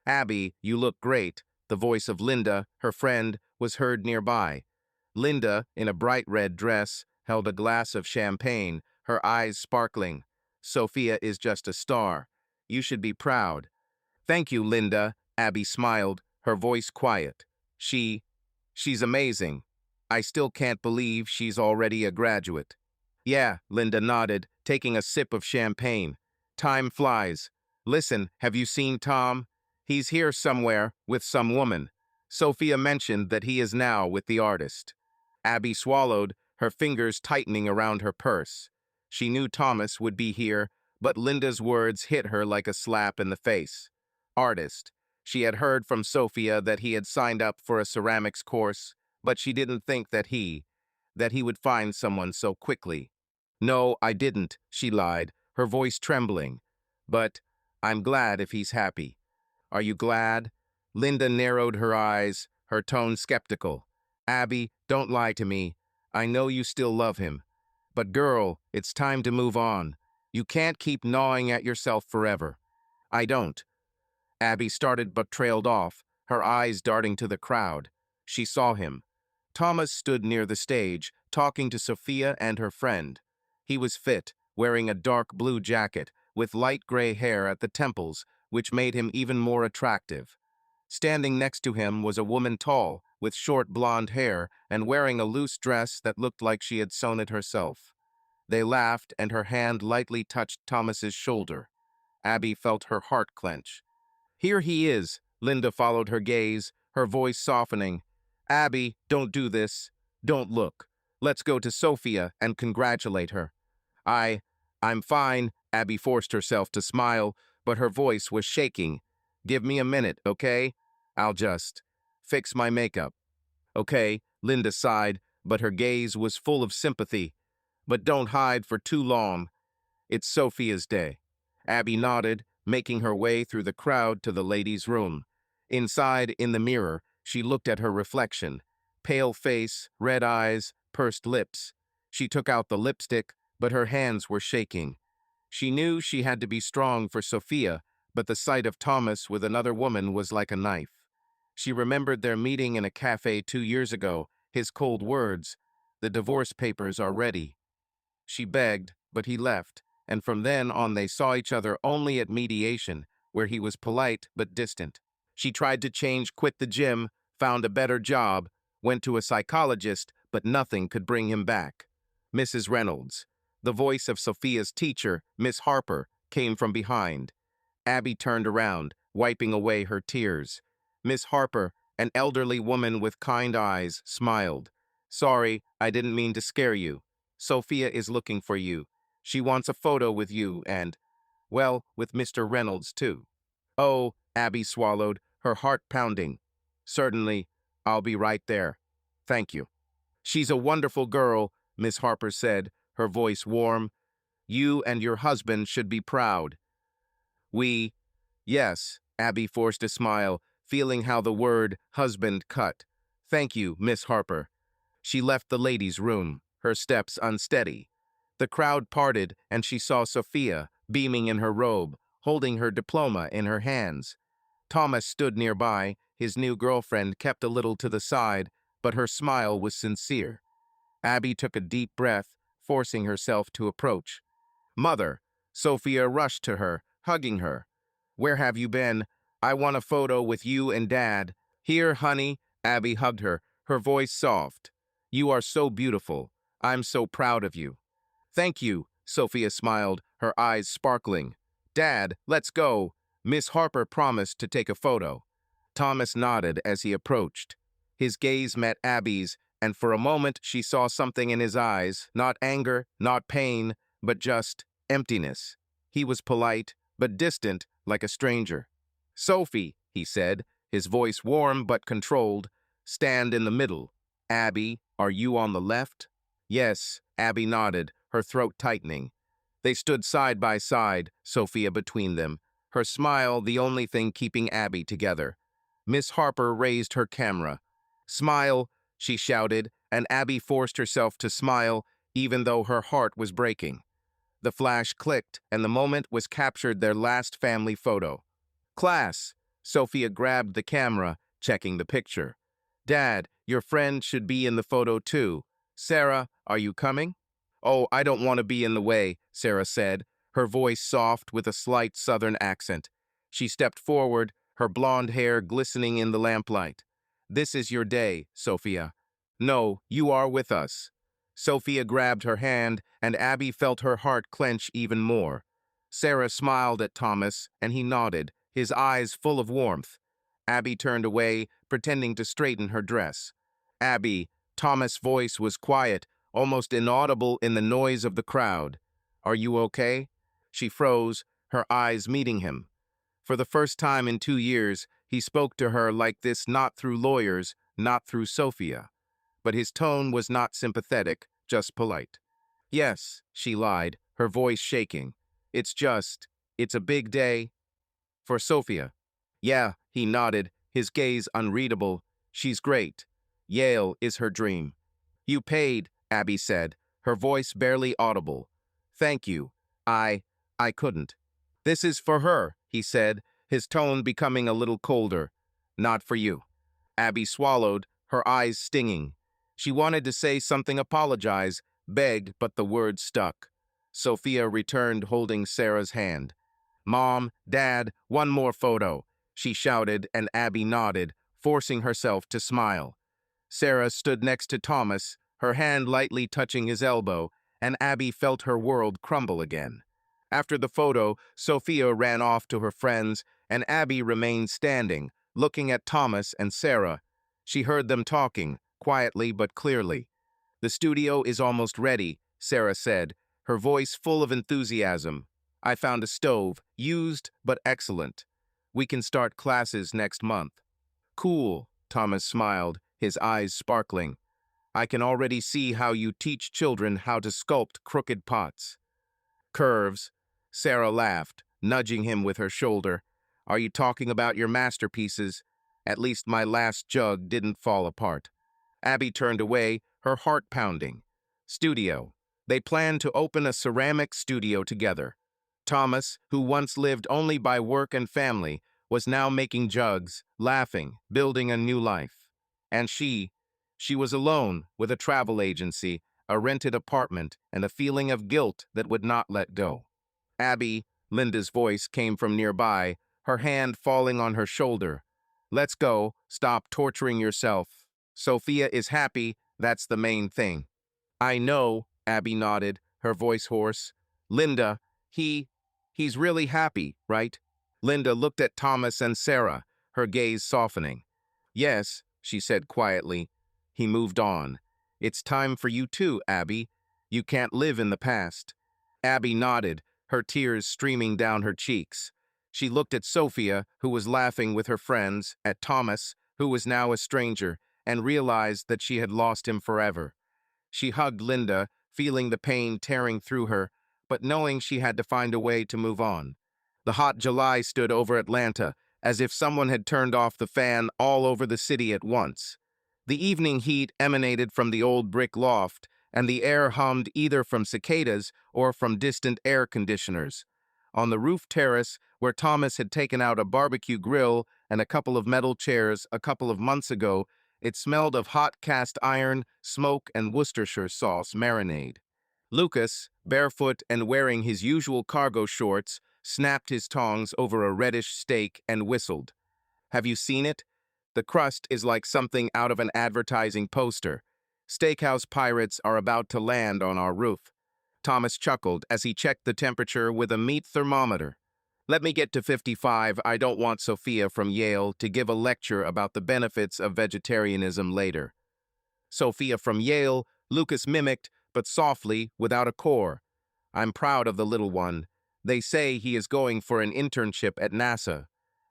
Abby, you look great. The voice of Linda, her friend, was heard nearby. Linda, in a bright red dress, held a glass of champagne, her eyes sparkling. Sophia is just a star. You should be proud. Thank you, Linda, Abby smiled, her voice quiet. She's amazing. I still can't believe she's already a graduate. Yeah, Linda nodded, taking a sip of champagne. Time flies. Listen, have you seen Tom? He's here somewhere, with some woman. Sophia mentioned that he is now with the artist. Abby swallowed, her fingers tightening around her purse. She knew Thomas would be here, but Linda's words hit her like a slap in the face. Artist. She had heard from Sophia that he had signed up for a ceramics course, but she didn't think that he would find someone so quickly. No, I didn't, she lied, her voice trembling. But I'm glad if he's happy. Are you glad? Linda narrowed her eyes, her tone skeptical. Abby, don't lie to me. I know you still love him. But girl, it's time to move on. You can't keep gnawing at yourself forever. I don't. Abby started but trailed off, her eyes darting to the crowd. She saw him. Thomas stood near the stage, talking to Sophia and her friend. He was fit, wearing a dark blue jacket, with light gray hair at the temples, which made him even more attractive. Standing next to him was a woman tall, with short blonde hair, and wearing a loose dress that looked like she had sewn it herself. They laughed, and her hand lightly touched Thomas's shoulder. Abby felt her heart clench. Here he is, Linda followed her gaze, her voice softening. Abby, don't do this. Don't look. Let's go to Sophia and congratulate her. I'm fine, Abby forced herself to smile, but her voice was shaking. Give me a minute, okay? I'll just fix my makeup. Okay, Linda sighed, but her gaze was full of sympathy. But don't hide for too long. It's Sophia's day. Abby nodded, making her way through the crowd to the ladies' room. Inside, in the mirror, she looked at her reflection. Pale face, red eyes, pursed lips. She took out the lipstick, but her hands were shaking. She knew she had to be strong for Sophia, but the sight of Thomas with another woman was like a knife. She remembered their meeting in a cafe 2 years ago, his cold words, "The divorce papers are ready." She begged, but he left, and from then on they saw each other only at mediation, where he was polite but distant. She tried to change, quit the gym, found a better job, went to a psychologist, but nothing could bring him back. Mrs. Reynolds. The voice of Sophia's teacher, Miss Harper, came from behind. Abby turned around, wiping away her tears. Miss Harper, an elderly woman with kind eyes, smiled. "Sorry, I didn't mean to scare you. Sophia is looking for you. She wants a photo with you and, well, with Mr. Reynolds, too." "Oh," Abby swallowed, her heart pounding. "Certainly, I'll be right there. Thank you." "She's a wonderful girl," Miss Harper said, her voice warm. "You and your husband should be proud." "We—" "Yes," Abby forced a smile, feeling how the word husband cut. "Thank you, Miss Harper." She left the ladies' room, her steps unsteady. The crowd parted, and she saw Sophia, beaming in her robe, holding her diploma in her hands. Thomas stood nearby, his new girlfriend kept a little to the side, but her smile was sincere. Abby took a deep breath, forcing herself to approach. "Mother!" Sophia rushed to her, hugging her. "Where have you been? I want a photo with you and Dad." "Here, honey." Abby hugged her, her voice soft. "You are so beautiful. I'm so proud of you." "Thank you," Sophia smiled, her eyes sparkling. "Dad, let's go." Miss Harper promised to take a photo. Thomas nodded as he approached. His gaze met Abby's, and for a moment she saw something in his eyes, not anger, not pain, but just emptiness. He was polite, but distant, like a stranger. "Sophie," he said, his voice warm but controlled, "stand in the middle. Abby, are you on the left?" "Yes," Abby nodded, her throat tightening. They stood side by side, Sophia between them, her smile the only thing keeping Abby together. Miss Harper raised her camera. "Smile," she shouted, and Abby forced herself to smile, even though her heart was breaking. The flash clicked, and the moment was captured their last family photo. "Class!" Sophia grabbed the camera, checking the picture. "Dad, your friend should be in the photo too. Sarah, are you coming?" "Oh, I don't want to be in the way," Sarah said, her voice soft with a slight southern accent. She stepped forward, her blonde hair glistening in the lamplight. "This is your day, Sophia." "No, you are with us." Sophia grabbed her hand, and Abby felt her heart clench even more. Sarah smiled at Thomas, and he nodded, his eyes full of warmth. Abby turned away, pretending to straighten her dress. "Abby," Thomas' voice was quiet, almost inaudible in the noise of the crowd. "Are you okay?" She froze, her eyes meeting him. For the first time in 2 years, he spoke to her like this, not through lawyers, not through Sophia. But his tone was not sympathetic, just polite. "Yes," she lied, her voice shaking. It's a big day." "For Sophia." "Yeah," he nodded, his gaze unreadable. "She's great. Yale is her dream." "You paid," Abby said, her voice barely audible. "Thank you. I couldn't." "This is for her," he said, his tone becoming a little colder. "Not for you." Abby swallowed, her eyes stinging. She wanted to say something, apologize, beg, but the words stuck. Sophia returned, holding Sarah's hand. "Mom, Dad, one more photo," she shouted, and Abby nodded, forcing herself to smile. Sarah stood next to Thomas, her hand lightly touching his elbow, and Abby felt her world crumble again. After the photo, Sophia ran off to her friends, and Abby remained standing, looking at Thomas and Sarah. She heard them talking, quietly but clearly. "The studio is almost ready," Sarah said, her voice full of enthusiasm. "I found a stove, used but excellent. We can start classes next month." "Cool," Thomas smiled, his eyes sparkling. "I can already see how you teach children how to sculpt crooked pots." "Curves." Sarah laughed, nudging him with her shoulder. "Are you talking about your masterpieces? At least my last jug didn't fall apart." Abby turned away, her heart pounding. Studio. They planned to open a ceramic studio together. Thomas, who once lived only by work and family, was now making jugs, laughing, building a new life. And she was alone with a travel agency, a rented apartment, and a feeling of guilt that would not let go. Abby, Linda's voice came from nearby, her hand falling on her shoulder. Let's go. Stop torturing yourself. Sophia is happy. That's the main thing. I know, Abby nodded, her voice hoarse. Linda, he's really happy, right? Linda looked at Thomas and Sarah, her gaze softening. Yes, she said quietly. He moved on. It's time for you too, Abby. You can't live in the past. Abby nodded, her tears streaming down her cheeks. She looked at Sophia, who was laughing with her friends, at Thomas, who was now a stranger, and realized that she had lost him forever. She hugged Linda, feeling the pain tearing through her, but knowing she had to find a way to move on. The hot July stood over Atlanta, as if someone had turned off the fan all over the city at once. The evening heat emanated from the old brick loft, and the air hummed either from cicadas or from distant air conditioners. On the roof terrace, where Thomas had taken out a barbecue grill and a couple of metal chairs a couple of months ago, it smelled of hot cast iron, smoke, and Worcestershire sauce marinade. Lucas, barefoot and wearing his usual cargo shorts, snapped his tongs over a reddish steak and whistled. Have you seen it? The crust is like something out of an advertising poster. Steakhouse pirates are about to land on our roof. Thomas chuckled as he checked the temperature with a meat thermometer. Let me get to 55. I don't want Sophia from Yale to give a lecture about the benefits of vegetarianism later. Sophia from Yale, Lucas mimicked, but softly, without a core. I'm proud of the little one. They say he is going for an internship at NASA.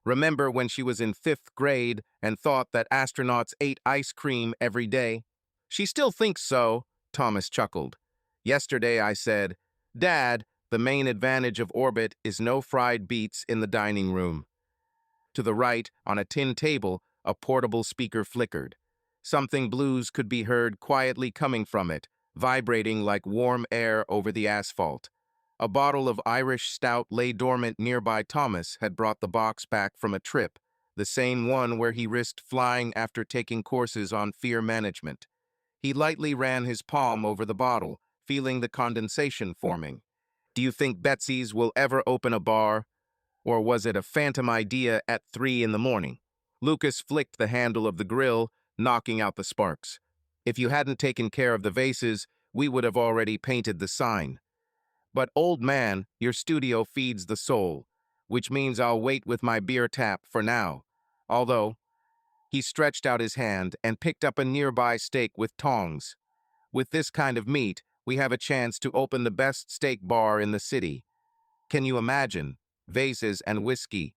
Remember when she was in 5th grade and thought that astronauts ate ice cream every day? She still thinks so, Thomas chuckled. Yesterday I said, Dad, the main advantage of orbit is no fried beets in the dining room. To the right, on a tin table, a portable speaker flickered. Something blues could be heard quietly coming from it, vibrating like warm air over the asphalt. A bottle of Irish stout lay dormant nearby. Thomas had brought the box back from a trip, the same one where he risked flying after taking courses on fear management. He lightly ran his palm over the bottle, feeling the condensation forming. Do you think Betsy's will ever open a bar? Or was it a phantom idea at 3 in the morning? Lucas flicked the handle of the grill, knocking out the sparks. If you hadn't taken care of the vases, we would have already painted the sign. But old man, your studio feeds the soul, which means I'll wait with my beer tap for now. Although, he stretched out his hand and picked up a nearby steak with tongs. With this kind of meat, we have a chance to open the best steak bar in the city. Can you imagine? Vases and whiskey,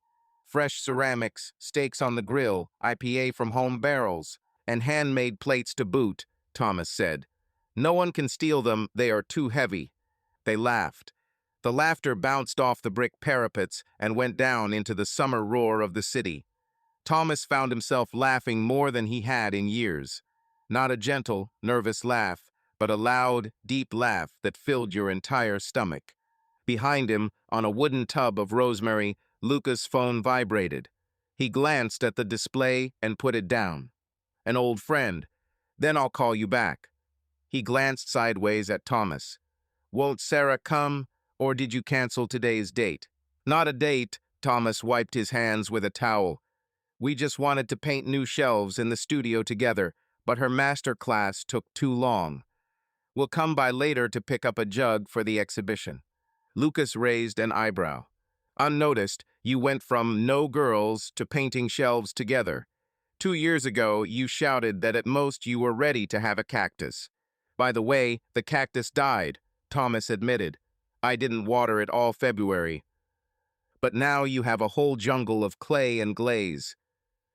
fresh ceramics, steaks on the grill, IPA from home barrels, and handmade plates to boot, Thomas said. No one can steal them, they are too heavy. They laughed. The laughter bounced off the brick parapets and went down into the summer roar of the city. Thomas found himself laughing more than he had in years. Not a gentle, nervous laugh, but a loud, deep laugh that filled your entire stomach. Behind him, on a wooden tub of rosemary, Lucas' phone vibrated. He glanced at the display and put it down. An old friend. Then I'll call you back. He glanced sideways at Thomas. Won't Sarah come, or did you cancel today's date? Not a date, Thomas wiped his hands with a towel. We just wanted to paint new shelves in the studio together, but her master class took too long. We'll come by later to pick up a jug for the exhibition. Lucas raised an eyebrow. Unnoticed, you went from no girls to painting shelves together. 2 years ago, you shouted that at most you were ready to have a cactus. By the way, the cactus died, Thomas admitted. I didn't water it all February. But now you have a whole jungle of clay and glaze.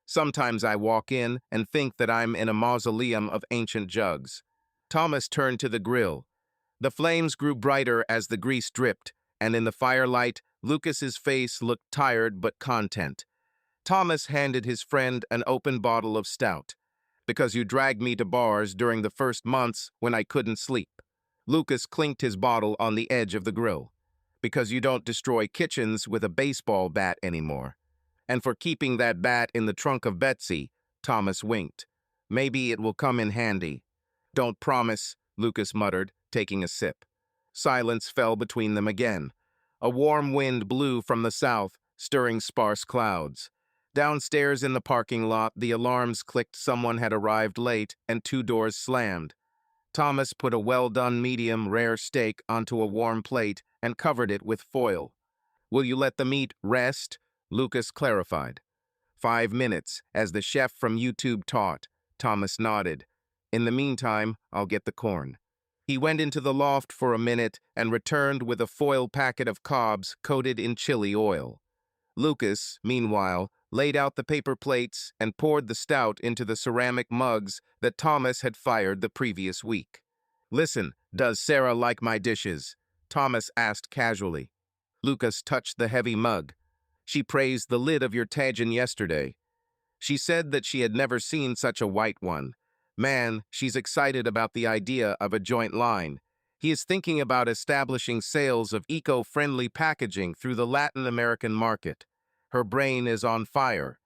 Sometimes I walk in and think that I'm in a mausoleum of ancient jugs. Thomas turned to the grill. The flames grew brighter as the grease dripped, and in the firelight, Lucas's face looked tired but content. Thomas handed his friend an open bottle of stout. Because you dragged me to bars during the first months when I couldn't sleep. Lucas clinked his bottle on the edge of the grill. Because you don't destroy kitchens with a baseball bat anymore. And for keeping that bat in the trunk of Betsy, Thomas winked. Maybe it will come in handy. Don't promise, Lucas muttered, taking a sip. Silence fell between them again. A warm wind blew from the south, stirring sparse clouds. Downstairs in the parking lot, the alarms clicked someone had arrived late and two doors slammed. Thomas put a well-done medium rare steak onto a warm plate and covered it with foil. "Will you let the meat rest?" Lucas clarified. 5 minutes, as the chef from YouTube taught. Thomas nodded. "In the meantime, I'll get the corn." He went into the loft for a minute and returned with a foil packet of cobs coated in chili oil. Lucas, meanwhile, laid out the paper plates and poured the stout into the ceramic mugs that Thomas had fired the previous week. "Listen, does Sarah like my dishes?" Thomas asked casually. Lucas touched the heavy mug. "She praised the lid of your tajin yesterday. She said that she had never seen such a white one. Man, she's excited about the idea of a joint line. He is thinking about establishing sales of eco-friendly packaging through the Latin American market. Her brain is on fire."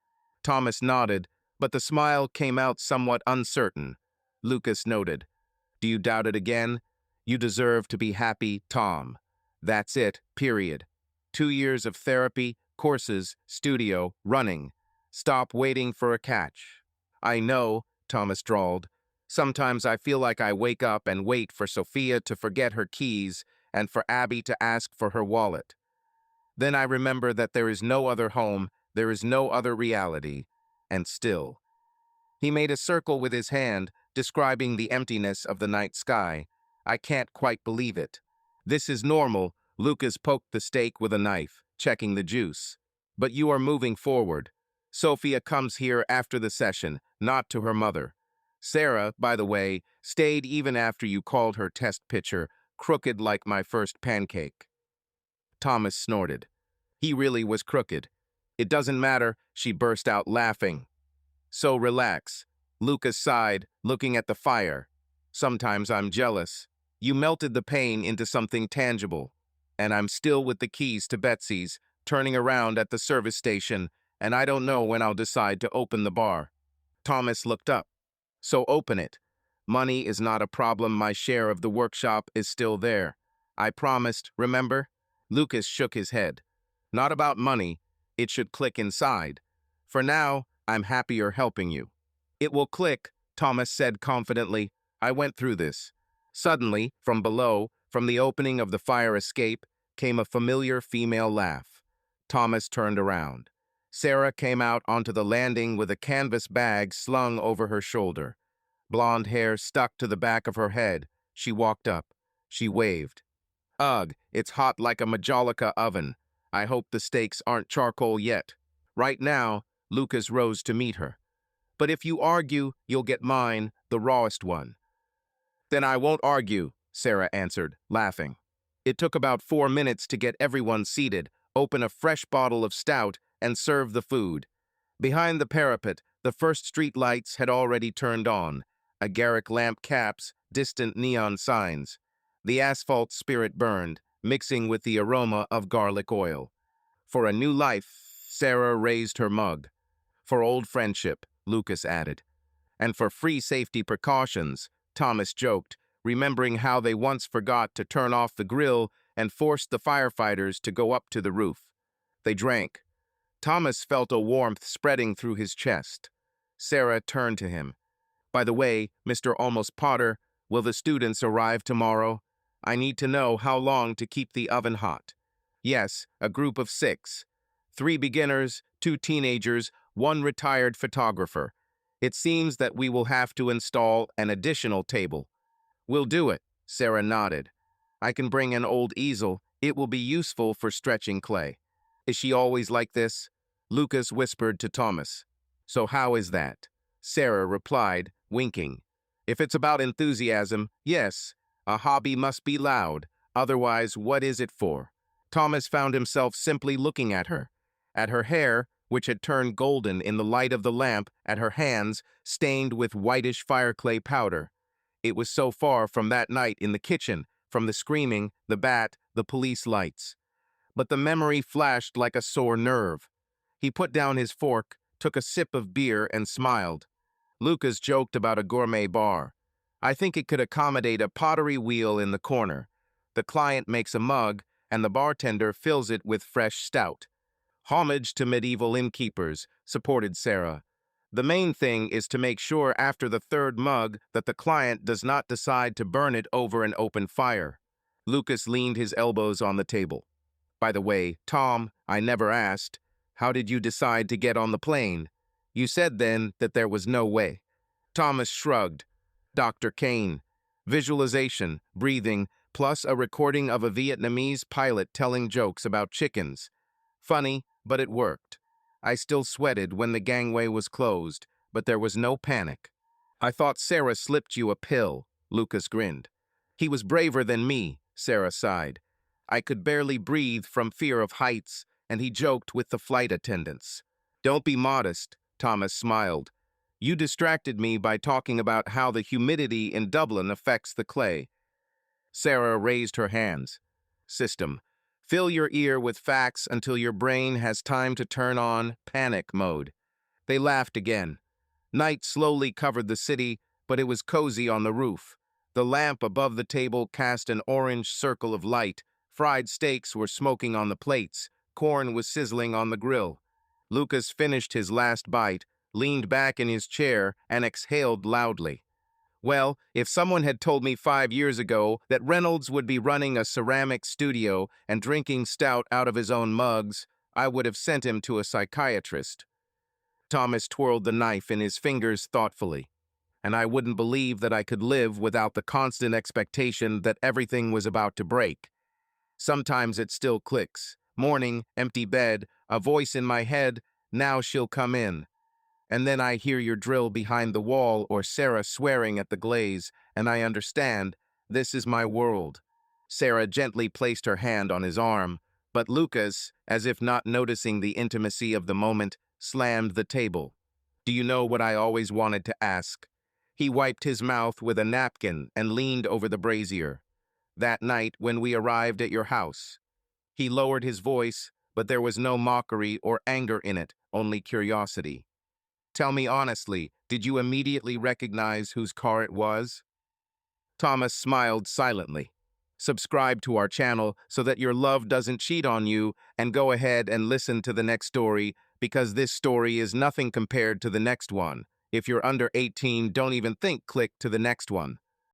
Thomas nodded, but the smile came out somewhat uncertain. Lucas noted, "Do you doubt it again? You deserve to be happy, Tom. That's it, period. 2 years of therapy, courses, studio, running. Stop waiting for a catch." "I know," Thomas drawled. "Sometimes I feel like I wake up and wait for Sophia to forget her keys and for Abby to ask for her wallet. Then I remember that there is no other home, there is no other reality, and still." He made a circle with his hand, describing the emptiness of the night sky. "I can't quite believe it." "This is normal." Lucas poked the steak with a knife, checking the juice. "But you are moving forward. Sophia comes here after the session, not to her mother. Sarah, by the way, stayed even after you called her test pitcher crooked like my first pancake." Thomas snorted. He really was crooked. "It doesn't matter," she burst out laughing. "So relax." Lucas sighed, looking at the fire. "Sometimes I'm jealous. You melted the pain into something tangible. And I'm still with the keys to Betsy's, turning around at the service station, and I don't know when I'll decide to open the bar." Thomas looked up. "So open it. Money is not a problem. My share of the workshop is still there. I promised, remember?" Lucas shook his head. "Not about money. It should click inside. For now, I'm happier helping you." "It will click," Thomas said confidently. "I went through this." Suddenly, from below, from the opening of the fire escape, came a familiar female laugh. Thomas turned around. Sarah came out onto the landing with a canvas bag slung over her shoulder. Blonde hair stuck to the back of her head. She walked up. She waved. "Ugh, it's hot like a Majolica oven. I hope the steaks aren't charcoal yet." "Right now," Lucas rose to meet her. "But if you argue, you'll get mine, the rawest one." "Then I won't argue," Sarah answered, laughing. It took about 4 minutes to get everyone seated, open a fresh bottle of stout, and serve the food. Behind the parapet, the first street lights had already turned on. Agaric lamp caps, distant neon signs. The asphalt spirit burned, mixing with the aroma of garlic oil. "For a new life," Sarah raised her mug. "For old friendship," Lucas added. "And for free safety precautions," Thomas joked, remembering how they once forgot to turn off the grill and forced the firefighters to go up to the roof. They drank. Thomas felt a warmth spreading through his chest. Sarah turned to him. "By the way, Mr. Almost Potter, will the students arrive tomorrow? I need to know how long to keep the oven hot." "Yes, a group of 6. 3 beginners, 2 teenagers, 1 retired photographer. It seems that we will have to install an additional table." "We'll do it," Sarah nodded. "I can bring an old easel. It will be useful for stretching clay." "Is she always like this?" Lucas whispered to Thomas. "So how is that?" Sarah replied, winking. "If it's about enthusiasm, yes. A hobby must be loud. Otherwise, what is it for?" Thomas found himself simply looking at her hair, which had turned golden in the light of the lamp, at her hands, stained with whitish fireclay powder. It was so far from that night in the kitchen, from the screaming, the bat, the police lights. But the memory flashed like a sore nerve. He put down his fork, took a sip of beer, and smiled. Lucas joked about a gourmet bar. "I think it could accommodate a pottery wheel in the corner. The client makes a mug, and the bartender fills it with fresh stout. Homage to medieval innkeepers, supported Sarah. The main thing is to make sure after the third mug that the client does not decide to burn it over an open fire. Lucas leaned his elbows on the table. By the way, Tom, I never asked, how did you decide to get on the plane? You said then that there was no way. Thomas shrugged. Dr. Kane. Visualization, breathing, plus a recording of a Vietnamese pilot telling jokes about chickens. Funny, but it worked. I still sweated when the gangway was closed, but there was no panic. I thought Sarah slipped you a pill, Lucas grinned. He was braver than me, Sarah sighed. I could barely breathe from fear of heights, and he joked with the flight attendants. Don't be modest, Thomas smiled. You distracted me by talking about how the humidity in Dublin affects the clay. Sarah raised her hands. System. Fill your ear with facts until your brain has time to turn on panic mode. They laughed again. Night slowly covered the city, but it was cozy on the roof. The lamp above the table cast an orange circle of light. Fried steaks were smoking on the plates. Corn was sizzling on the grill. Lucas finished his last bite, leaned back in his chair, and exhaled loudly. Well, if someone had told me 5 years ago that Reynolds would be running a ceramic studio and drinking stout out of his own mugs, I would have sent him to a psychiatrist. Thomas twirled the knife in his fingers thoughtfully. And I wouldn't believe that I could live without the constant expectation that everything was about to break. Sometimes it still clicks. Morning, empty bed, a voice in my head, now she'll come in. And then I hear your drill behind the wall or Sarah swearing at the glaze, and I understand, this is my world. Sarah gently placed her hand on his arm, but Lucas, as if not noticing the intimacy of the moment, slammed the table. Do you know what I always wanted to ask? He wiped his mouth with a napkin and leaned over the brazier. That night when we arrived at your house. He lowered his voice, but there was no mockery or anger in it, only curiosity. Tell me honestly, did you immediately recognize whose car it was? Thomas smiled silently. Subscribe to our channel so that your love doesn't cheat on you, and go ahead and listen to the next story, because this story is nothing compared to the next one. If you're under 18, don't even think click to the next one.